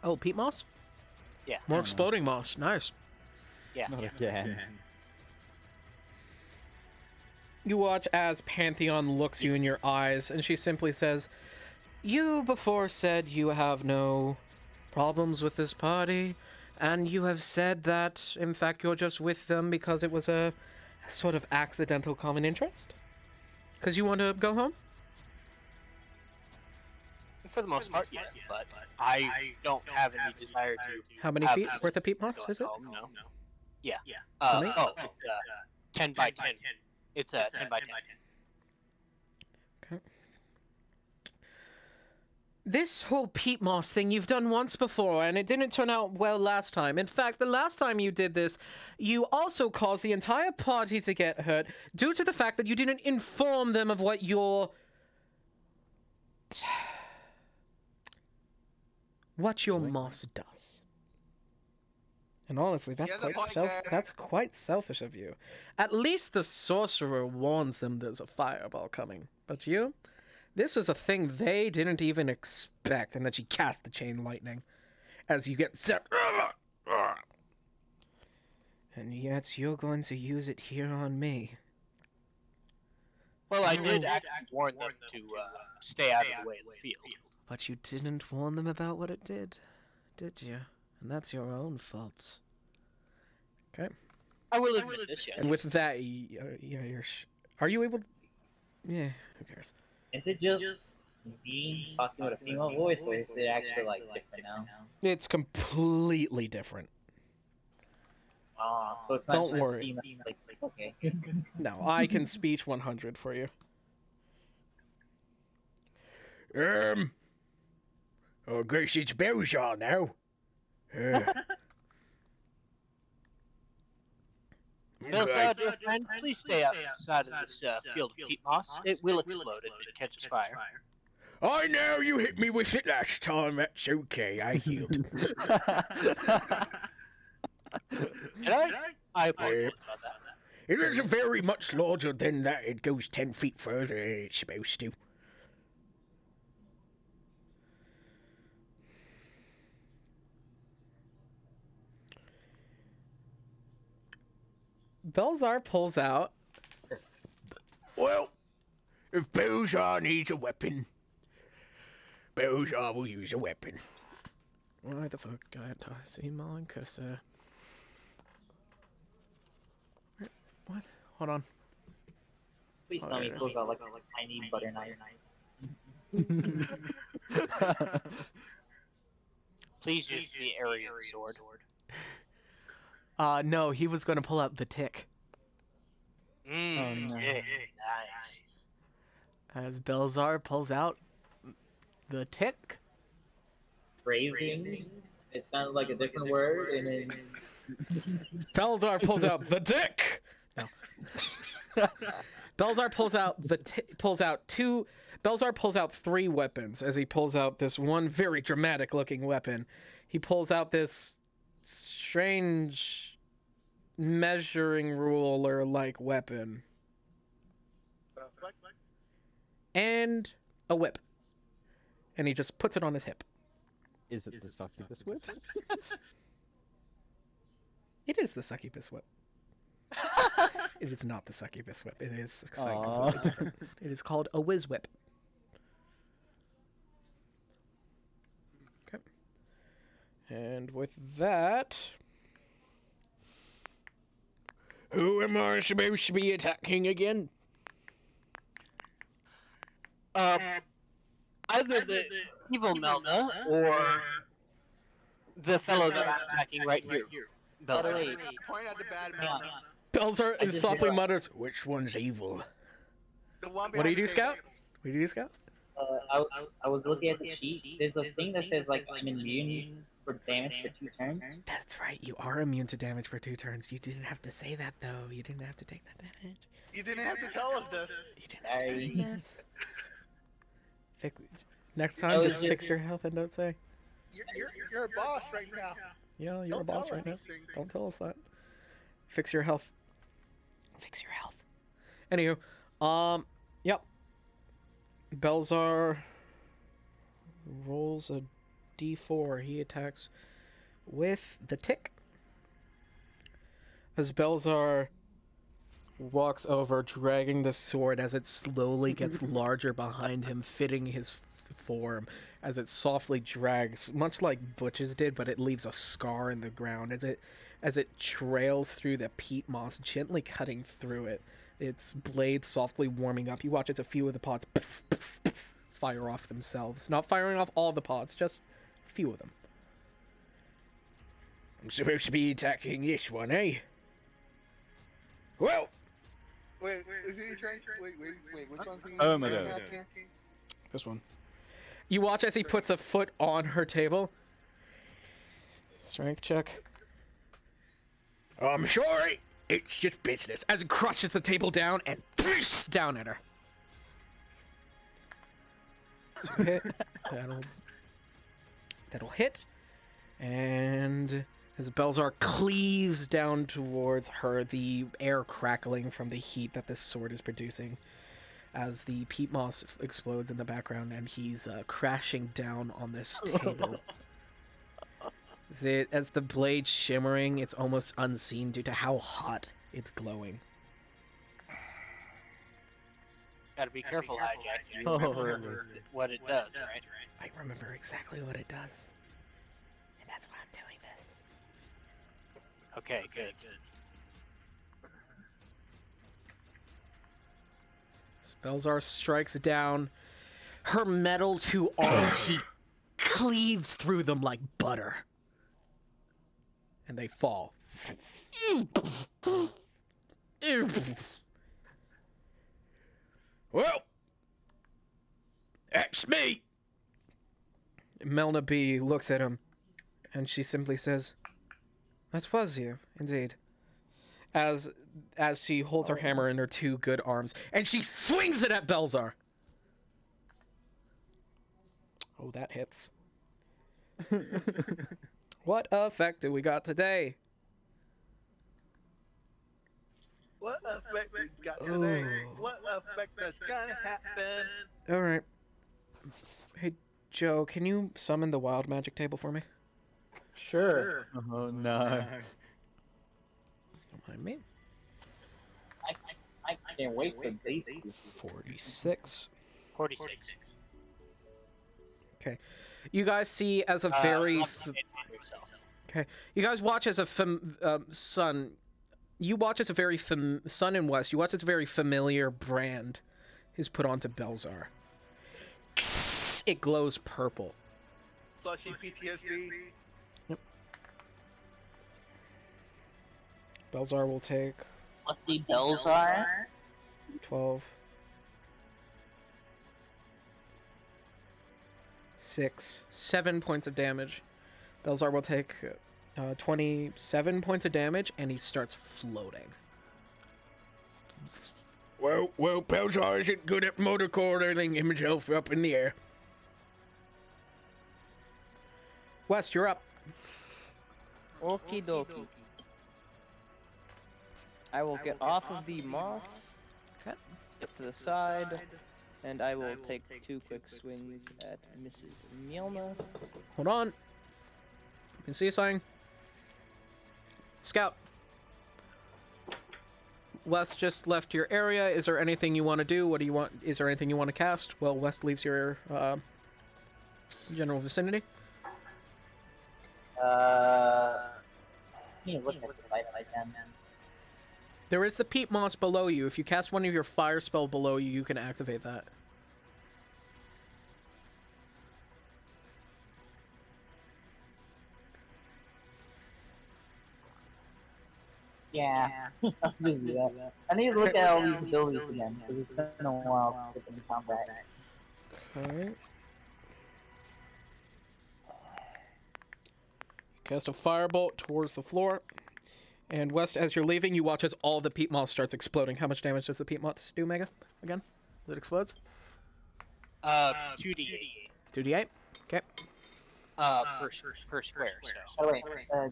Oh, peat moss? Yeah. More exploding moss. Nice. Yeah. Not again. You watch as Pantheon looks you in your eyes, and she simply says, "You before said you have no problems with this party, and you have said that, in fact, you're just with them because it was a sort of accidental common interest? Because you want to go home?" For the most part, yes, but I don't have any desire to. How many have feet worth of peat moss is it? home, no. Yeah. How many? Oh, it's 10 by 10. It's 10 by 10. Okay. This whole peat moss thing you've done once before, and it didn't turn out well last time. In fact, the last time you did this, you also caused the entire party to get hurt due to the fact that you didn't inform them of what your moss does. And honestly, that's quite selfish of you. At least the sorcerer warns them there's a fireball coming. But you? This is a thing they didn't even expect, and then she cast the chain lightning as you get set. And yet you're going to use it here on me. Well, I did actually warn them to stay out of the way of the field. But you didn't warn them about what it did you? And that's your own fault. Okay. I will admit this, yes. And with that, are you able to... Yeah, who cares? Is it just me talking with a female voice, or is it actually like different now? It's completely different. So it's not Don't just worry. female, like, okay. No, I can speech 100 for you. I guess it's Beljar now. Belzar, dear friend, please stay outside of this field of peat moss. It will explode if it catches fire. I know you hit me with it last time. That's okay. I healed. Did I? I apologize about that. It is very much larger than that. It goes 10 feet further than it's supposed to. Belzar pulls out. Well, if Belzar needs a weapon, Belzar will use a weapon. Why the fuck can't I see my cursor? What? Hold on. Please tell me it goes out like a tiny butter knife. Please use the area sword. No, he was going to pull out the tick. Nice. As Belzar pulls out the tick. Phrasing? It sounds like a different word, and then... Belzar pulls out the dick! No. Belzar pulls out Belzar pulls out 3 weapons as he pulls out this one very dramatic looking weapon. He pulls out this strange measuring ruler like weapon. And a whip. And he just puts it on his hip. Is it the succubus whip? It is the succubus whip. It is not the succubus whip. It is something completely different. It is called a whiz whip. Okay. And with that, who am I supposed to be attacking again? Either the evil Melna or The fellow that I'm attacking right here. By the Belzer. way, Point at the bad hang on. man. Belzer I just softly realized- mutters, "Which one's evil?" The one What do you behind do, the Scout? table. What do you do, Scout? I was looking at the sheet. There's a thing that says like I'm immune for damage for 2 turns. That's right. You are immune to damage for 2 turns. You didn't have to say that though. You didn't have to take that damage. You didn't have to tell us this. You didn't have to Sorry. do this. Next I time, was just just- fix your health and don't say. You're a boss right now. Yeah, you're a Don't boss tell right us now. these things. Don't tell us that. Fix your health. Fix your health. Anywho, yep. Belzar rolls a d4. He attacks with the tick. As Belzar walks over, dragging the sword as it slowly gets larger behind him, fitting his form, as it softly drags, much like Butch's did, but it leaves a scar in the ground as it trails through the peat moss, gently cutting through it. Its blade softly warming up. You watch as a few of the pods fire off themselves. Not firing off all the pods, just a few of them. I'm supposed to be attacking this one, eh? Well, Wait, is he trying? Wait, which one's he? Oh, my God. attacking? this one. You watch as he puts a foot on her table. Strength check. I'm sorry. It's just business. As it crushes the table down and down at her. So hit. That'll hit. And as Belzar cleaves down towards her, the air crackling from the heat that this sword is producing, as the peat moss explodes in the background and he's crashing down on this table. As the blade shimmering, it's almost unseen due to how hot it's glowing. Gotta be careful, Hijack. You Oh, remember what it does, right? I remember exactly what it does. And that's why I'm doing this. Okay, good. Belzar strikes down. Her metal 2 arms, he cleaves through them like butter. And they fall. Well, that's me. Melna B looks at him, and she simply says, "That was you, indeed." As she holds her hammer in her 2 good arms, and she swings it at Belzar. Oh, that hits. What effect do we got today? What effect we got today? Ooh. What effect that's gonna happen? All right. Hey, Joe, can you summon the wild magic table for me? Sure. Oh no. Don't mind me. I can't wait for these. 46. 46. You guys see as a very... Yourself. You guys watch as a Sun. You watch as a very Sun and West. You watch as a very familiar brand is put onto Belzar. It glows purple. Flushy PTSD. Belzar will take What the bells are? 12. 6. 7 points of damage. Belzar will take 27 points of damage, and he starts floating. Well, Belzar isn't good at motor coordinating himself up in the air. West, you're up. Okie dokie. I will get off of the moss, Okay. get to the side, and I will take 2 quick swings at Mrs. Mielna. Hold on. You can see something. Scout. West just left your area. Is there anything you want to do? What do you want? Is there anything you want to cast? Well, West leaves your general vicinity. Can you look at the light I can? There is the peat moss below you. If you cast one of your fire spell below you, you can activate that. Yeah, I'll give you that. I need to look at all these abilities again, because it's been a while since I've been in combat. Okay. Cast a firebolt towards the floor. And West, as you're leaving, you watch as all the peat moss starts exploding. How much damage does the peat moss do, Mega? Again? As it explodes? 2d8. 2d8? Okay. Per square. So. Oh wait,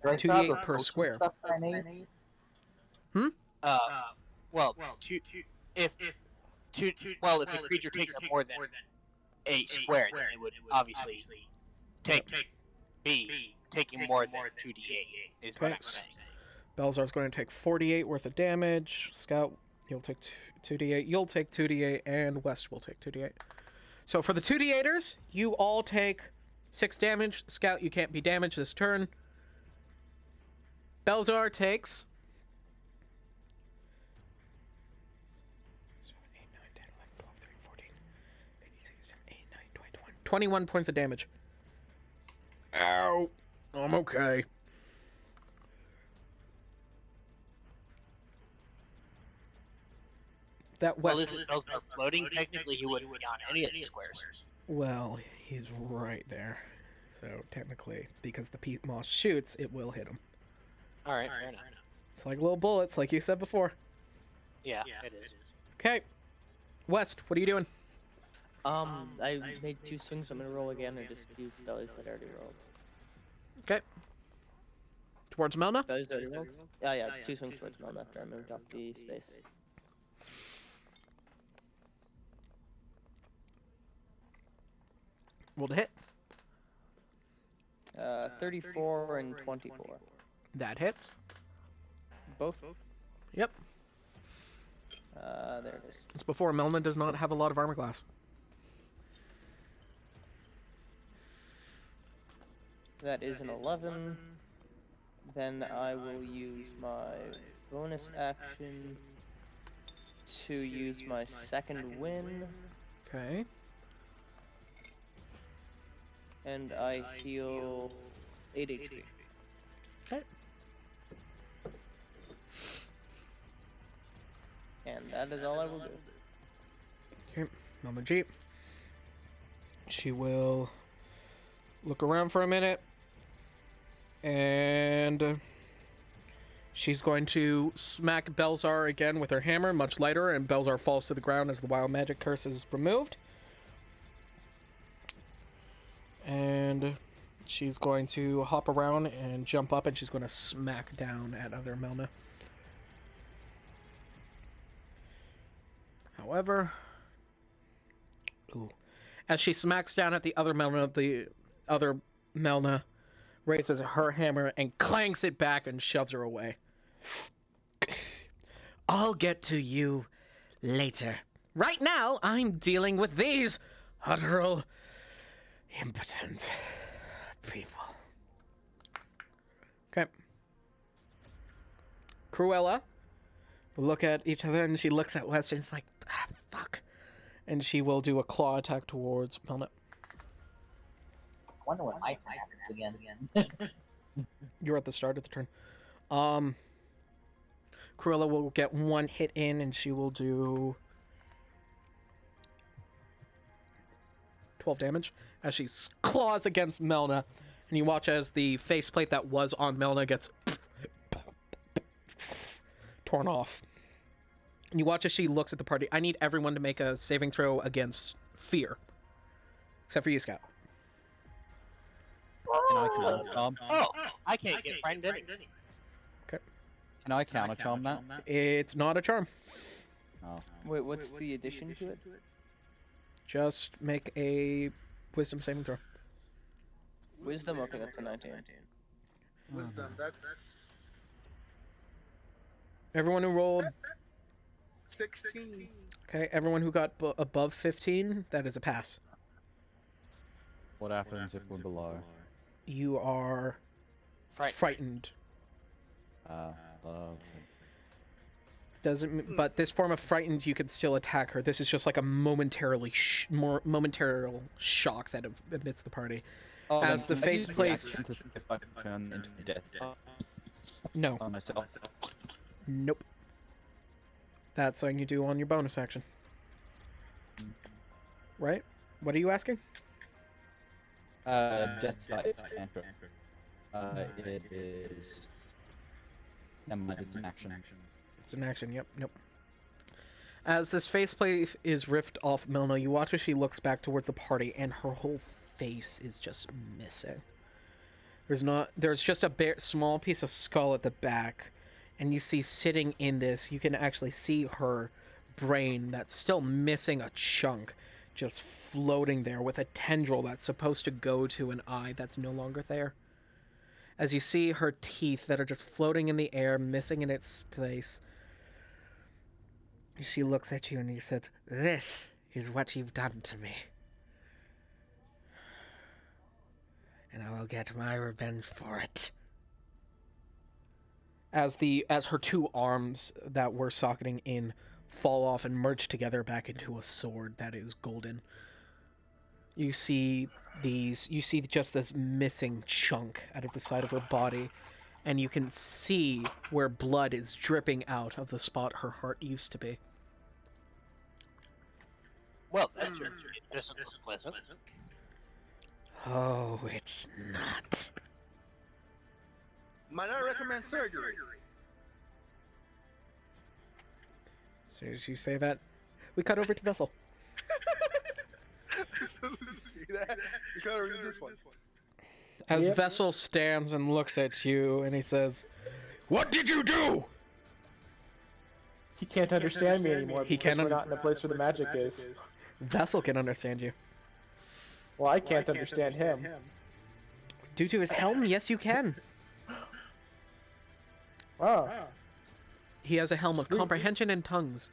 do I still 2d8 have the per potion square. stuff that I need? Well, if the creature takes up more than a square, then it would obviously be taking more than 2d8. Is what I'm saying. Belzar's going to take 48 worth of damage. Scout, you'll take 2d8. You'll take 2d8, and West will take 2d8. So for the 2d8ers, you all take 6 damage. Scout, you can't be damaged this turn. Belzar takes 21 points of damage. Ow. I'm okay. That Well, West... isn't Belzar floating? Technically, he wouldn't be on any of these squares. Well, he's right there. So technically, because the peat moss shoots, it will hit him. Alright, fair enough. It's like little bullets, like you said before. Yeah, it is. Okay. West, what are you doing? I made 2 swings. I'm gonna roll again, or just use the bellies that I already rolled. Okay. Towards Melna? Bellies already rolled? Yeah, 2 swings towards Melna after I moved off the space. Roll to hit. 34 and 24. That hits. Both? Yep. There it is. It's before Melna does not have a lot of armor class. That is an 11. Then I will use my bonus action to use my second win, Okay. and I heal 8 HP. Okay. And that is all I will do. Okay. Melna Jeep. She will look around for a minute. And she's going to smack Belzar again with her hammer, much lighter, and Belzar falls to the ground as the wild magic curse is removed. And she's going to hop around and jump up, and she's going to smack down at other Melna. However, as she smacks down at the other Melna raises her hammer and clanks it back and shoves her away. I'll get to you later. Right now, I'm dealing with these utterly impotent people. Okay. Cruella will look at each other, and she looks at West, and it's like, fuck. And she will do a claw attack towards Melna. I wonder when my turn happens again. You're at the start of the turn. Cruella will get 1 hit in, and she will do 12 damage as she claws against Melna. And you watch as the faceplate that was on Melna gets torn off. And you watch as she looks at the party. I need everyone to make a saving throw against fear. Except for you, Scout. Can I counter charm? Oh, I can't get frightened anyway. Can I counter charm that? It's not a charm. Oh. Wait, what's the addition to it? Just make a wisdom saving throw. Wisdom? Okay, that's a 19. Wisdom, that's Everyone who rolled... 16. Okay, everyone who got above 15, that is a pass. What happens if we're below? You are frightened. Okay. Doesn't, but this form of frightened, you can still attack her. This is just like a momentary shock that amidst the party. Oh, As then the can I use face the plays- action to see if I can turn into a death No. on myself. Nope. That's something you do on your bonus action. Right? What are you asking? Death sight cantrip. It is. Never mind, it's an action. It's an action, yep, nope. As this faceplate is ripped off Milna, you watch as she looks back toward the party, and her whole face is just missing. There's just a small piece of skull at the back, and you see sitting in this, you can actually see her brain that's still missing a chunk, just floating there with a tendril that's supposed to go to an eye that's no longer there. As you see her teeth that are just floating in the air, missing in its place, she looks at you and you said, "This is what you've done to me. And I will get my revenge for it." As her two arms that were socketing in fall off and merge together back into a sword that is golden. You see just this missing chunk out of the side of her body, and you can see where blood is dripping out of the spot her heart used to be. Well, that doesn't look pleasant. Oh, it's not. Might I recommend surgery? As soon as you say that, we cut over to Vessel. See that? You gotta read this one. As Vessel stands and looks at you, and he says, "What did you do?" He can't understand me anymore He because can't we're not in the place where the magic is. Vessel can understand you. Well, I can't understand him. Due to his helm, yes, you can. Oh, He has a helm of Sweet. comprehension and tongues.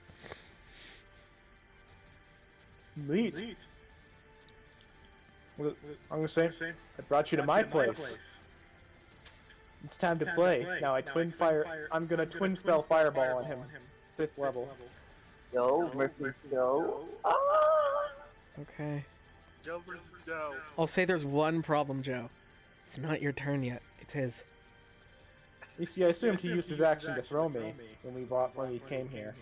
neat. Well, I'm gonna say, I brought you to my place. It's time to play. Now I'm gonna twin spell fireball on him. 5th level. Yo, Murphy, yo. Okay. Joe versus Joe. I'll say there's one problem, Joe. It's not your turn yet. It's his. You see, I assumed he used his action to throw me when we came here.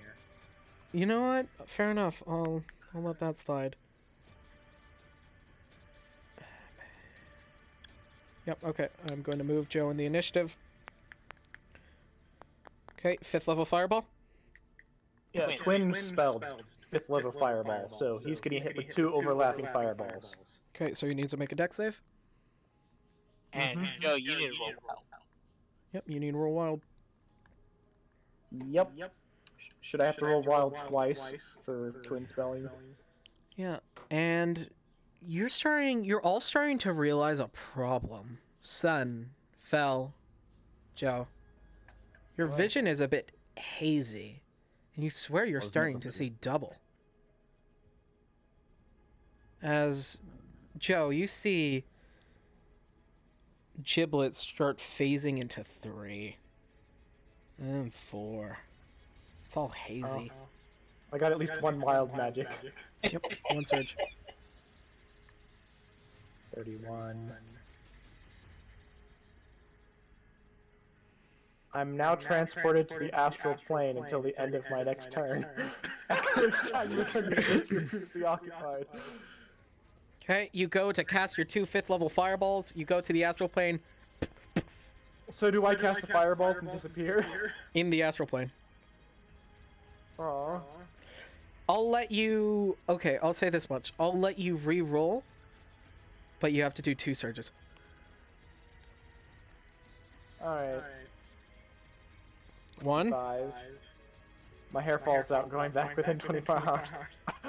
You know what? Fair enough. I'll let that slide. Yep, okay. I'm going to move Joe in the initiative. Okay, 5th level fireball. Yeah, twin spelled 5th level fireball, so he's getting hit with 2 overlapping fireballs. Okay, so he needs to make a dex save. And Joe, you need to roll well. Yep, you need to roll wild. Yep. Should I have to roll wild twice for twin spelling? Yeah, and you're all starting to realize a problem. Sun, Fel, Joe. Your vision is a bit hazy, and you swear you're starting to see double. As Joe, you see giblets start phasing into 3 and 4. It's all hazy. I got at least 1 wild magic. Yep, 1 surge. 31. I'm now transported to the astral plane until the end of my next turn. After which time you return to the place you're previously occupied. Okay, you go to cast your 2 5th level fireballs. You go to the astral plane So do I cast the fireballs and disappear? in the astral plane. Aww. I'll let you... Okay, I'll say this much. I'll let you re-roll, but you have to do 2 surges. Alright. 1. 5. My hair falls out going back within 24 hours.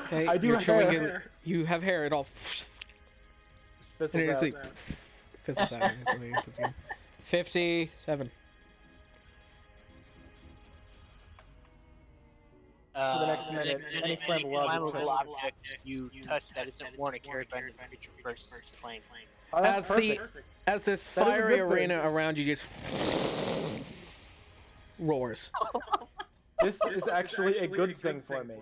Okay, I do you're have chewing hair. in... You have hair, it all... And Fizzles it's out. like... Fizzles out. It's only- it's good. 57. For the next minute, any flammable object you touch that isn't worn it carries by the creature bursts flame. Oh, that's As perfect. as this That is a fiery good thing. arena around you just roars. This is actually a good thing for me.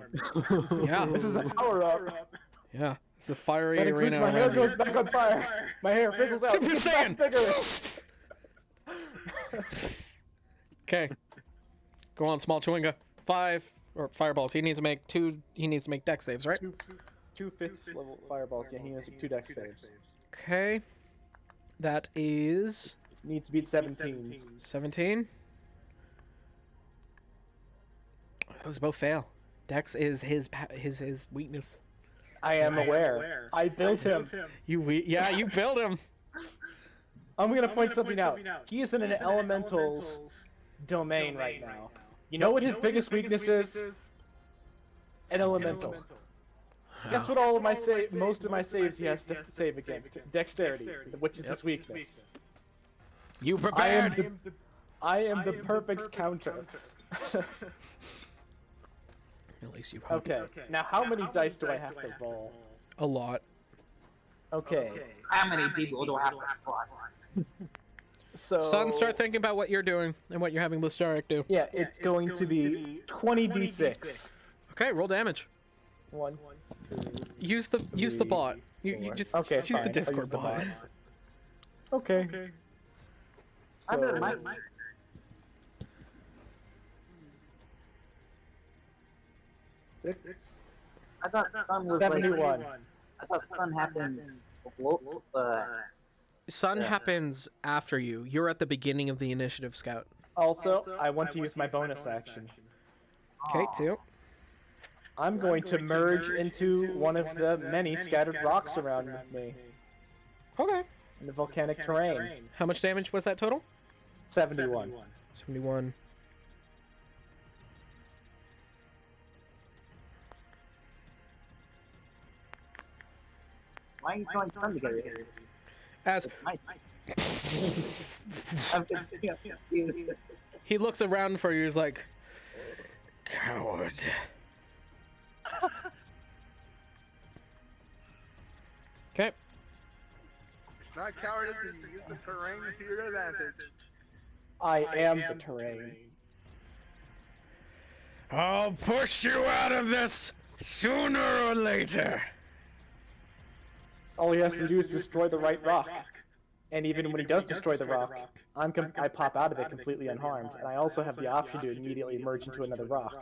Yeah, This is a power-up. yeah. It's the fiery That includes arena my hair around you. goes back on fire. My hair fizzles out. Super Gets back Saiyan! bigger. Okay. Go on, Small Chewinga. 5 or fireballs. He needs to make 2. He needs to make dex saves, right? Two fifth level fireballs. Yeah, he has 2 dex saves. Okay. That is Needs to beat 17s. 17. Those both fail. Dex is his weakness. I am aware. I built him. You build him. I'm gonna point something out. He is in an elemental's domain right now. You know what his biggest weakness is? An elemental. Guess what? All of my most of my saves he has to save against dexterity, which is his weakness. You prepared. I am the perfect counter. At least you hope. Okay. Now, how many dice do I have to roll? A lot. Okay. How many people do I have to fight? So. Son, start thinking about what you're doing and what you're having Listaric do. Yeah, it's going to be 20d6. Okay, roll damage. 1. Use the bot. You just Okay, use the fine. I'll Discord use the bot. Okay. I'm So, in my. I thought sun was 71. I thought sun happened. Sun happens after you. You're at the beginning of the initiative, Scout. Also, I want to use my bonus action. Okay, 2. I'm going to merge into one of the many scattered rocks around me Okay. in the volcanic terrain. How much damage was that total? 71. 71. Why are you throwing sun together here? As I'm confused. he looks around for you, he's like, coward. Okay. It's not cowardice if you use the terrain to your advantage. I am the terrain. I'll push you out of this sooner or later. All he has to do is destroy the right rock. And even when he does destroy the rock, I pop out of it completely unharmed. And I also have the option to immediately merge into another rock.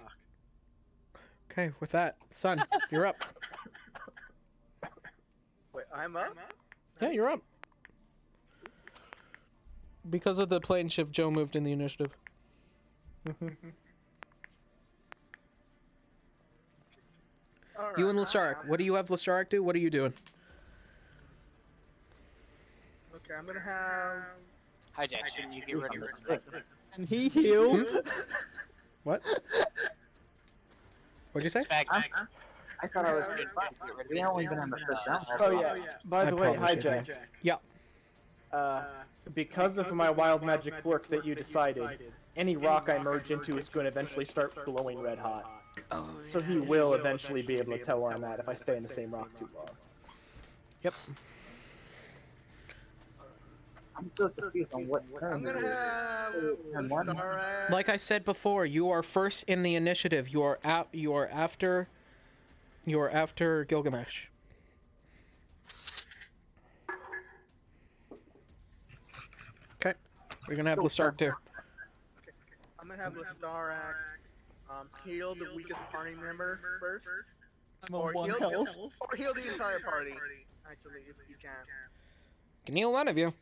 Okay, with that, Sun, you're up. Wait, I'm up? Yeah, you're up. Because of the plane shift, Joe moved in the initiative. Alright. You and Listaric, what do you have Listaric do? What are you doing? Okay, I'm gonna have... Hijack, shouldn't you get rid of this? Can he heal? What? What'd you say? I thought I was doing fine. We only been on the first round. Oh yeah. By the way, probably should Hijack. Yeah. Because of my wild magic quirk that you decided, any rock I merge into is going to eventually start glowing red hot. So he will eventually be able to tell where I'm at if I stay in the same rock too long. Yep. I'm still confused on what turn I'm gonna it is. have Turn the one? Starak. Like I said before, you are first in the initiative. You are after Gilgamesh. Okay. We're gonna have Listaric too. I'm gonna have the Starak heal the weakest party member first. I'm on 1 health. Or heal the entire party, actually, if you can. Can heal one of you.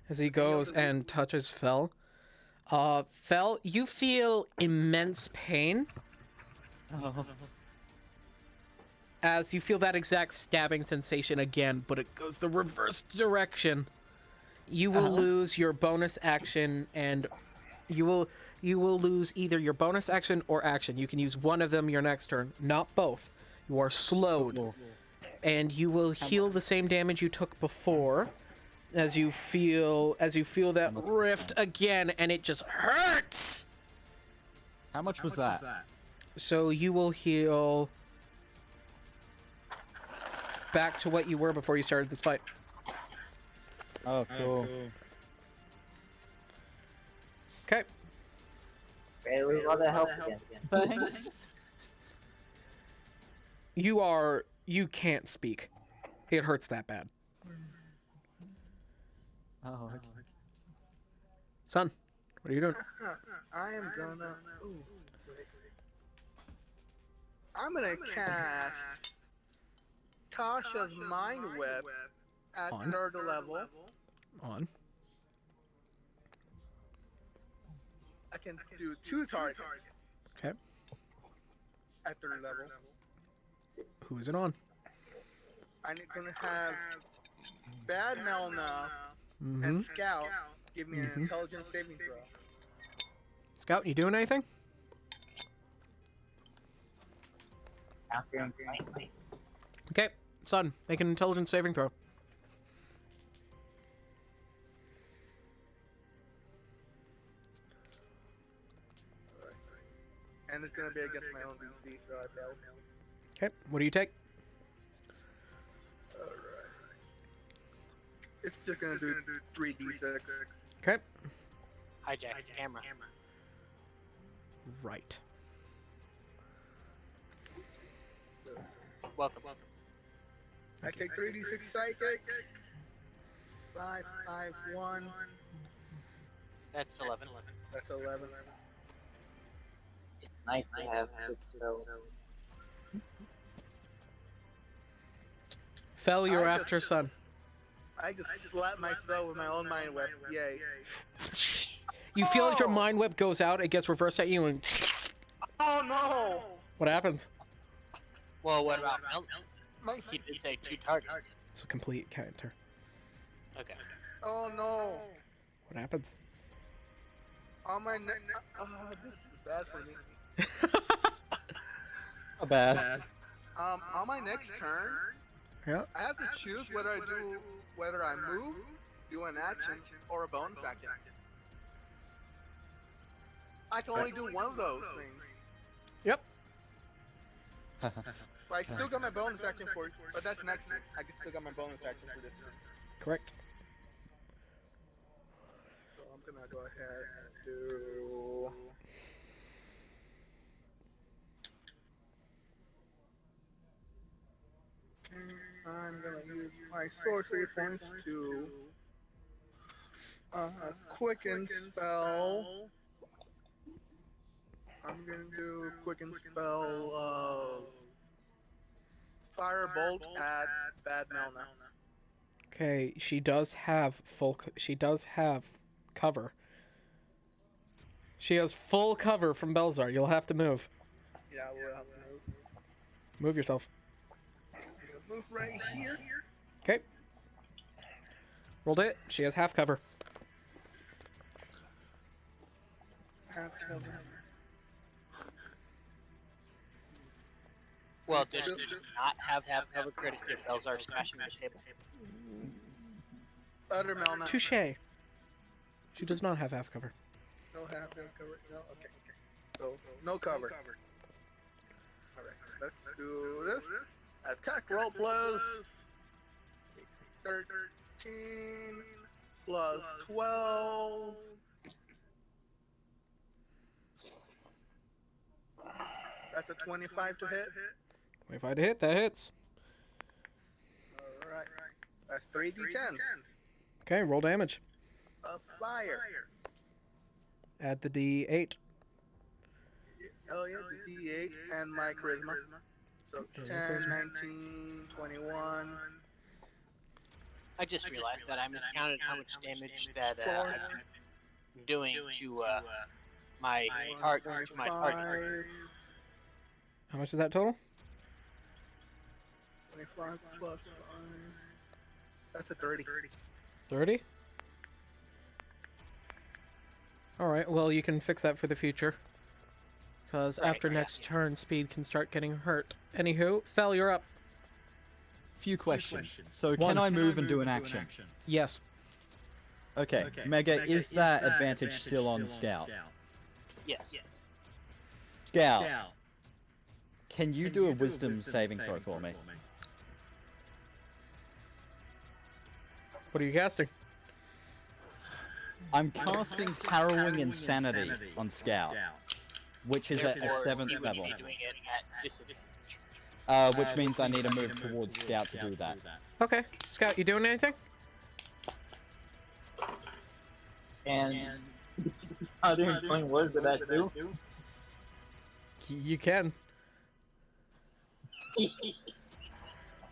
As he goes and touches Fel. Fel, you feel immense pain Oh. as you feel that exact stabbing sensation again, but it goes the reverse direction. You will lose your bonus action, and you will lose either your bonus action or action. You can use one of them your next turn, not both. You are slowed, and you will heal the same damage you took before, as you feel that rift again, and it just hurts. How much was that? So you will heal back to what you were before you started this fight. Oh, cool. Okay. Really love that help again. Thanks. You can't speak. It hurts that bad. Oh, okay. Son, What are you doing? I am gonna. Ooh, wait. I'm gonna cast Tasha's Mind Web at On. 3rd level. On. I can do 2 targets Okay. at 3rd level. Who is it on? I'm gonna have Bad Melna Mm-hmm. and Scout give me an Mhm. intelligence saving throw. Scout, you doing anything? Countering point. Okay. Son, make an intelligence saving throw. And it's gonna be against my own DC, so I failed. Okay. What do you take? Alright. It's just gonna do 3d6. Okay. Hijack the camera. Right. Welcome. I take 3d6 psychic. 5, 5, 1. That's 11. That's 11. It's nice to have good spells. Fell, you're I after just- son. I just slapped myself with my own mind web. Yay. You feel like your Oh! mind web goes out, it gets reversed at you, and Oh no! what happens? Well, what about Mel? My, He did say 2 targets. It's a complete counter. Okay. oh no! What happens? On my neck. This is bad for me. Not bad. On my next turn, Yeah. I have to choose whether I move, do an action, or a bonus action. I can only do one of those things. Yep. But I still got my bonus action for, but that's next turn. I can still got my bonus action for this turn. Correct. So I'm gonna go ahead and do. I'm gonna use my sorcery points to quicken spell. I'm gonna do quicken spell of Firebolt at Bad Melna. Okay, she does have she does have cover. She has full cover from Belzar. You'll have to move. Yeah, we'll have to move. Move yourself. Move right here. Okay. Rolled it. She has half cover. Half cover. Well, does she not have half cover courtesy of Belzar smashing the table? Utter Melna. Touche. She does not have half cover. No half cover. No. Okay. So no cover. Alright, let's do this. Attack roll plus 13 plus 12. That's a 25 to hit. 25 to hit. That hits. Alright. That's 3d10s Okay, roll damage. of fire. Add the D8. Oh yeah, the d8 and my charisma. So 10, 19, 21. I just realized that I miscounted how much damage that I've been doing to my target. To my target. 25, How much is that total? 25 plus 5. That's a 30. 30? Alright, well, you can fix that for the future. Because Right, after yeah. next turn, Speed can start getting hurt. Anywho, Fel, you're up. Few questions. So One. can I move and do an action? Yes. Okay, Mega, is that advantage still on Scout? Yes. Scout, can you do a wisdom saving throw for me? What are you casting? I'm casting Harrowing Insanity on Scout, which is at a Therefore, 7th he would level, be doing it at disadvantage. which means I need to move towards Scout to do that. Okay. Scout, you doing anything? And Are there explain words to that too? You can.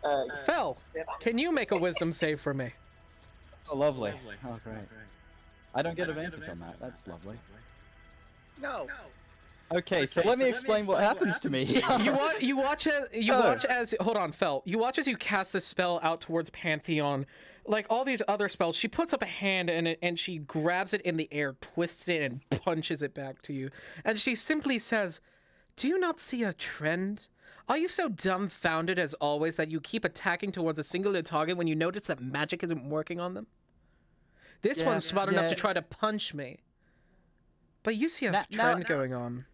Uh, Fel, can you make a wisdom save for me? Oh, lovely. Oh, great. I don't get advantage on that. That's lovely. No. Okay, so let me explain what happens to me. You watch as hold on, Fel. You watch as you cast this spell out towards Pantheon. Like all these other spells, she puts up a hand and she grabs it in the air, twists it, and punches it back to you. And she simply says, "Do you not see a trend? Are you so dumbfounded as always that you keep attacking towards a singular target when you notice that magic isn't working on them? This one's smart enough to try to punch me. But you see a trend going on.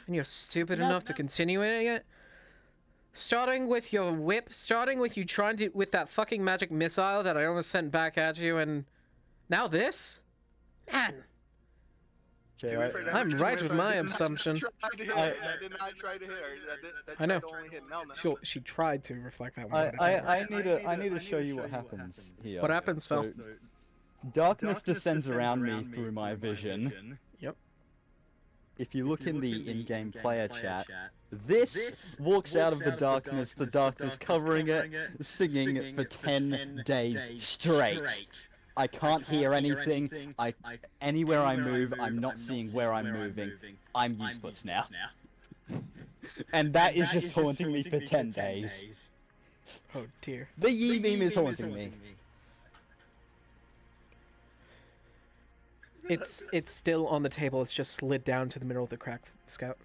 And you're stupid enough to continue it? Starting with your whip, starting with you trying to, with that fucking magic missile that I almost sent back at you, and now this? Man, I'm right with my assumption. That did not try to hit her. That I know. tried to only hit Melna. She tried to reflect that one. I need to show you what happens here. What happens, Fel? So, darkness descends around me through my vision. Yep. If you look in the in-game player chat, this walks out of the darkness covering it, singing for 10 days straight. I can't hear anything. Anywhere I move, I'm not seeing where I'm moving. I'm useless now. And that is just haunting me for 10 days. Oh dear. The Yi meme is haunting me. It's still on the table. It's just slid down to the middle of the crack, Scout.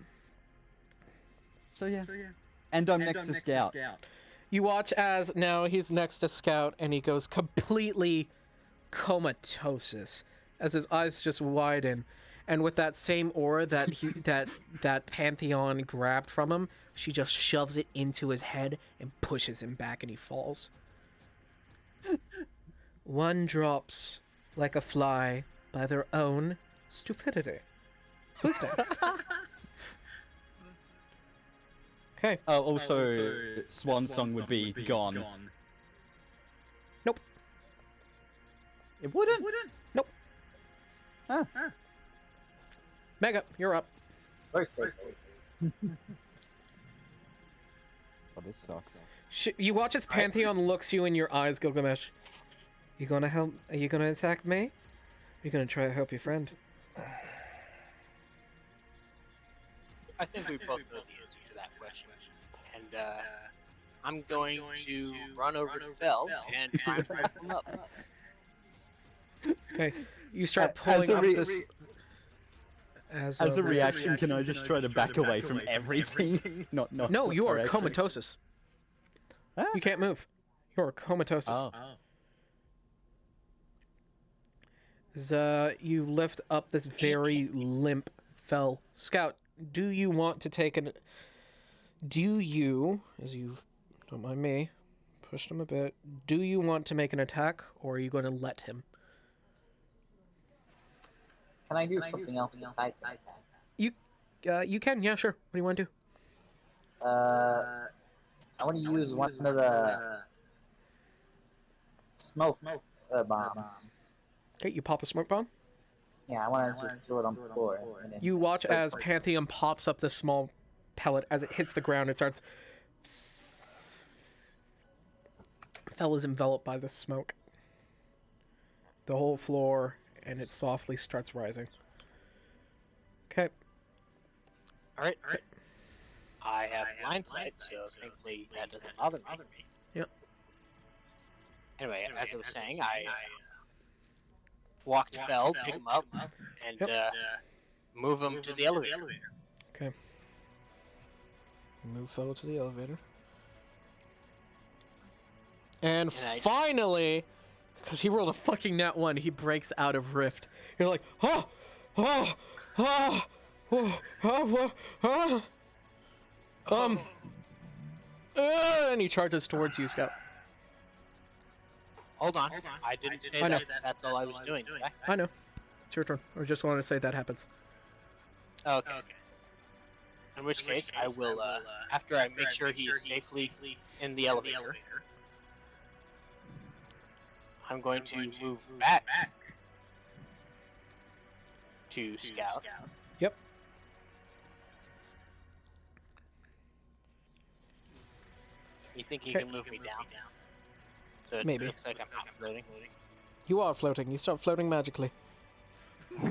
So yeah. And I'm next to Scout. You watch as now he's next to Scout and he goes completely comatose as his eyes just widen, and with that same aura that that Pantheon grabbed from him, she just shoves it into his head and pushes him back and he falls. One drops like a fly by their own stupidity. Who's next? Okay. Also, Swan Song would be gone. Nope. It wouldn't? Nope. Huh. Mega, you're up. very safe. Oh, this sucks. You watch as Pantheon looks you in your eyes, Gilgamesh. You gonna help? Are you gonna attack me? Are you gonna try to help your friend? I think we both know the answer to that question. And I'm going to run over to Fel and try and rifle him up. Okay, you start pulling up this. As a reaction, can I just try to back away from everything? Not No, you are direction. comatose. Huh? You can't move. You are comatose. Oh. You lift up this very limp Fel. Scout, do you want to take an... Do you, as you've, don't mind me, pushed him a bit, do you want to make an attack, or are you going to let him? Can I do something else besides that? You can, yeah, sure. What do you want to do? I want to use one of the smoke bombs. Okay, you pop a smoke bomb. Yeah, I want to just throw it on the floor. And then You watch straight as for it. Pantheon pops up this small pellet. As it hits the ground, it starts... Fel is enveloped by the smoke. The whole floor, and it softly starts rising. Okay. Alright. I have blind sight, so thankfully that doesn't bother me. Yep. Anyway, as I was saying, I walk to Fel, pick him up, and move him to the elevator. Okay. Move Fel to the elevator. And finally, because he rolled a fucking nat 1, he breaks out of Rift. You're like, oh, oh, oh, oh, oh, oh, oh. And he charges towards you, Scout. Hold on. I didn't say I know. that that's all I was doing, did I? I know. It's your turn. I just wanted to say that happens. Okay. In which case, I will, after I make sure he is safely in the elevator, I'm going to move back to scout. Yep. You think you Okay. can move me down? So it Maybe. looks like I'm not floating. You are floating. You start floating magically. Okay,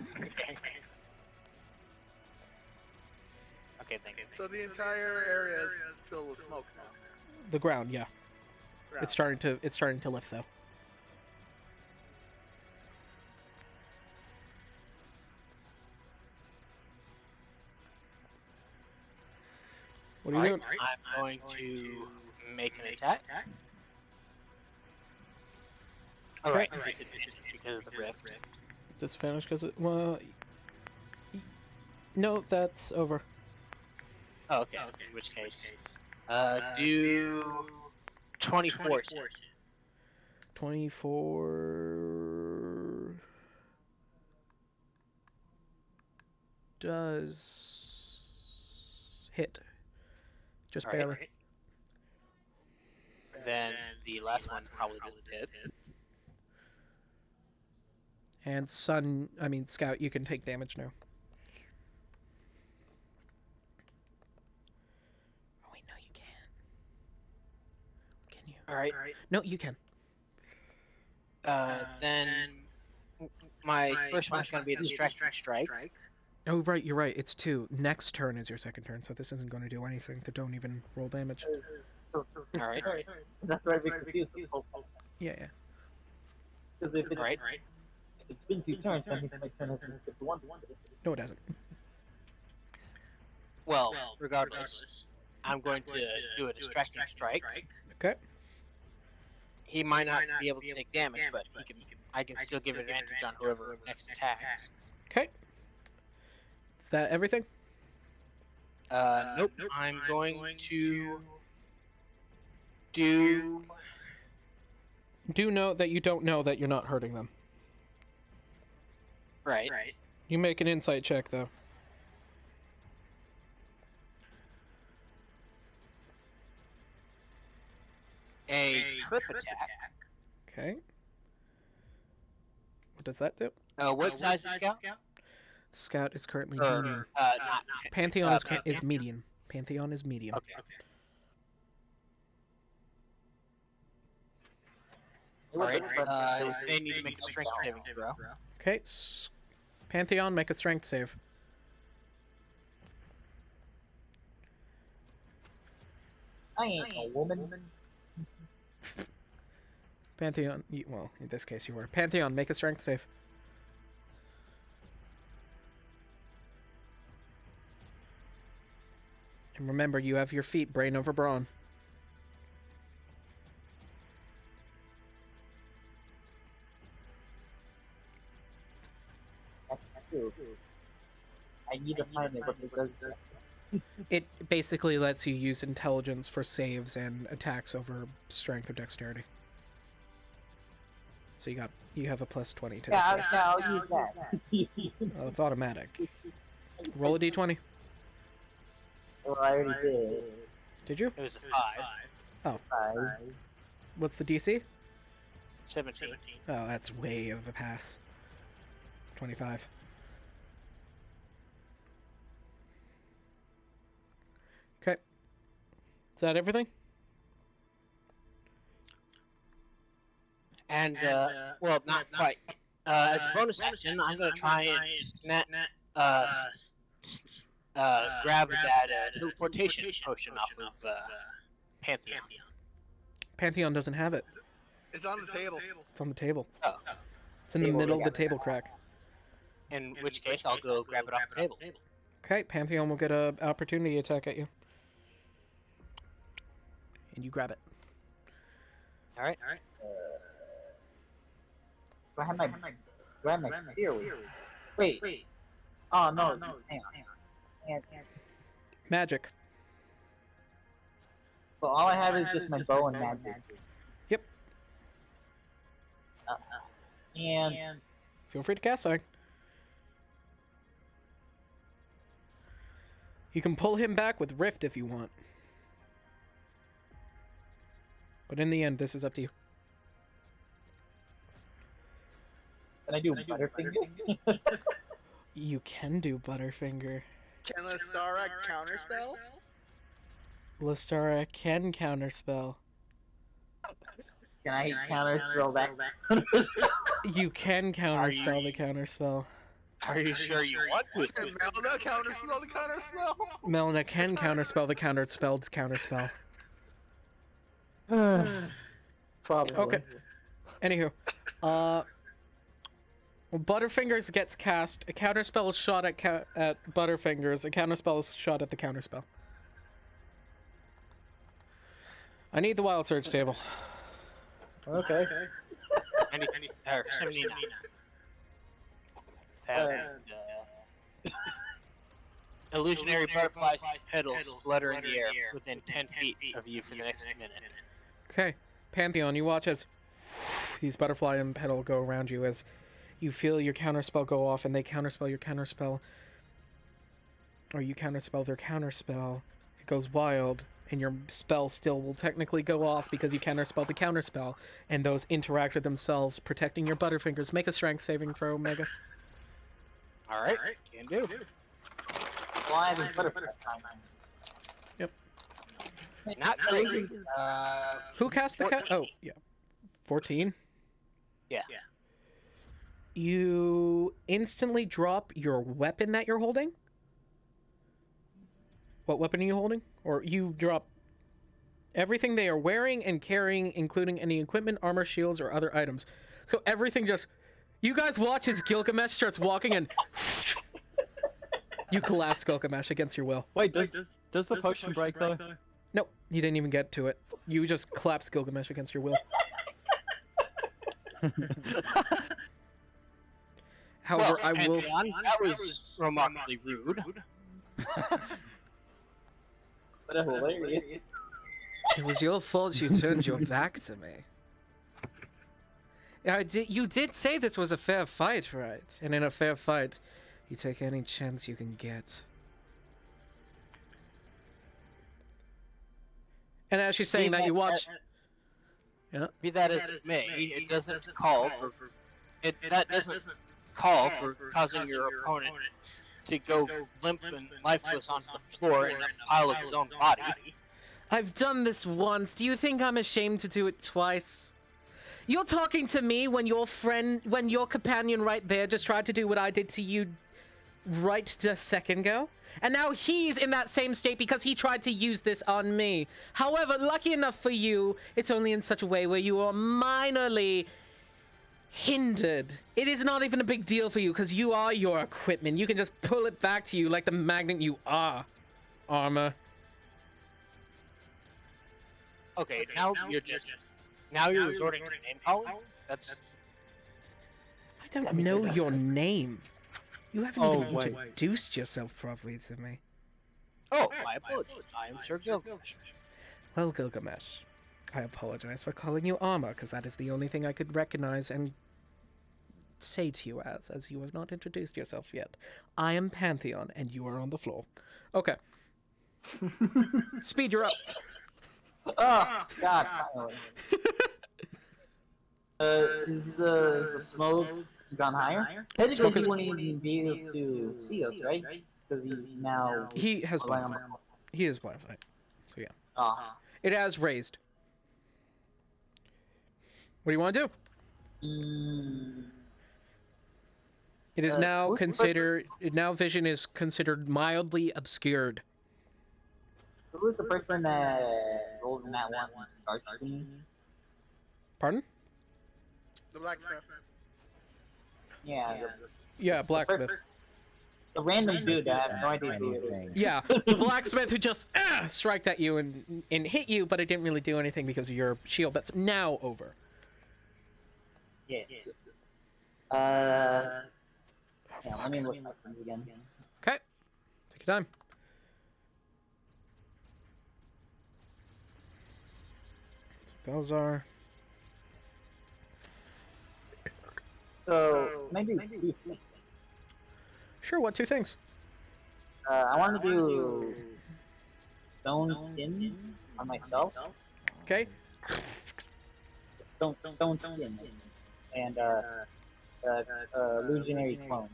thank you. So the entire area is filled with smoke now. The ground, yeah. Ground. It's starting to lift though. What are you doing? I'm going to make an attack. Alright, disadvantage because of the rift. Disadvantage because it. Well. No, that's over. Oh, okay. In which case, do 24. 24 does hit. Just Alright. barely. Then the last one probably doesn't hit. And Scout, you can take damage now. Oh wait, no, you can't. Can you? Alright. No, you can. Then my first one's going to be a distracting strike. Oh right, you're right. It's 2. Next turn is your second turn, so this isn't going to do anything. So don't even roll damage. Alright. That's why I've been confused this whole time. Yeah, yeah. Because if it's, Alright. if it's been 2 turns, that means my turn has been skipped to 1. No, it hasn't. Well, regardless, I'm going to do a distracting strike. Okay. He might not be able to take damage, but I can still give advantage on whoever next attacks. Okay. Is that everything? Nope. I'm going to do. Do note that you don't know that you're not hurting them. Right. You make an insight check though. A trip attack. Okay. What does that do? What size is Scout? Scout is currently Or, medium. not. Pantheon is medium. Pantheon is medium. Okay. Alright. They need to make a strength saving throw. Okay. Pantheon, make a strength save. I ain't a woman. Pantheon, well, in this case you were. Pantheon, make a strength save. And remember, you have your feet brain over brawn. That's true. I need to find it, but it does that. It basically lets you use intelligence for saves and attacks over strength or dexterity. So you have a plus 20 to the save. Yeah, I'll use that. Well, it's automatic. Roll a d20. Well, I already did. Did you? It was a 5. 5. What's the DC? 17. Oh, that's way of a pass. 25. Okay. Is that everything? And, well, not quite. As a bonus action, I'm going to try and grab that teleportation potion off of Pantheon. Pantheon doesn't have it. It's on the table. It's on the table. Oh. It's in the Table, middle of yeah. the table crack. In which case, I'll go grab it off the table. Okay, Pantheon will get a opportunity attack at you. And you grab it. Alright. Do I have my spear with me? Wait. Oh, no. Hang on. Magic. So all I have is just my bow and magic. Yep. And Feel free to cast something. You can pull him back with Rift if you want. But in the end, this is up to you. can I do Butterfinger? You can do Butterfinger. Can Lestara counterspell? Lestara can counterspell. Can I counterspell that? You can counterspell the counterspell. Are you sure you want to? Can Melna counterspell the counterspell? Melna can counterspell the counterspelled counterspell. Probably. Okay. Anywho, when Butterfingers gets cast, a counterspell is shot at Butterfingers, a counterspell is shot at the counterspell. I need the Wild Surge table. Okay. 79. Illusionary butterflies and petals flutter in the air within 10 feet of you for the next minute. Okay, Pantheon, you watch as these butterfly and petal go around you as you feel your counterspell go off and they counterspell your counterspell. Or you counterspell their counterspell. It goes wild, and your spell still will technically go off because you counterspell the counterspell, and those interact with themselves, protecting your Butterfingers. Make a strength saving throw, Mega. Alright, can do. Why the butterfly? Yep. Not crazy. Who cast the cat? Oh, yeah. 14? Yeah. You instantly drop your weapon that you're holding? What weapon are you holding? Or you drop everything they are wearing and carrying, including any equipment, armor, shields, or other items. So everything just... You guys watch as Gilgamesh starts walking and... You collapse Gilgamesh against your will. Wait, does the potion break though? Nope, you didn't even get to it. You just collapse Gilgamesh against your will. However, Well, I will... That was remarkably rude. But hilarious. It was your fault you turned your back to me. You did say this was a fair fight, right? And in a fair fight, you take any chance you can get. And as she's saying that, you watch... Yeah. Be that as it may, it doesn't call for... That doesn't call for causing your opponent to go limp and lifeless onto the floor in a pile of his own body. I've done this once. Do you think I'm ashamed to do it twice? You're talking to me when your companion right there just tried to do what I did to you right a second ago? And now he's in that same state because he tried to use this on me. However, lucky enough for you, it's only in such a way where you are minorly hindered. It is not even a big deal for you because you are your equipment. You can just pull it back to you like the magnet you are. Armor. Okay, now you're resorting to name calling? That's... I don't know your name. You haven't even wait. introduced yourself properly to me. Oh, my apologies. I am Sir Gilgamesh. Well, Gilgamesh, I apologize for calling you Armor, because that is the only thing I could recognize and say to you as you have not introduced yourself yet. I am Pantheon, and you are on the floor. Okay. Speed, you're up. Oh, God. Is the smoke gone higher? Technically, Smoke he is- wouldn't even be able to see us, right? Because he's now... He has blind sight. He is blind sight. So yeah. Oh. It has raised. What do you want to do? It is now considered... Now vision is considered mildly obscured. Who was the person that rolled in that one dark screen? Pardon? The blacksmith. Yeah, Yeah, blacksmith. the random dude that I have no idea who it is. Anything. Yeah, the blacksmith who just striked at you and hit you, but it didn't really do anything because of your shield. That's now over. Yeah. Yeah, let me look up things again. Okay, take your time. Belzar. So, maybe two things. Sure, what two things? I want to do stone skin on myself. Okay. Stone skin. And illusionary clone.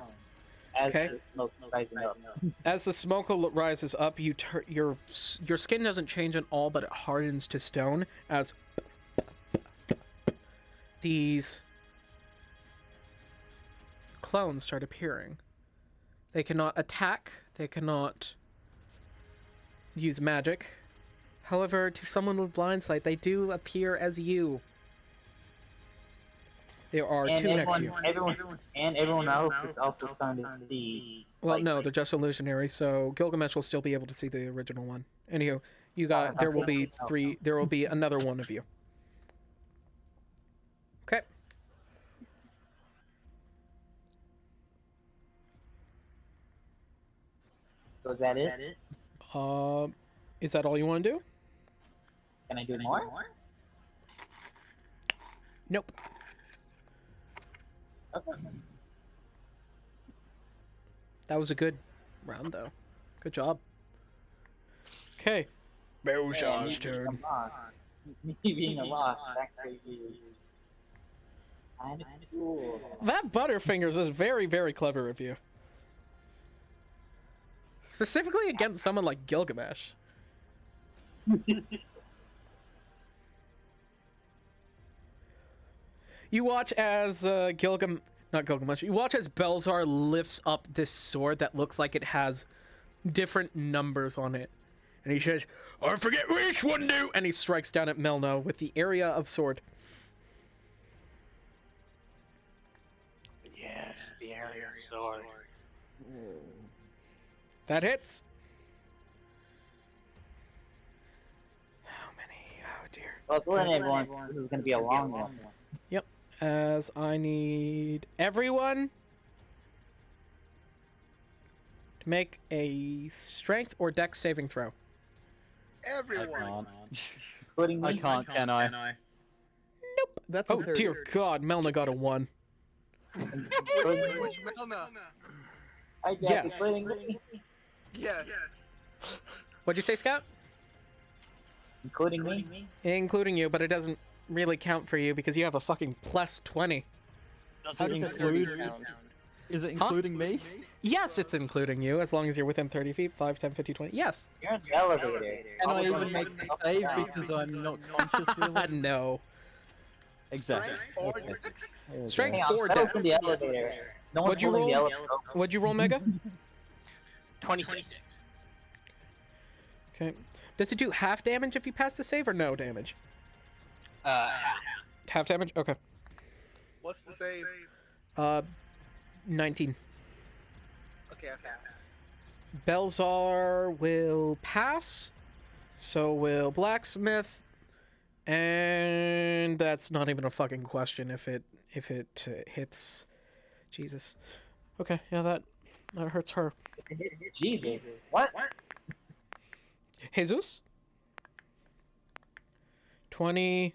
as Okay. the smoke rising up. As the smoke rises up, your skin doesn't change at all, but it hardens to stone as these clones start appearing. They cannot attack, they cannot use magic. However, to someone with blind sight, they do appear as you. There are And two next to you. everyone else is also starting to see. Well, like, no, they're just illusionary, so Gilgamesh will still be able to see the original one. Anywho, you got there will be three. There will be another one of you. Okay. So is that it? Is that all you want to do? Can I do more? Nope. Okay. That was a good round, though. Good job. Okay. Belshar's turn. Me being a lock actually is kind of cool. That Butterfingers is very, very clever of you. Specifically against someone like Gilgamesh. You watch as not Gilgamesh. You watch as Belzar lifts up this sword that looks like it has different numbers on it. And he says, I forget which one do! And he strikes down at Melno with the area of sword. Yes, the area of sword. That hits. How many? Oh dear. Well, go ahead, everyone. This is gonna be a long one. Yep. As I need everyone to make a strength or dex saving throw. Everyone. Including me. I can't, can I? Nope. That's a Oh 30. dear God, Melna got a 1. Which Melna? Hi, Jack, Yes. including me. Yes. What'd you say, Scout? Including me. Including you, but it doesn't really count for you because you have a fucking plus 20. Does How it does a include? 30 count? Is it including me? Yes, it's including you, as long as you're within 30 feet, 5, 10, 50, 20. Yes. You're in the elevator. Can I Always even going make up the and save down. because I'm not conscious really? No. Exactly. Strength or Okay. dex? Strength Hey, I'm or set up dex. in the elevator. No one's What'd you holding the roll? elevator. What'd you roll, Mega? 26. Okay. Does it do half damage if you pass the save or no damage? Half. Half damage? Okay. What's the save? 19. Okay, okay. Belzar will pass. So will Blacksmith. And that's not even a fucking question if it hits. Jesus. Okay, yeah, that hurts her. Jesus. What? Jesus. 20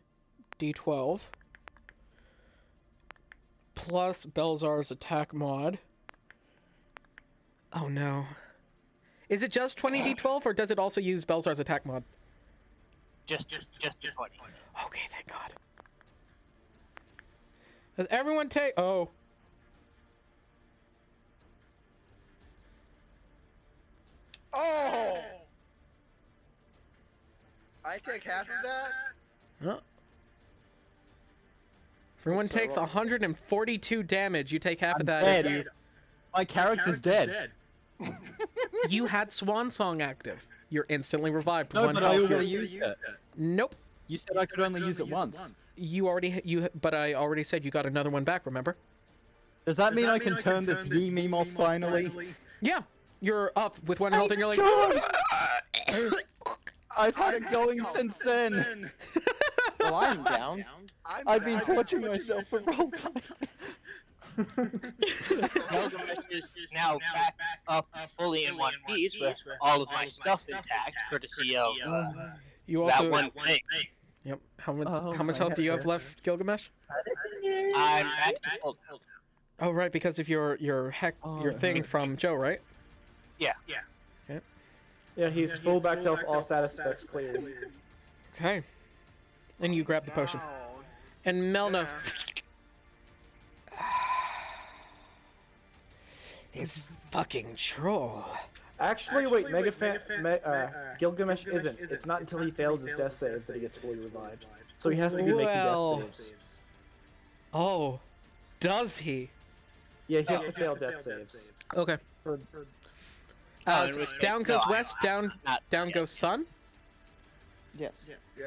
d12 plus Belzar's attack mod. Oh no. Is it just 20 d12 or does it also use Belzar's attack mod? Just the 20. Okay, thank God. Does everyone take... Oh. Oh! I take half of that? Huh? Everyone Oops, I takes lost. 142 damage. You take half of that. dead. if My character's dead. you had Swan Song active. You're instantly revived. No, One but I health. already used it. Nope. You said I could only use it once. But I already said you got another one back, remember? Does that mean I can turn this V meme off finally? Yeah. You're up with one health and you're like... I've had it going since then. Well, I'm down. I've been torturing myself for roleplay. Gilgamesh is now back up fully in one piece with all of my stuff intact, courtesy of You also... that one thing. Yep. How much, Oh, how much my health do you have head left, Gilgamesh? I'm back to full. Oh, right, because of your Oh, your it thing hurts. from Joe, right? Yeah. Yeah, he's full back health, all status effects cleared. Okay. And you grab the potion. And Melna... This fucking troll. Actually, wait, Gilgamesh isn't. It's not until he fails his death save that he gets fully revived. So he has to be making Well. death saves. Oh, does he? Yeah, he has to fail death saves. Okay. in which case, Down goes no, West, down not goes Sun, Yes. Yeah.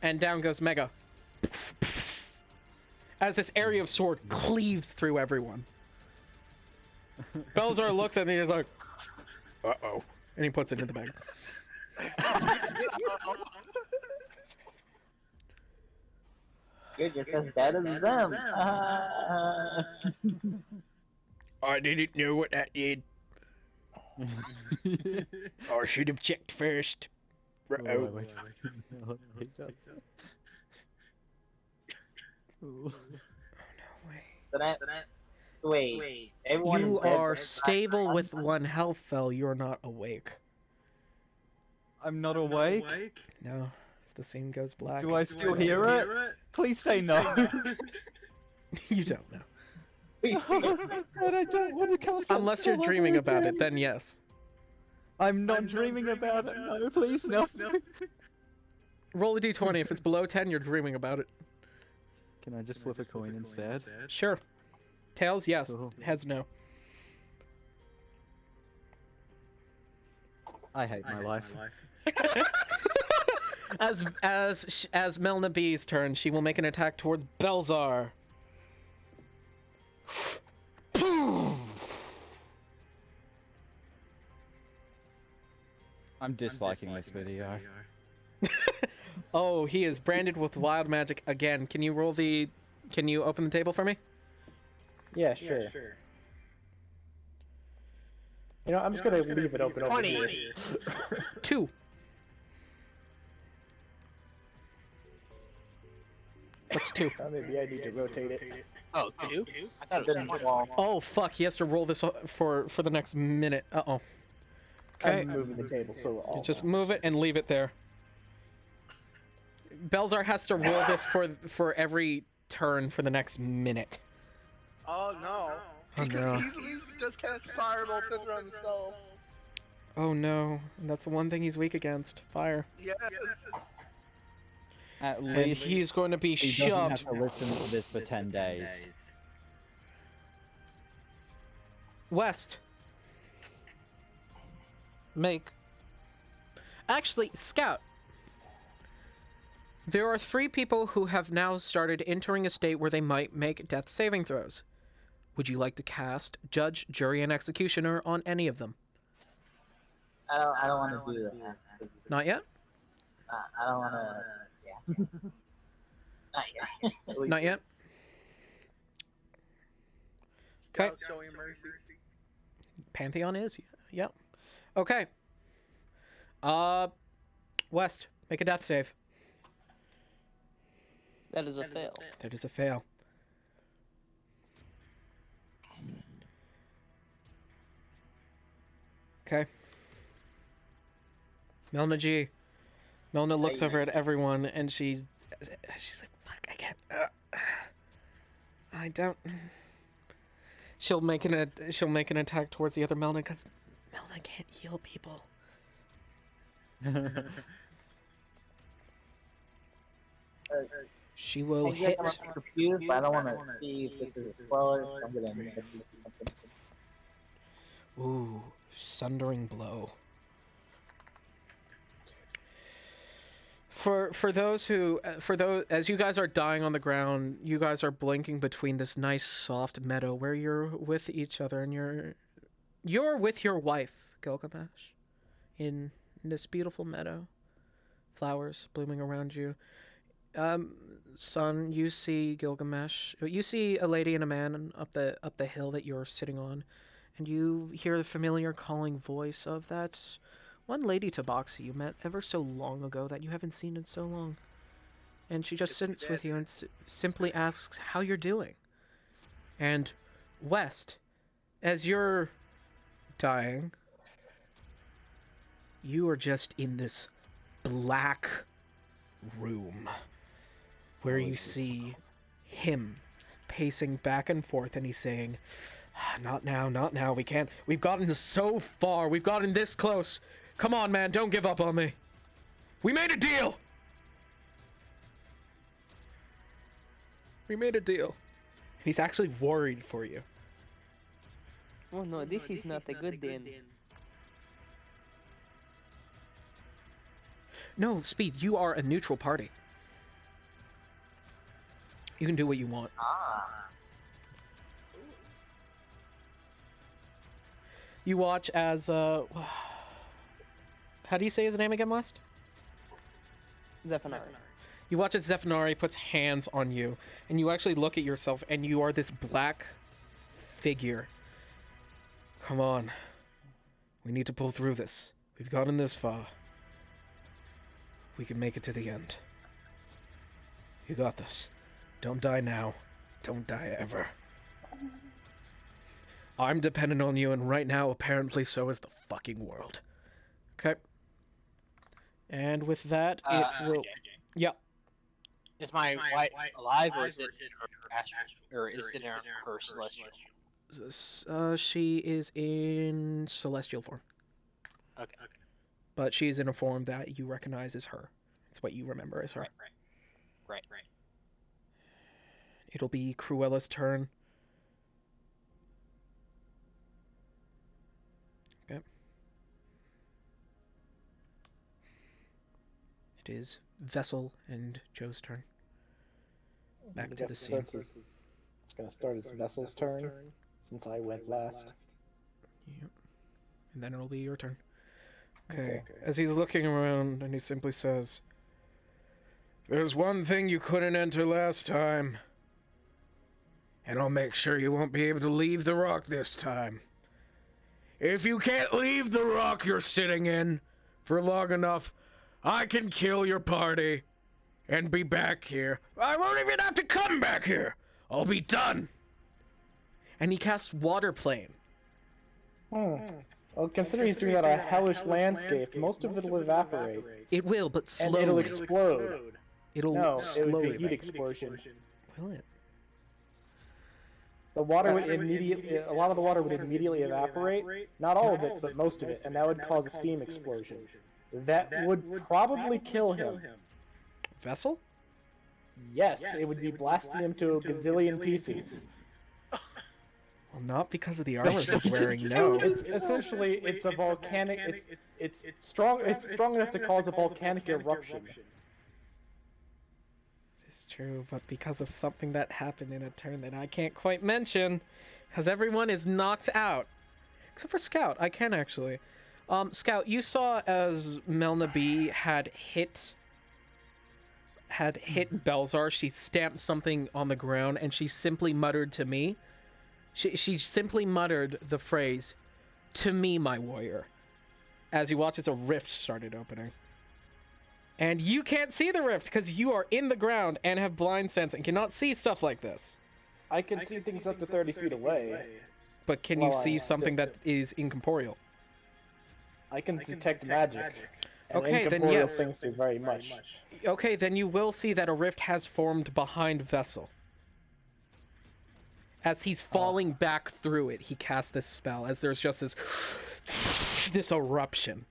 and down goes Mega. As this area of sword cleaves through everyone. Belzar looks at me and he's like, uh-oh. And he puts it in the bag. You're just as bad as them. I didn't know what that did. I should have checked first. Uh-oh. Wait, everyone You is dead are but stable with 1 health, Fel. You're not awake. I'm not awake. No. The scene goes black. Do I still hear it? Please say no. You don't know. God, I don't want to cast that Unless you're spell dreaming ever about it, again. then yes. I'm not dreaming about it. No, please no. Roll a d20. If it's below 10, you're dreaming about it. Can I just flip a coin instead? Sure. Tails, yes. Cool. Heads, no. I hate my life. As Melna B's turn, she will make an attack towards Belzar. I'm disliking this video. Oh, he is branded with wild magic again. Can you open the table for me? Yeah, sure. You know, I'm just gonna leave it open over 20. here. 2. What's 2? Maybe I need to rotate it. Oh, 2? I thought it was 1. Oh, fuck. He has to roll this for the next minute. Uh-oh. Okay. I'm moving the table, so You I'll just move it and leave it there. Belzar has to roll this for every turn for the next minute. Oh no. Oh, He could no. easily just cast Fireball Syndrome himself. Oh no, that's the one thing he's weak against. Fire. Yes. At And least he's going to be he doesn't have shoved. to listen to this for 10 days. West. Make. Actually, Scout. There are 3 people who have now started entering a state where they might make death saving throws. Would you like to cast Judge, Jury, and Executioner on any of them? I don't want to do that. Not yet? I don't want to. Yeah. Not yet. Not yet? Okay. Scout showing mercy. Pantheon is? Yep. Okay. West, make a death save. That is a fail. That is a fail. Okay. Melna G. Melna looks over at everyone and she's like, fuck, I can't. I don't. She'll make an attack towards the other Melna because Melna can't heal people. She will I guess hit. I'm confused, but I don't want to see if this is a spoiler. So I'm gonna miss something. Ooh, sundering blow. For those as you guys are dying on the ground, you guys are blinking between this nice soft meadow where you're with each other and you're with your wife, Gilgamesh, in this beautiful meadow. Flowers blooming around you. Son, you see Gilgamesh. You see a lady and a man up the hill that you're sitting on, and you hear the familiar calling voice of that one Lady Tabaxi you met ever so long ago that you haven't seen in so long. And she just sits with you and simply asks how you're doing. And West, as you're dying, you are just in this black room where you see him pacing back and forth, and he's saying, Not now, not now. We can't. We've gotten so far. We've gotten this close. Come on, man. Don't give up on me. We made a deal. We made a deal. He's actually worried for you. Oh no, this is not a good then. No, Speed, you are a neutral party. You can do what you want. You watch as, how do you say his name again, West? Zephanari. You watch as Zephanari puts hands on you, and you actually look at yourself, and you are this black figure. Come on. We need to pull through this. We've gotten this far. We can make it to the end. You got this. Don't die now. Don't die ever. I'm dependent on you, and right now, apparently, so is the fucking world. Okay. And with that, it will... Okay. Yep. Is my wife alive, or is it her astral, or is it in her celestial? She is in celestial form. Okay. But she's in a form that you recognize as her. It's what you remember as her. Right. It'll be Cruella's turn. Okay. It is Vessel and Joe's turn. Back to the scene. It's gonna start as Vessel's turn, since I went last. Yep. And then it'll be your turn. Okay. As he's looking around, and he simply says, "There's one thing you couldn't enter last time. And I'll make sure you won't be able to leave the rock this time. If you can't leave the rock you're sitting in for long enough, I can kill your party and be back here. I won't even have to come back here. I'll be done." And he casts Water Plane. Well, considering he's doing that on a hellish landscape, most of it will evaporate. It will, but slowly. And it'll explode. It'll No, it slowly. would be a heat explosion. Will it? The water would immediately, a lot of the water would immediately evaporate. Not all of it, but most of it, and that would cause a steam explosion. That would probably kill him. Vessel? Yes, it would be blasting him to a gazillion pieces. Well, not because of the armor he's wearing, no. It's essentially, it's a volcanic, it's strong enough to cause a volcanic eruption. It's true, but because of something that happened in a turn that I can't quite mention, because everyone is knocked out. Except for Scout, I can actually. Scout, you saw as Melna B had hit Belzar. She stamped something on the ground, and she simply muttered to me. She simply muttered the phrase, "To me, my warrior," as you watch as a rift started opening. And you can't see the rift because you are in the ground and have blind sense and cannot see stuff like this. I can see things up to 30 feet away. But can you see something that is incorporeal? I can detect magic. And Okay, then incorporeal yes. things do very much. Okay, then you will see that a rift has formed behind Vessel. As he's falling back through it, he casts this spell, as there's just this eruption.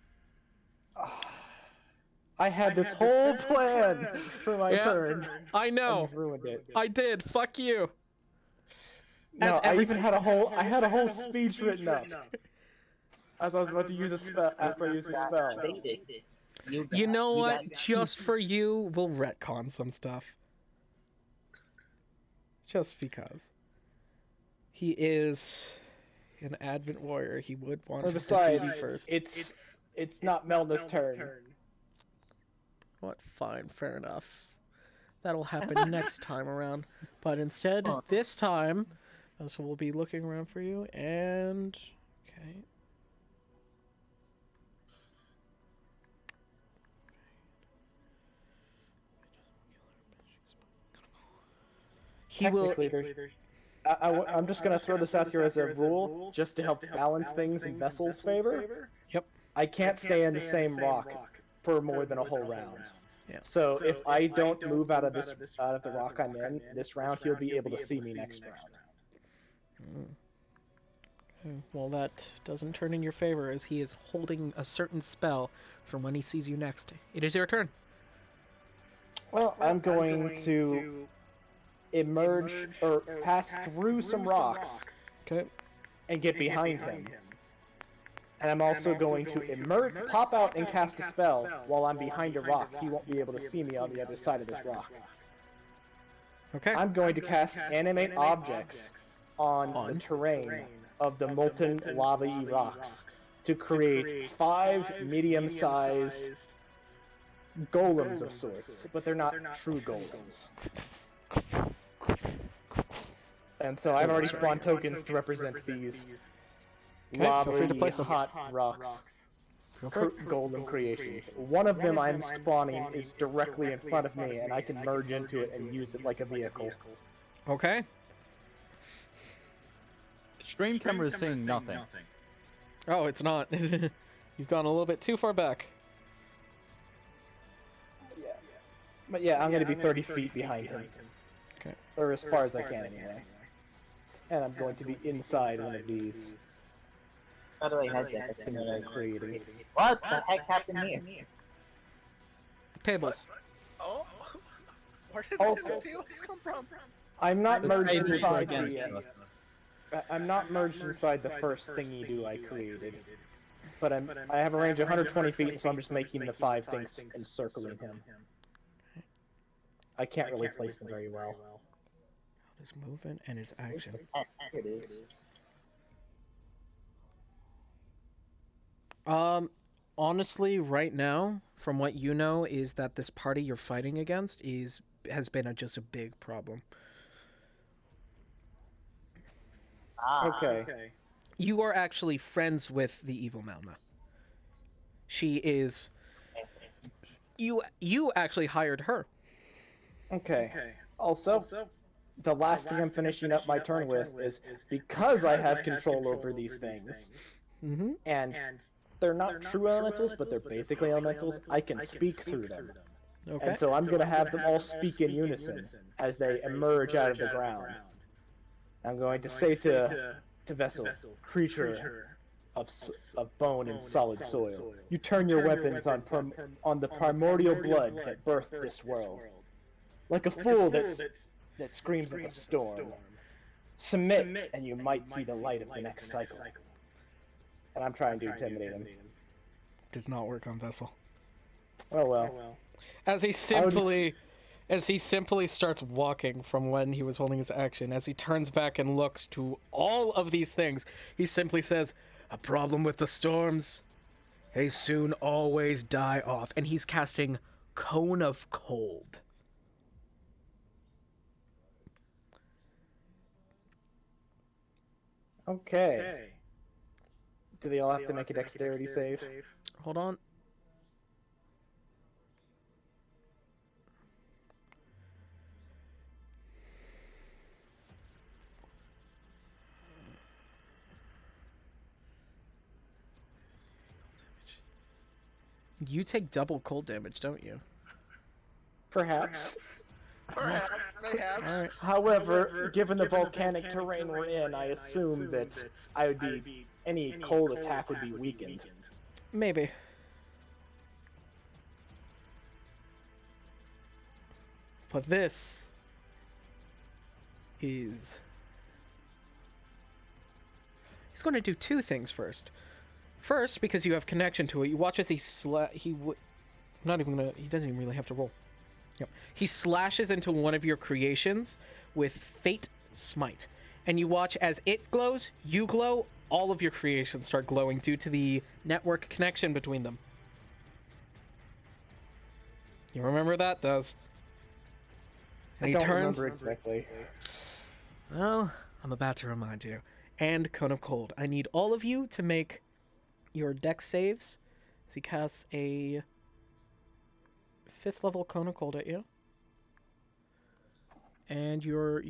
I had this whole plan for my turn. I know. And you've ruined it. I did. Fuck you. No, I even had a whole speech written up. As I was about to use a spell after I used a spell. You know what? Just for you, we'll retcon some stuff. Just because. He is an Advent warrior. He would want to defeat you first. It's not Melna's turn. What? Fine, fair enough. That'll happen next time around. But instead, this time, so we'll be looking around for you, and... Okay. He will... I'm just going to throw this out here as a rule, just to help balance things in Vessel's favor. Yep. I can't stay in the same rock for more than a whole round. Yeah. So if I don't move out of the rock I'm in this round, he'll be able to see me next round. Well, that doesn't turn in your favor as he is holding a certain spell from when he sees you next. It is your turn. Well, I'm going to emerge or pass through some rocks Okay. and get behind him. And I'm also going to emerge, pop out and cast a spell while I'm behind a rock. He won't be able to see me on the other side of this rock. Okay. I'm going to cast Animate Objects on the terrain of the molten lava-y rocks to create 5 medium-sized golems of sorts, but they're not true golems. And so I've already spawned tokens to represent these Okay, feel free to lava-y place them. hot rocks. Feel free. Golden creations. One of them I'm spawning is directly in front of me, and I can merge into it and use it like a vehicle. Okay. Stream camera is seeing nothing. Oh, it's not. You've gone a little bit too far back. But yeah, I'm going to be 30 feet behind him. Okay. Or as far as I can, anyway. And I'm going to be inside one of these. How do I have that? That I created. What the heck happened here? Tables. Oh, where did Also- these tables come from? I'm not merged Tables are inside against the. us. I'm not merged inside the first thingy do I created. But I have a range of 120 feet, so I'm just making the 5 things encircling him. I can't really place them very well. His movement and his action. Here it is. Honestly, right now, from what you know, is that this party you're fighting against has been just a big problem. Ah. Okay. You are actually friends with the evil Malma. She is. You actually hired her. Okay. Also, the last thing I'm finishing up my turn with is because I have control over these things, Mm-hmm. and they're not true elementals, but they're basically elementals, I can speak through them. Okay. And so I'm going to have them all speak in unison as they emerge out of the ground. I'm going to say to Vessel, creature of bone and solid soil, you turn your weapons on the primordial blood that birthed this world. Like a fool that screams at the storm. Submit, and you might see the light of the next cycle. And I'm trying to intimidate him. Does not work on Vessel. Oh well. As he simply starts walking from when he was holding his action, as he turns back and looks to all of these things, he simply says, "A problem with the storms? They soon always die off." And he's casting Cone of Cold. Okay. Do they all have to make a dexterity save? Hold on. You take double cold damage, don't you? Perhaps. Perhaps, mayhaps. Alright. However, given the volcanic terrain we're in, I assume that any cold attack would be weakened. Maybe. But this is... He's going to do 2 things first. First, because you have connection to it, you watch as he not even gonna... He doesn't even really have to roll. Yep. He slashes into one of your creations with Fate Smite. And you watch as it glows, you glow, all of your creations start glowing due to the network connection between them. You remember that, Does? And I he don't turns... remember exactly. Well, I'm about to remind you. And Cone of Cold. I need all of you to make your dex saves as he casts a 5th level Cone of Cold at you. And you're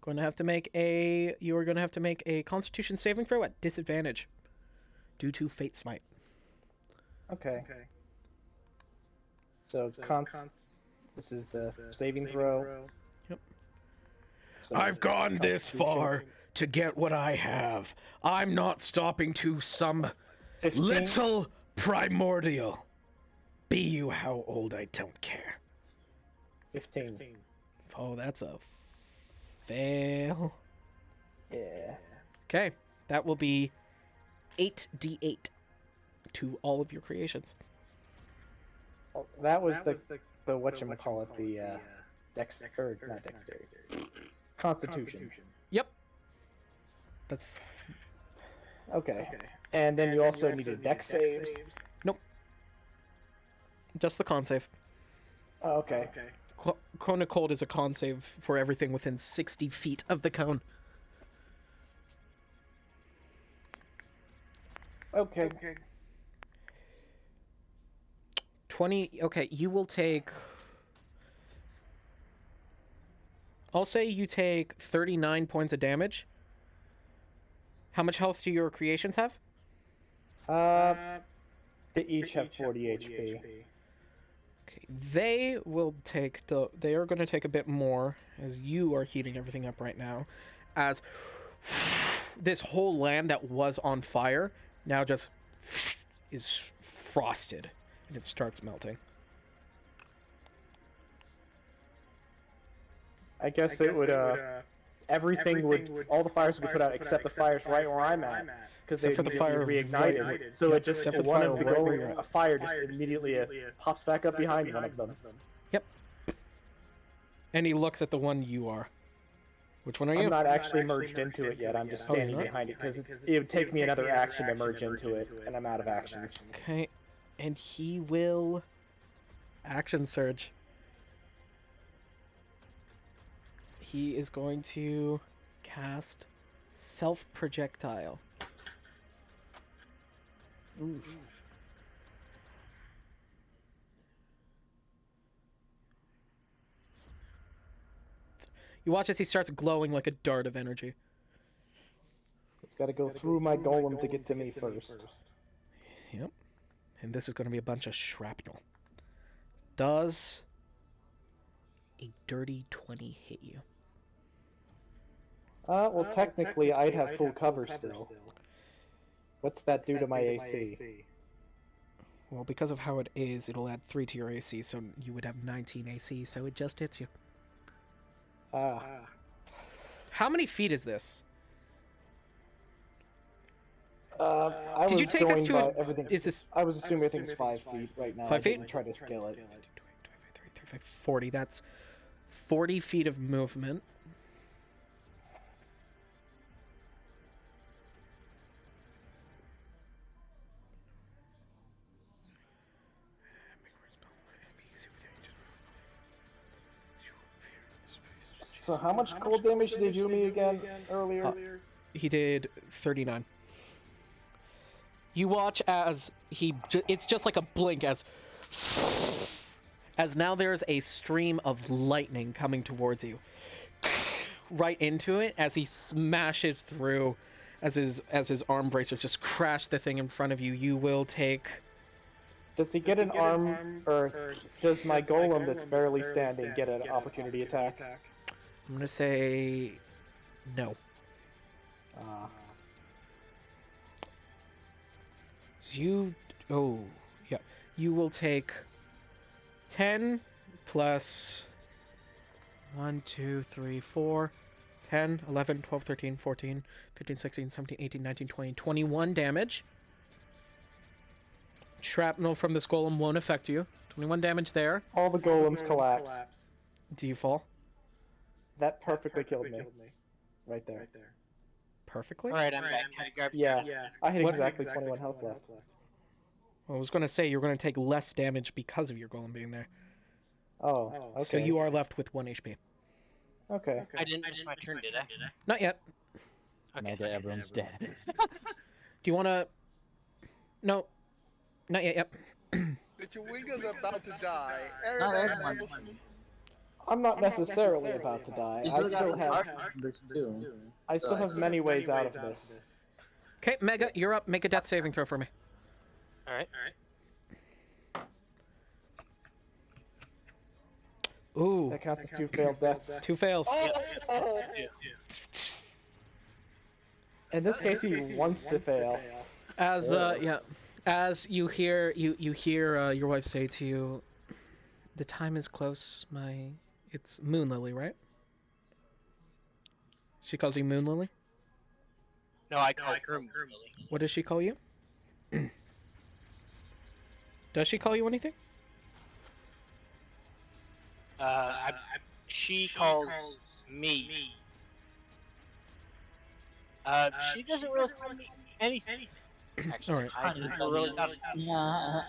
going to have to make a Constitution saving throw at disadvantage due to Fate Smite. Okay. So, this is the saving throw. Yep. So I've gone this far to get what I have. I'm not stopping to some 15. little primordial. Be you how old, I don't care. 15. Oh, that's a fail. Yeah. Okay, that will be 8d8 to all of your creations. Well, that was the whatchamacallit, the not dexterity. Constitution. Yep. That's Okay. And then you also needed dex saves. just the con save. Oh, okay. Cone of Cold is a con save for everything within 60 feet of the cone. Okay. 20. Okay, you will take. I'll say you take 39 points of damage. How much health do your creations have? They each have 40 HP. Okay, they will take they are going to take a bit more as you are heating everything up right now, as this whole land that was on fire now just is frosted and it starts melting. I guess it would, everything would, all the fires would be put out except the fires right where I'm at. Because they Except for the fire reignited. So it just, Except for the one fire of the right where golem, you're at. a fire just immediately pops back up behind one of them. Yep. And he looks at the one you are. Which one are you? I'm not actually merged into it yet, I'm just Oh, you're standing not? behind it, because it would take me another action to merge into it, and I'm out of actions. Okay. And he will action surge. He is going to cast Self-Projectile. Ooh. You watch as he starts glowing like a dart of energy. It's gotta go through my golem to get to me first. Yep. And this is going to be a bunch of shrapnel. Does a dirty 20 hit you? Well, technically, I'd have full cover still. What's that do to my AC? Well, because of how it is, it'll add 3 to your AC, so you would have 19 AC, so it just hits you. How many feet is this? I Did you was take us going to by a- everything. is this- I was assuming everything's 5 feet right now. 5 I feet? didn't try to scale it. 40. That's 40 feet of movement. So how much cold damage did they do me again earlier? He did 39. You watch as it's just like a blink as now there's a stream of lightning coming towards you. Right into it as he smashes through, as his arm bracers just crash the thing in front of you. You will take. Does he get an arm, or does my golem that's barely standing get an opportunity attack? I'm gonna say no. You will take 10 plus 1, 2, 3, 4, 10, 11, 12, 13, 14, 15, 16, 17, 18, 19, 20, 21 damage. Shrapnel from this golem won't affect you. 21 damage there. All the golems collapse. Do you fall? That perfectly killed me. Right there. Perfectly? Alright, I'm back. Can I grab Yeah, I had What- exactly 21 health left. I was going to say you're going to take less damage because of your golem being there. Oh, okay. So you are left with 1 HP. Okay. I didn't miss my turn, did I? Not yet. Okay. Mega, everyone's dead. Do you want to... No. Not yet, yep. The Chewinga's about to die. Not Everybody everyone. else- I'm not necessarily about to die. I still have many ways out of this. Okay, Mega, you're up. Make a death saving throw for me. Alright. Ooh, That counts as 2 failed deaths. 2 fails. Oh, let's do In this case, he wants to fail. As yeah, as you hear your wife say to you, "The time is close. It's Moon Lily, right?" She calls you Moon Lily. No, I call her Lily. What does she call you? Does she call you anything? She calls me. She doesn't really call me anything. Actually, All right. I really thought it. Yeah.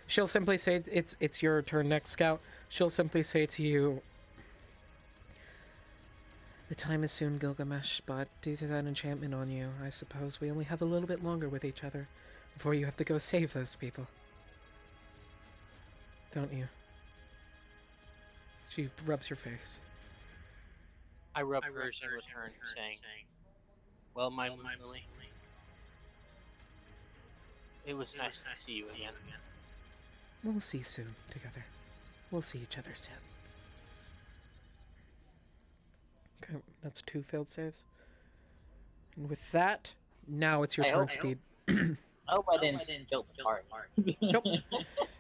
She'll simply say, "It's your turn next, Scout." She'll simply say to you, "The time is soon, Gilgamesh, but due to that enchantment on you, I suppose we only have a little bit longer with each other before you have to go save those people. Don't you?" She rubs your face. I rub hers in return, saying, "Well, my Moon Lily, it was nice to see you again." We'll see soon together. We'll see each other soon. Okay, that's 2 failed saves. And with that, now it's your I turn hope- speed. I hope I didn't kill the part. Nope.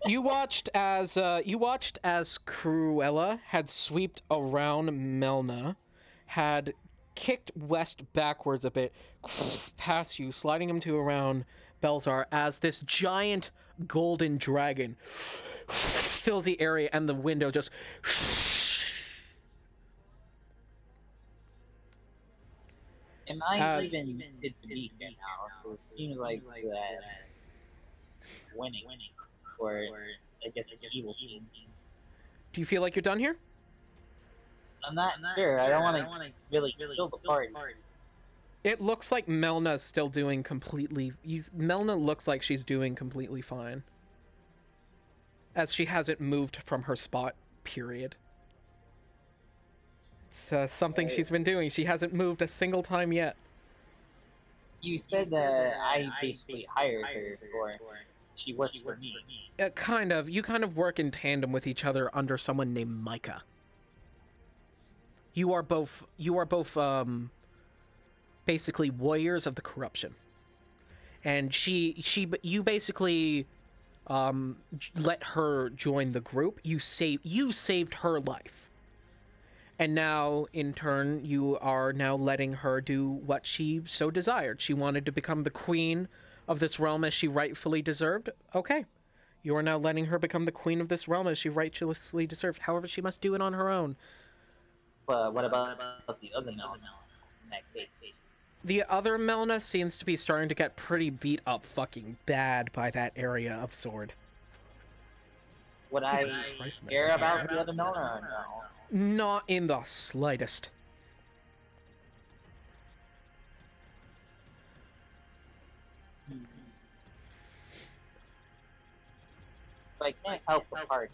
You watched as Cruella had swept around Melna, had kicked west backwards a bit, past you, sliding him to around Belzar as this giant golden dragon fills the area and the window just Am I As- even good to beat right now? So it seems like winning, or I guess the evil team. Do you feel like you're done here? I'm not sure. I don't want to really kill the party. It looks like Melna's still doing completely... Melna looks like she's doing completely fine. As she hasn't moved from her spot, period. It's something she's been doing. She hasn't moved a single time yet. You said that I basically hired her, or she works for me. Kind of. You kind of work in tandem with each other under someone named Micah. You are both basically warriors of the corruption. And you basically let her join the group. You saved her life. And now, in turn, you are now letting her do what she so desired. She wanted to become the queen of this realm as she rightfully deserved. Okay. You are now letting her become the queen of this realm as she righteously deserved. However, she must do it on her own. But what about the other Melna in that case? The other Melna seems to be starting to get pretty beat up fucking bad by that area of Sword. Would I Jesus Christ, man. care about the other Melna or no? Not in the slightest. But I can't help the party.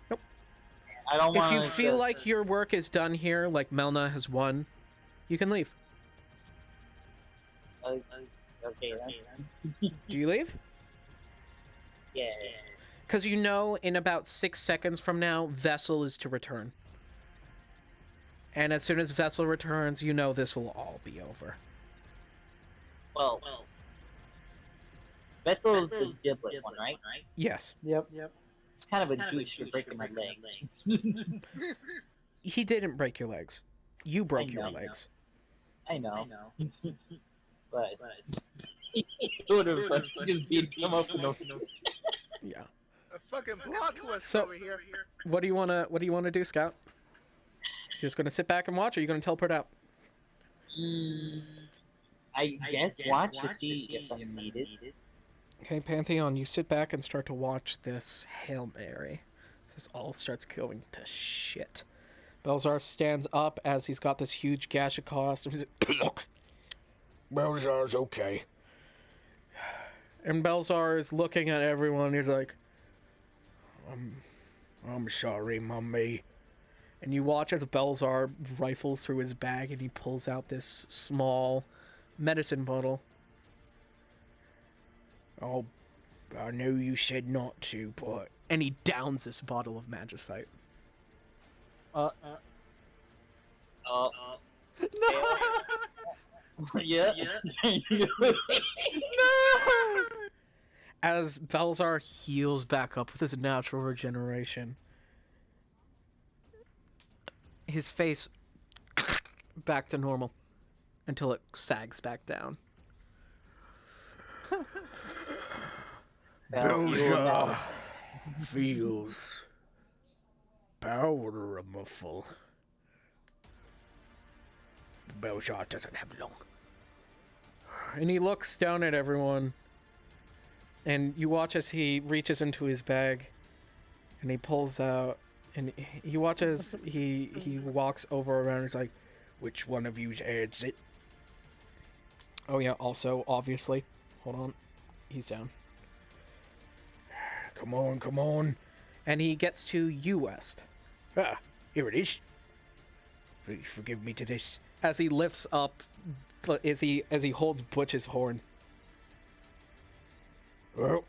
Nope. I don't want. If you feel like your work is done here, like Melna has won, you can leave. Okay then. Do you leave? Yeah. Because you know in about 6 seconds from now, Vessel is to return. And as soon as Vessel returns, you know this will all be over. Well, Vessel's the giblet one, right? Yes. Yep. It's kind of a douche for breaking my legs. He didn't break your legs. You broke I your know. legs. I know. But it would have just beat him up and Yeah. A fucking plot twist So- over here. What do you wanna do, Scout? You're just gonna sit back and watch, or are you gonna teleport out? I guess watch to see if I'm needed. Okay, Pantheon, you sit back and start to watch this Hail Mary. This all starts going to shit. Belzar stands up as he's got this huge gash across. Look, Belzar's okay. And Belzar is looking at everyone. He's like, I'm sorry, Mummy. And you watch as Belzar rifles through his bag and he pulls out this small medicine bottle. Oh, I know you said not to, but... And he downs this bottle of magicite. Yeah. No! As Belzar heals back up with his natural regeneration, his face back to normal until it sags back down. Belzar feels powerful. Belzar doesn't have long. And he looks down at everyone, and you watch as he reaches into his bag, and he pulls out, and he watches, he walks over around, and he's like, which one of you's adds it? Oh yeah, also, obviously. Hold on. He's down. Come on, come on. And he gets to you, West. Ah, here it is. Please forgive me to this. As he lifts up, as he holds Butch's horn. Well,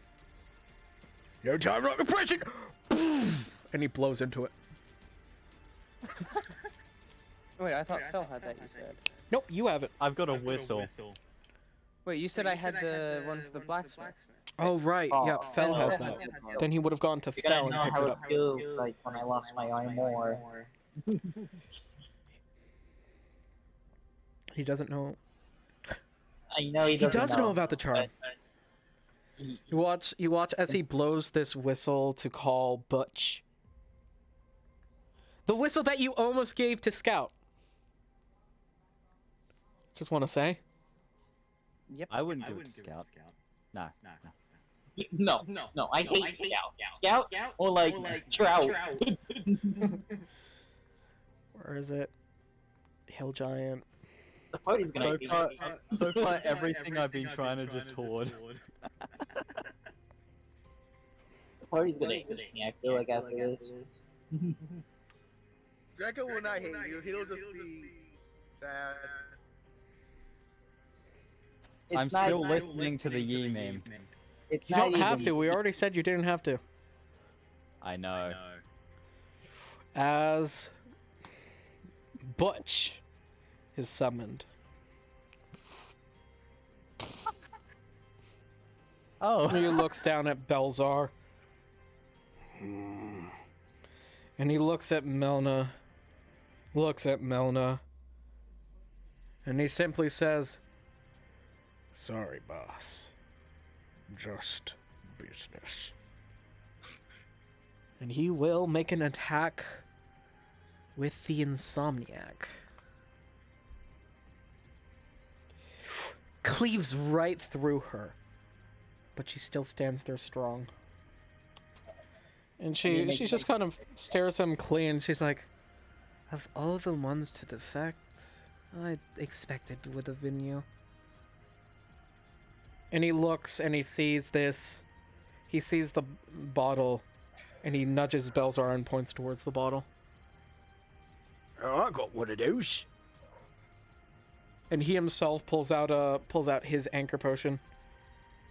no time like a present. And he blows into it. Wait, I thought Phil had that, you said. Nope, you have it. I've got a whistle. Wait, you said I had the one for the blacksmith. Oh, right. Yeah, Fel has that. Then he would have gone to You gotta Fel and know picked how it it up. feels like when I lost my eye more. He doesn't know. I know he He doesn't does know about the charm. but You watch as he blows this whistle to call Butch. The whistle that you almost gave to Scout. Just want to say. Yep. I wouldn't give it to Scout. No. No, I hate Scout. Scout or like Trout. Where is it? Hill Giant. The party's gonna So far, everything I've been trying to just hoard. The party's gonna hate me. I feel like after this. Draco will not hate you. He'll just be sad. I'm It's not still even- listening to the Yee meme. It's You not don't have even- to. We already said you didn't have to. I know. As Butch is summoned. Oh. He looks down at Belzar. And he looks at Melna. And he simply says, sorry, boss. Just business. And he will make an attack with the Insomniac. Cleaves right through her. But she still stands there strong. And she just kind of stares him clean. She's like, of all the ones to defect, I expected it would have been you. And he looks and he sees this. He sees the bottle. And he nudges Belzar and points towards the bottle. Oh, I got one of those. And he himself pulls out his anchor potion.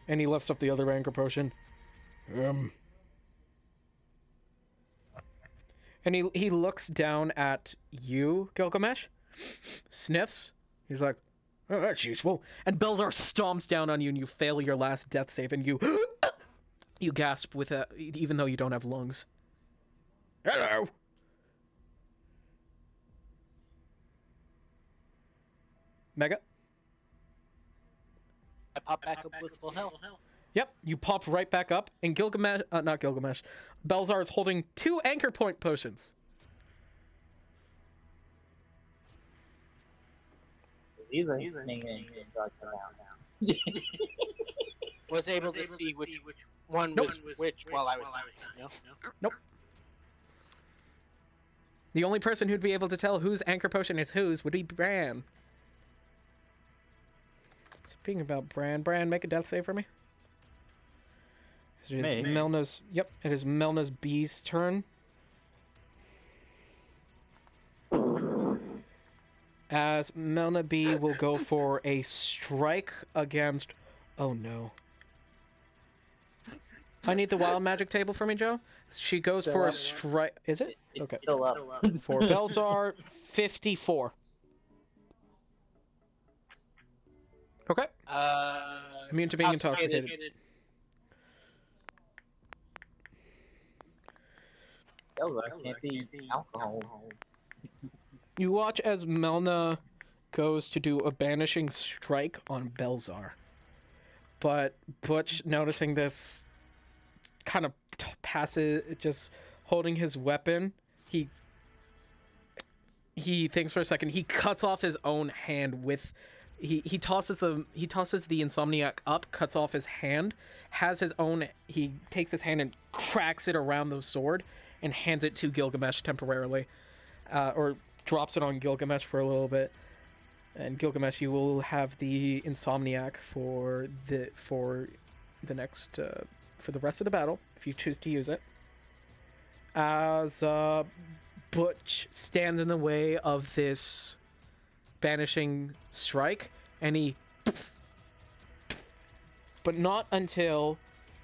And he lifts up the other anchor potion. And he looks down at you, Gilgamesh. Sniffs. He's like, oh, that's useful. And Belzar stomps down on you and you fail your last death save and you you gasp with even though you don't have lungs. Hello. Mega? I pop back up with full health. Yep, you pop right back up, and not Gilgamesh, Belzar is holding 2 anchor point potions. These are making drugs around. Was able to see which one was which while I was doing it. Nope. The only person who'd be able to tell whose anchor potion is whose would be Bran. Speaking about Bran, make a death save for me. It is Melna's. Yep, it is Melna's B's turn. As Melna B will go for a strike against. Oh no. I need the wild magic table for me, Joe. She goes for a strike. Is it? It's Okay. still up. For Belzar, 54. Okay. Immune to being Intoxicated. intoxicated. Yo, I can't be alcohol. You watch as Melna goes to do a banishing strike on Belzar. But Butch, noticing this, kind of passes, just holding his weapon, he thinks for a second. He cuts off his own hand with, he tosses the insomniac up, cuts off his hand, he takes his hand and cracks it around the sword and hands it to Gilgamesh temporarily, or drops it on Gilgamesh for a little bit. And Gilgamesh, you will have the insomniac for the next for the rest of the battle if you choose to use it. As Butch stands in the way of this banishing strike, and but not until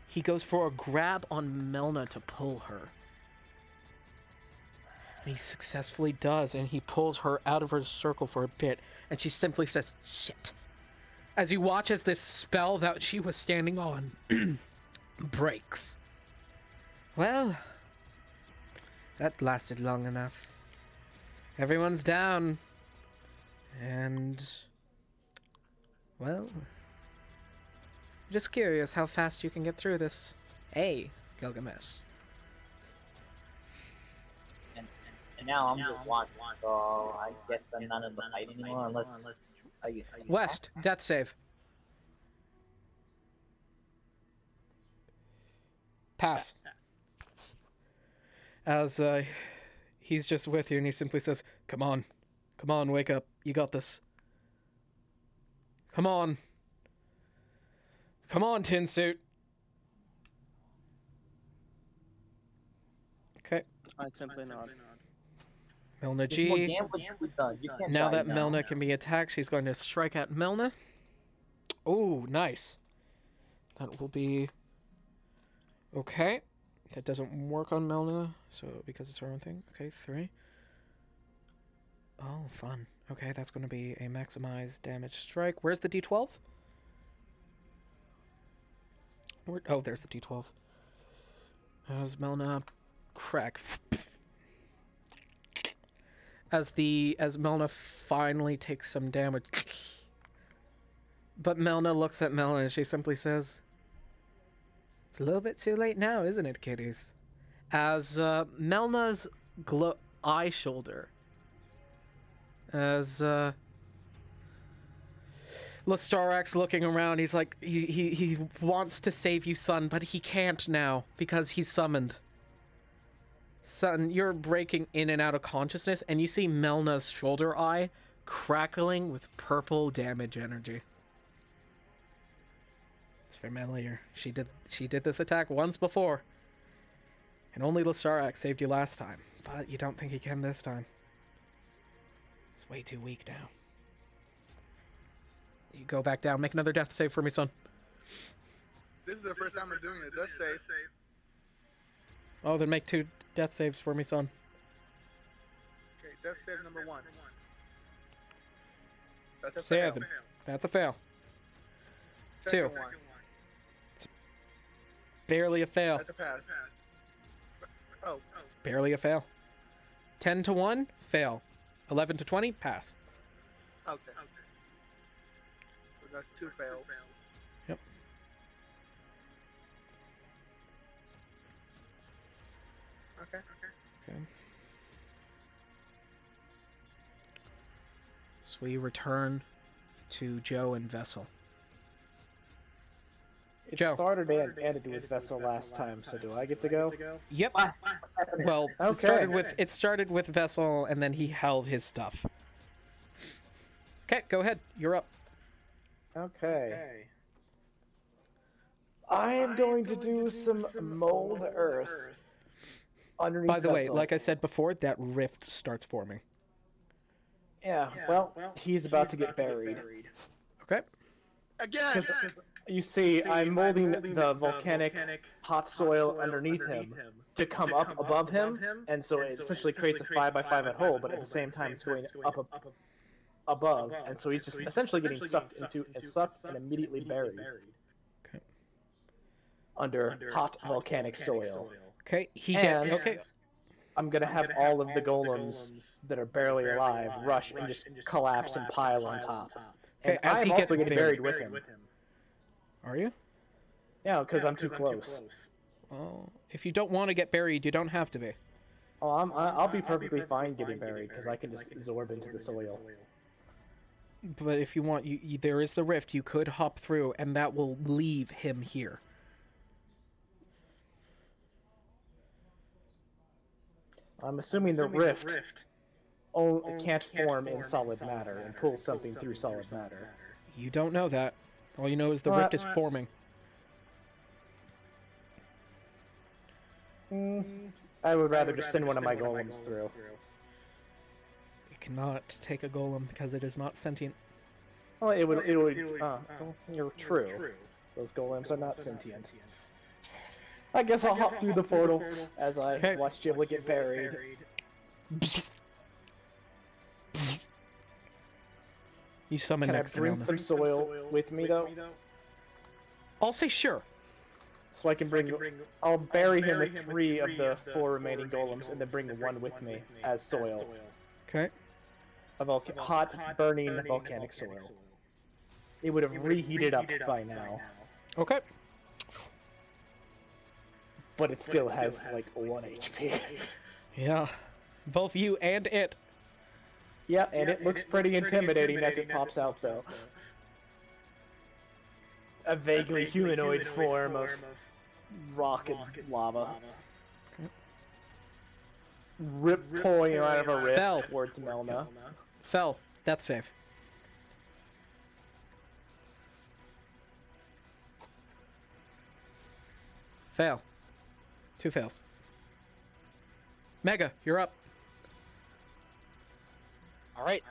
he goes for a grab on Melna to pull her. And he successfully does, and he pulls her out of her circle for a bit, and she simply says, "Shit." As you watch as this spell that she was standing on breaks. Well, that lasted long enough. Everyone's down. And, well, just curious how fast you can get through this. Hey, Gilgamesh. And now I'm just watching, so I guess I'm not in the fight anymore unless I West, death save. Pass. As he's just with you and he simply says, Come on, wake up. You got this. Come on, tin suit. Okay. I simply nod. Melna There's more G. gambling to be done. You can't Now die that Melna can be attacked, she's going to strike at Melna. Oh, nice. That will be... Okay. That doesn't work on Melna, so because it's her own thing. Okay, 3. Oh, fun. Okay, that's going to be a maximized damage strike. Where's the D12? Oh, there's the D12. As Melna crack. As Melna finally takes some damage. But Melna looks at Melna and she simply says, It's a little bit too late now, isn't it, kiddies? As Melna's eye shoulder, as Lestarax looking around, he's like, he wants to save you, son, but he can't now because he's summoned. Son, you're breaking in and out of consciousness, and you see Melna's shoulder eye crackling with purple damage energy. It's familiar. She did this attack once before. And only Lestarax saved you last time. But you don't think he can this time. It's way too weak now. You go back down. Make another death save for me, son. This is the first time I'm doing a death save. Oh, then make 2 death saves for me, son. Okay, death save number 1. That's a 7. fail. That's a fail. Second 2. one. Barely a fail. That's a pass. Oh. Barely a fail. 10 to 1, fail. 11 to 20, pass. Okay. So that's 2 fails. Yep. Okay. Okay. So we return to Joe and Vessel. It Joe. started and ended with Vessel last time, so do I get to go? Yep. Well, Okay. it started with Vessel, and then he held his stuff. Okay, go ahead. You're up. Okay. I am going to do some mold earth underneath By the way, Vessel. like I said before, that rift starts forming. Yeah, well, he's about to get buried. Okay. Again! You see, I'm molding the volcanic hot soil underneath him to come up above him, and so it essentially creates a 5x5 hole, but at the same time it's going up above, and so he's just essentially getting sucked and immediately buried. Okay. Under hot volcanic soil. Okay, And okay. I'm gonna have all of the golems that are barely alive rush and just collapse and pile on top. Okay, And as he I'm gets also getting buried buried with him. Are you? Yeah, because I'm too close. Well, if you don't want to get buried, you don't have to be. Oh, I'll be perfectly fine getting buried because I can just absorb into the soil. But if you want, there is the rift. You could hop through, and that will leave him here. I'm assuming the rift can't form in solid matter and pull something through solid matter. You don't know that. All you know is the rift is forming. I would rather just send one of my golems through. You cannot take a golem because it is not sentient. Well, it would. You're true. Those golems are not sentient. I guess I'll hop through the portal as I watch Giblet get buried. You summon Can I next to bring Melna. some soil with me though? I'll say sure. So I can bring. I'll bury him with 3 of the 4 remaining golems, and then bring 1 with me as soil. Okay. Hot, burning volcanic soil. It would have reheated up by now, Okay. but it still has like 1 HP. Yeah. Both you and it. Yeah, and it looks pretty intimidating as it pops out though. A vaguely humanoid form of rock and lava. Rip pulling out of a rift Fell. towards Melna. Fell. That's safe. Fail. 2 fails. Mega, you're up. All right.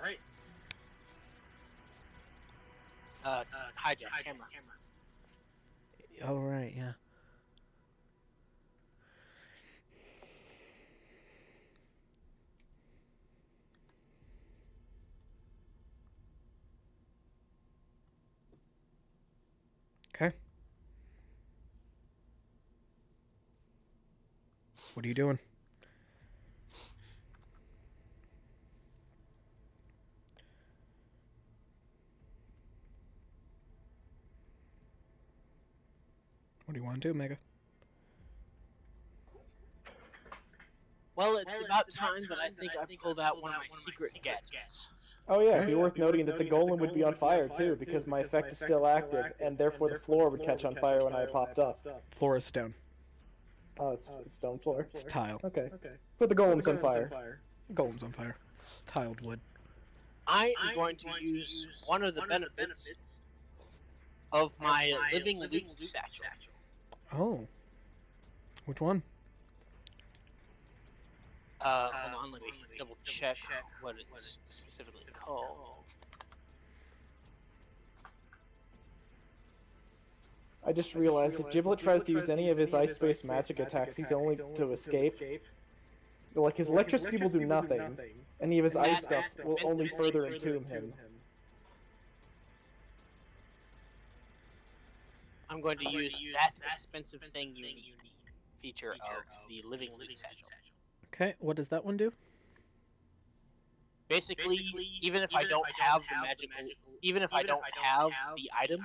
Hijack camera. All right, yeah. Okay. What are you doing? What do you want to do, Mega? Well, it's about time that I think I pulled out one of my secret gadgets. Oh yeah, it'd be worth noting that the golem would be on fire too, because my effect is still active, and therefore the floor would catch on fire when I popped up. Floor is stone. Oh, it's stone floor. It's tile. Okay. Put the golems on fire. Golem's on fire. It's tiled wood. I am going to use one of the benefits of my living loot satchel. Oh. Which one? Hold on, let me double check what it's specifically called. I just realized if Giblet tries to use any of his ice-based magic attacks, he's only to escape. Like, his electricity will do nothing. Any of his ice stuff will only further entomb him. I'm going to use that expensive thing you need feature of the living loot satchel. Okay, what does that one do? Basically, even if I don't have the magical, even if I don't have the item,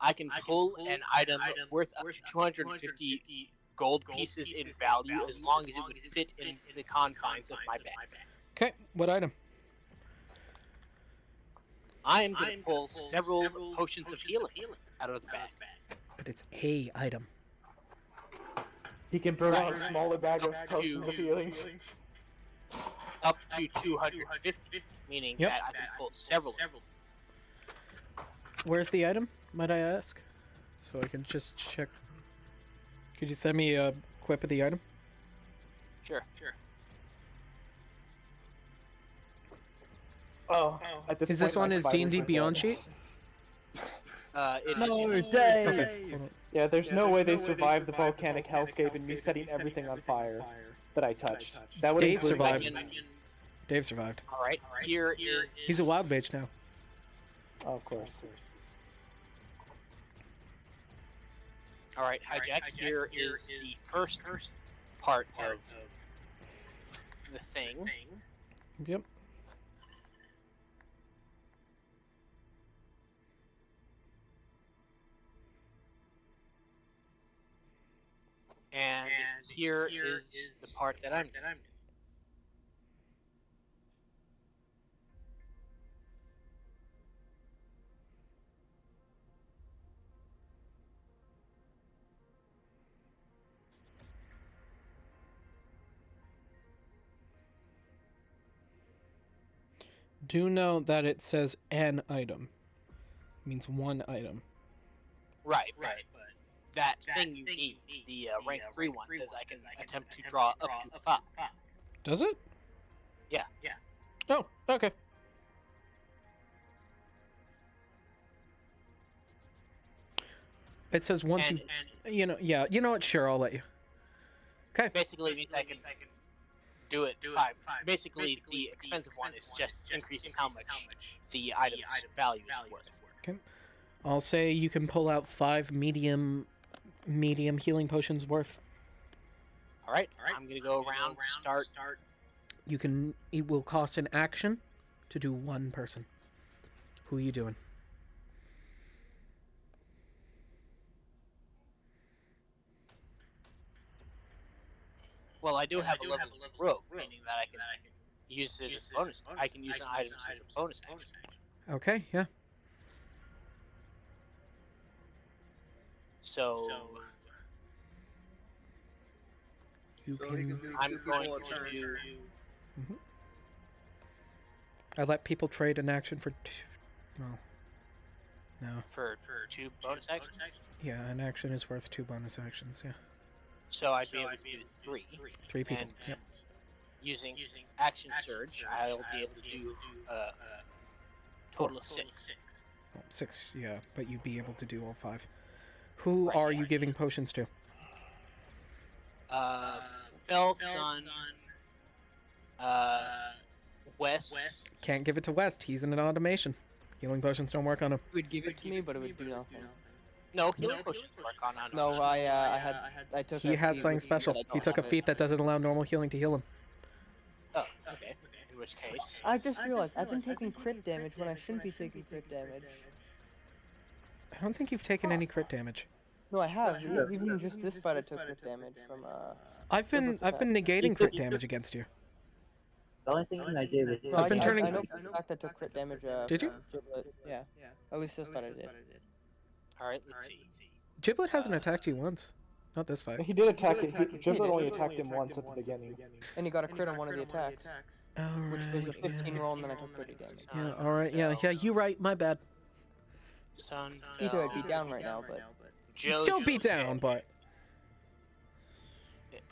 I can pull an item worth up to 250 gold pieces in value as long as it would fit in the confines of my bag. Okay, what item? I am going to pull several potions of healing out of the bag. But it's a item. He can burn out a smaller bag of potions of healing. Up to 250, meaning Yep. that I can pull several. Where's the item, might I ask? So I can just check. Could you send me a quip of the item? Sure. Oh, at Is this on his D&D Beyond sheet? It No, is. Dave! Okay, hold on. Yeah, there's no way they survived the volcanic hellscape and me setting everything on fire that I touched. That would Dave include survived. Dave survived. All right. Here is. He's a wild mage now. Oh, of course. All right, Hijack. Here is the first part of the thing. Yep. And here is the part that I'm doing. Do know that it says an item. It means one item. Right. But that thing you need, the rank 3 one, says I can attempt to draw up to 5. Does it? Yeah. Oh, okay. It says once And you know, yeah, you know what? Sure, I'll let you. Okay. basically it means I can do it 5. Basically, the expensive one is just increases how much the item's value is worth. I'll say you can pull out 5 medium healing potions worth. All right. I'm gonna go around. Start. You can. It will cost an action to do one person. Who are you doing? Well, I do have a level rogue, meaning that I can use it as a bonus. I can use an item as a bonus action. Okay, yeah. So You So he can. can do I'm 2 going people a to turn. do. I let people trade an action for. Well, no. For 2 bonus actions. Yeah, an action is worth 2 bonus actions. Yeah, So I'd be able to do 3. 3 people. And Yep. using action surge, I'll be able to do a total of 6. Well, 6. Yeah, but you'd be able to do all 5. Who are you giving potions to? Fell, Sun, West. Can't give it to West. He's in an automation. Healing potions don't work on him. It would give it to me, but it would do nothing. No, healing potions work on No, I took. He a had feat something with me, special. but I He don't took a have it. feat that doesn't allow normal healing to heal him. Oh, okay. In which case, I just realized I've been taking crit damage when I shouldn't be taking crit damage. I don't think you've taken any crit damage. No, I have. Even just this fight, I took crit damage from I've been negating crit damage against you. The only thing I did was. No, I've been turning- I know for a fact I took crit damage. Did you? from Giblet. Yeah. At least this fight I did. all right. Let's see. Giblet hasn't attacked you once. Not this fight. He did attack it. Giblet only attacked him once at the beginning. And he got a crit on one of the attacks, which was a Alright, 15 yeah. roll, and then I took 30 damage. Yeah, alright, yeah, you right, my bad. Sun, Either I'd fell, be down right now, but You still Joe's beat down, but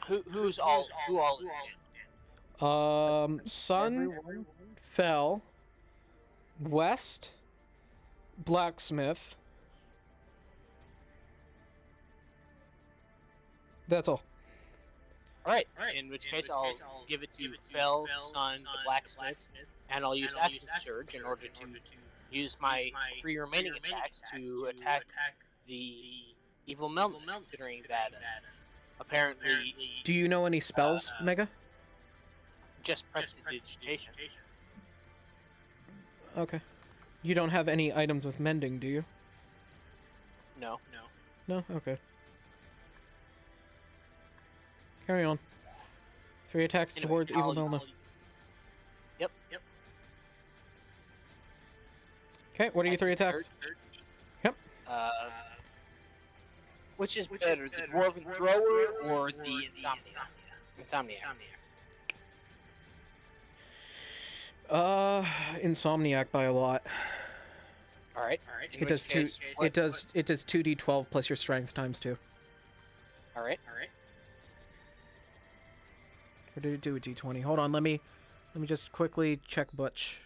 who all is dead? Sun fell. West, Blacksmith. That's all. All right. In which case, I'll give it to Fell, Sun, the blacksmith, and I'll use action surge in order to use my 3 remaining attacks to attack the evil Melman, considering that apparently Do you know any spells, Mega? just prestidigitation. Okay. You don't have any items with mending, do you? No. No? Okay. Carry on. 3 attacks Anyway, towards evil I'll- Melna. Yep. Okay, what are your 3 attacks? Surge. Yep. Which is better, the Dwarven Thrower or the Insomniac? Insomniac by a lot. All right. It does 2 it does 2d12 plus your strength times 2. All right. Or did it do a d20? Hold on, let me just quickly check Butch.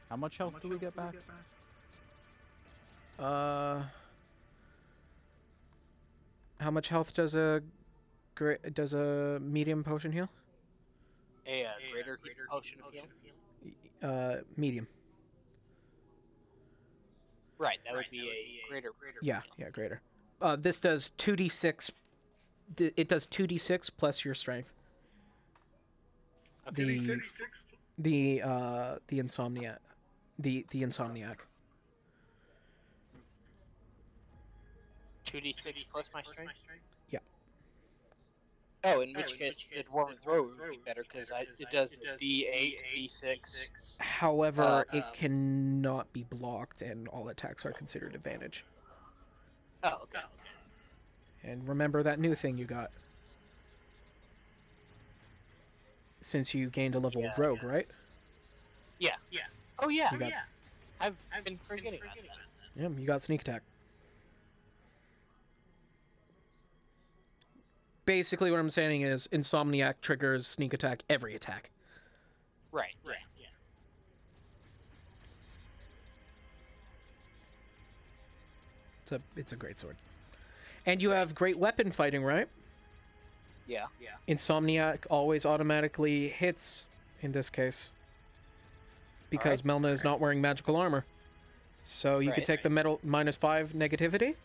How much health do we get back? How much health does a does a medium potion heal? A greater potion of healing. Medium. Right, that would be a greater. Yeah, greater. This does 2d6. It does 2d6 plus your strength. Okay. The insomniac. The insomniac. 2d6 plus my strength. Yeah. Oh, in which case the dwarven throw would be better because it does d8, d6. However, it cannot be blocked, and all attacks are considered advantage. Oh, okay. And remember that new thing you got. Since you gained a level of rogue, right? Yeah. Oh yeah. You got- I've been forgetting about that. Yeah, you got sneak attack. Basically, what I'm saying is Insomniac triggers sneak attack every attack. Right. Yeah. It's a great sword. And you have great weapon fighting, right? Yeah. Insomniac always automatically hits in this case. Because Melna is not wearing magical armor. So you could take the metal -5 negativity,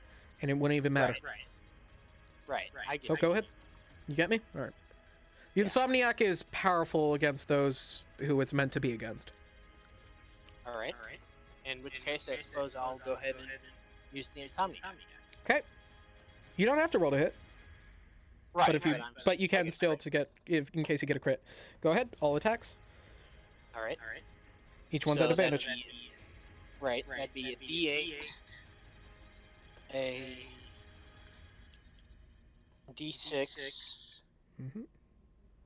and it wouldn't even matter. Right. So go ahead. You get me? Alright. The Insomniac is powerful against those who it's meant to be against. Alright. In which case, I suppose I'll go ahead and use the Insomniac. Okay. You don't have to roll to hit, Right. but if you you can okay, still to get in case you get a crit. Go ahead. All attacks. Alright. Each one's So at advantage. That'd be a d8, a d6. Mm-hmm.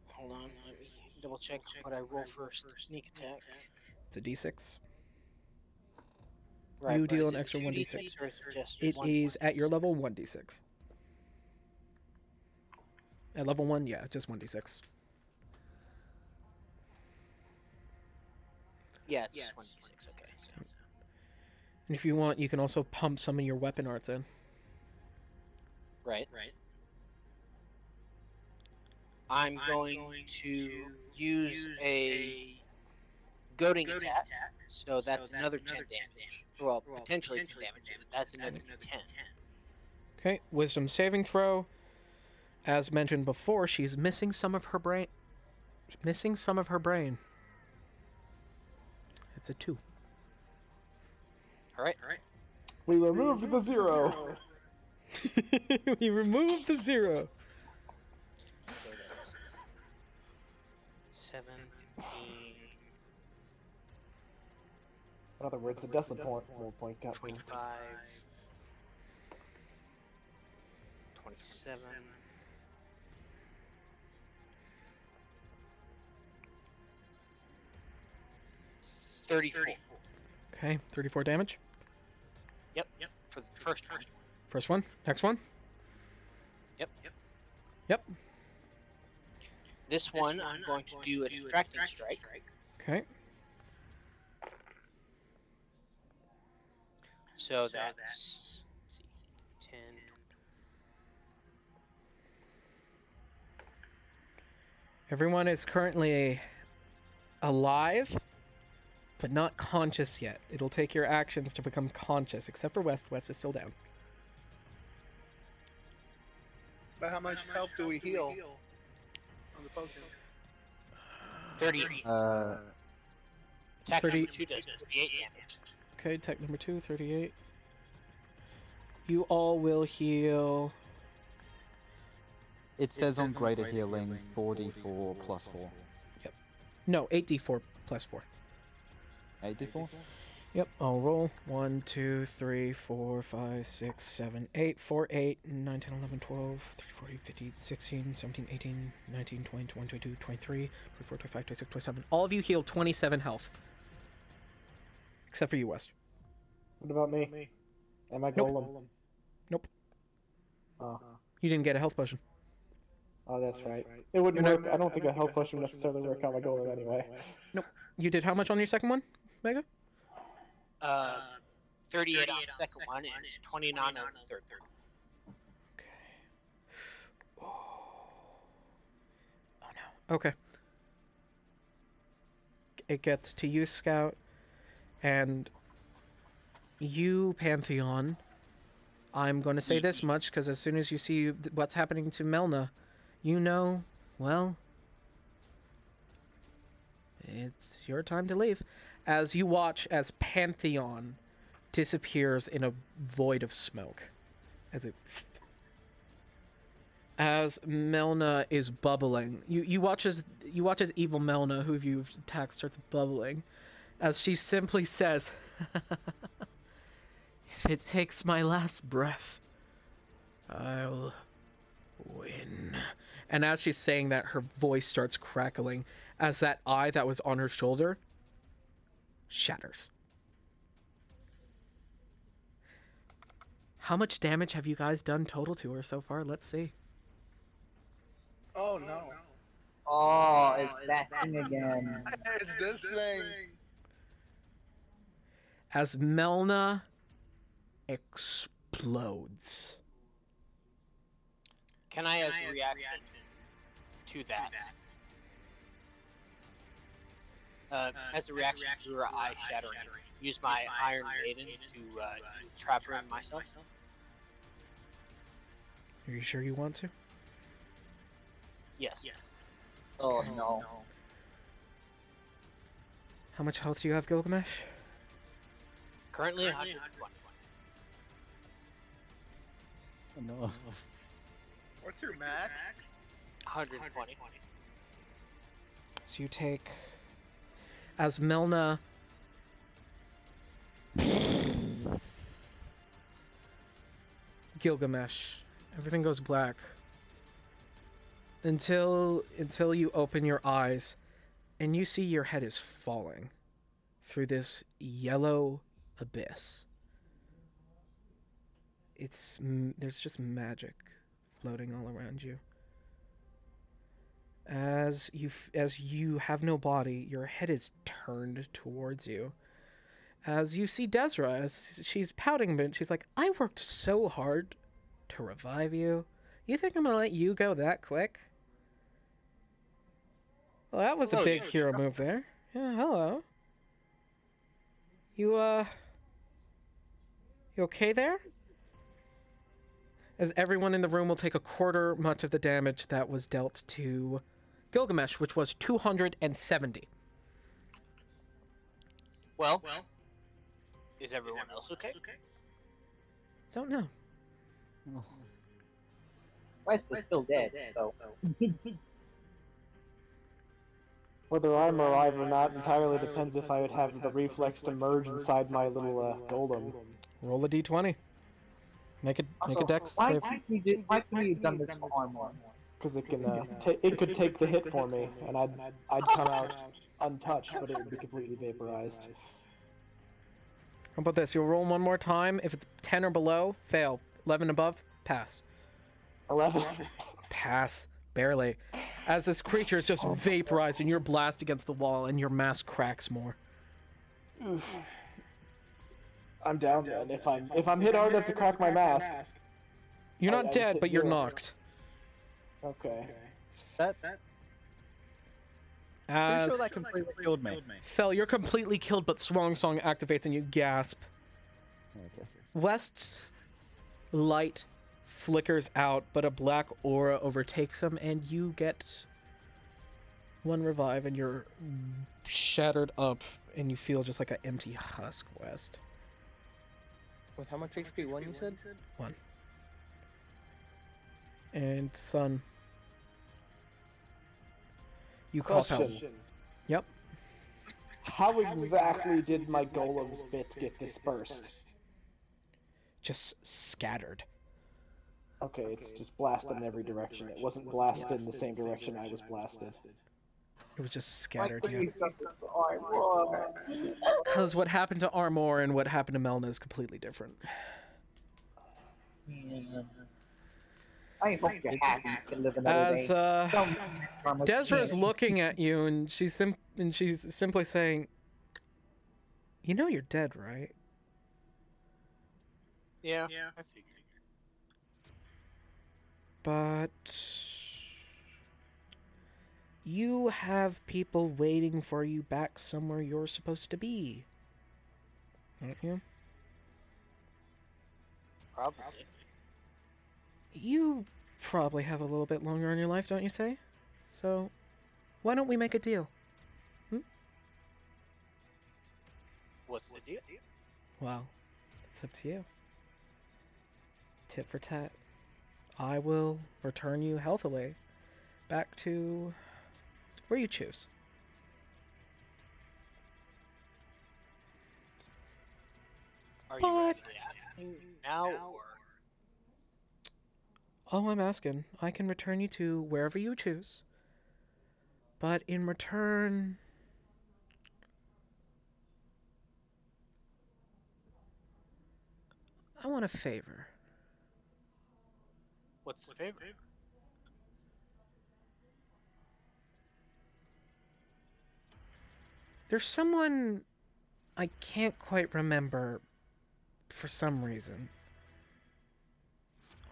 Hold on, let me double check what I roll first. Sneak attack. It's a d6. Right, You but deal is an it extra 2d6 1d6. or is it just It one is at your 1d6? level 1d6. At level 1, yeah, just 1d6. Yeah, it's just 1d6. Okay. So. And if you want, you can also pump some of your weapon arts in. Right. I'm going to use a goading attack, so that's another 10 damage. Well, potentially 10 damage, but that's another 10. Okay, wisdom saving throw. As mentioned before, she's missing some of her brain. It's a 2. Alright. We removed the 0. We removed the 0. So that's 7, 15, In other words, the decimal point got me. 25, 27. Okay, 34 damage. Yep. For the first one. First one. Next one. Yep. This one, I'm going to do a distracting strike. Okay. So that's, let's see, 10. Everyone is currently alive, but not conscious yet. It'll take your actions to become conscious, except for West. West is still down. But how much health do we heal on the potions? 30. Attack 30. number 2 does 38 damage. Okay, tech number 2, 38. You all will heal. It says on greater healing 4d4 plus 4. No, 8d4 plus 4. 8d4? Yep, I'll roll. 1, 2, 3, 4, 5, 6, 7, 8. 4, 8, 9, 10, 11, 12, 13, 14, 15, 16, 17, 18, 19, 20, 21, 22, 23, 24, 25, 26, 27. All of you heal 27 health. Except for you, West. What about me? Am I Nope. golem? Nope. Oh. You didn't get a health potion. Oh, that's right. It wouldn't You're work. I don't think a health potion would necessarily work on my golem anyway. You did how much on your second one, Mega? 38 on the second one and 29 on the third one. Okay. Oh. Okay. It gets to you, Scout, and you, Pantheon. I'm going to say this much, because as soon as you see what's happening to Melna, you know, well, it's your time to leave. As you watch as Pantheon disappears in a void of smoke. As Melna is bubbling, you watch as evil Melna, who you've attacked, starts bubbling, as she simply says, "If it takes my last breath, I'll win." And as she's saying that, her voice starts crackling as that eye that was on her shoulder shatters. How much damage have you guys done total to her so far? Let's see. Oh no. Oh, it's that thing again. It's this thing. As Melna explodes. Can I, as a reaction to that, as a reaction to her eye shattering, use my Iron Maiden to trap her in myself? Are you sure you want to? Yes. Oh no. How much health do you have, Gilgamesh? Currently 120. Oh, no. What's your max? 120. So you take... As Melna... Gilgamesh. Everything goes black. Until you open your eyes and you see your head is falling through this yellow abyss. There's just magic floating all around you. As you have no body, your head is turned towards you. As you see Desra, as she's pouting, but she's like, "I worked so hard to revive you. You think I'm gonna let you go that quick?" Well, that was a big hero move there. Yeah, hello. You okay there? As everyone in the room will take a quarter much of the damage that was dealt to Gilgamesh, which was 270. Well, is everyone else okay? Don't know. Wesley's still dead, so. Whether I'm alive or not entirely depends if I would have the reflex to merge inside my little golem. Roll a d20. Make a dex Why save. couldn't you have done this for Armor? Because it can, it could take the hit for me, and I'd come out untouched, but it would be completely vaporized. How about this? You'll roll one more time. If it's 10 or below, fail. 11 above, pass. 11. Pass. Barely. As this creature is just vaporized and you're blasted against the wall and your mask cracks more. Oof. I'm down then. If I'm hit hard enough to crack my mask. You're not I dead, hit but you're 0. knocked. Okay. Pretty As sure that completely killed me. Fel, you're completely killed, but Swan Song activates and you gasp. Okay. West's light flickers out, but a black aura overtakes him, and you get one revive, and you're shattered up, and you feel just like an empty husk, West. With how much HP? 1, you said? 1. And Sun. You cough out. Question. Yep. How exactly did my golem's bits get dispersed? Just scattered. Okay, it's just blasted in every direction. It wasn't blasted in the same direction I was blasted. It was just scattered, yeah. You done this for Armor? Because what happened to Armor and what happened to Melna is completely different. Yeah. I hope you're happy to live another As day. Desra's looking at you, and she's simply saying, "You know you're dead, right?" Yeah, I figured. But You have people waiting for you back somewhere you're supposed to be. Aren't you? Probably. You probably have a little bit longer in your life, don't you say? So, why don't we make a deal? What's the deal? Well, it's up to you. Tit for tat. I will return you healthily back to where you choose. Are you But- actually asking now, or All I'm asking, I can return you to wherever you choose. But in return, I want a favor. what's the favor? There's someone I can't quite remember for some reason.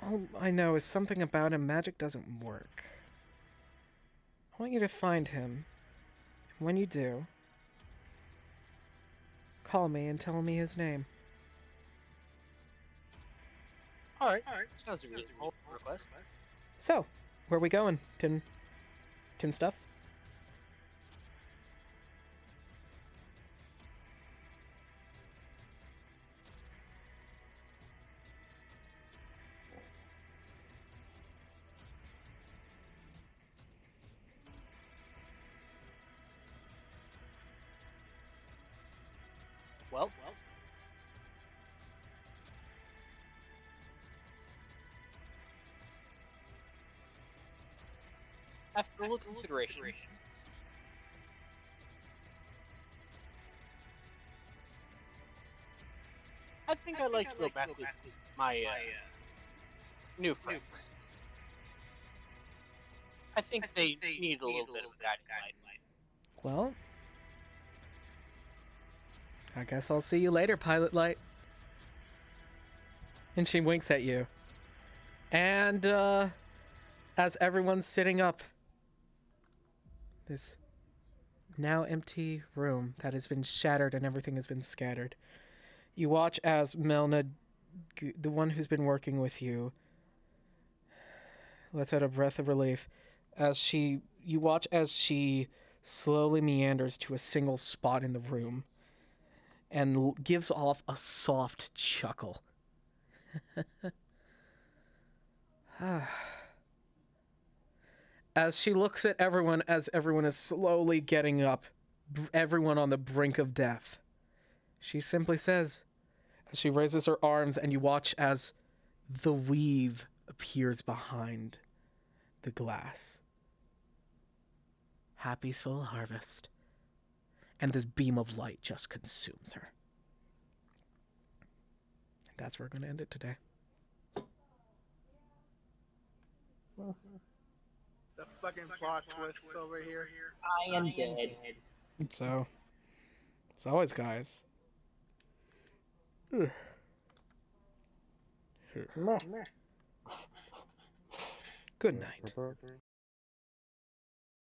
All I know is something about him, magic doesn't work. I want you to find him. When you do, call me and tell me his name. Alright. Sounds a reasonable request. So, where we going? Tin stuff? Well, after a little consideration, I think I'd like to go back with my new friend. I think they need a little bit of a guiding light. Well, I guess I'll see you later, Pilot Light. And she winks at you. And, as everyone's sitting up, this now empty room that has been shattered and everything has been scattered, you watch as Melna, the one who's been working with you, lets out a breath of relief as you watch as she slowly meanders to a single spot in the room and gives off a soft chuckle. As she looks at everyone as everyone is slowly getting up, everyone on the brink of death, she simply says, as she raises her arms and you watch as the weave appears behind the glass. Happy Soul Harvest. And this beam of light just consumes her. And that's where we're going to end it today. The fucking plot twists over here. I am dead. So, as always, guys. Meh. Good night.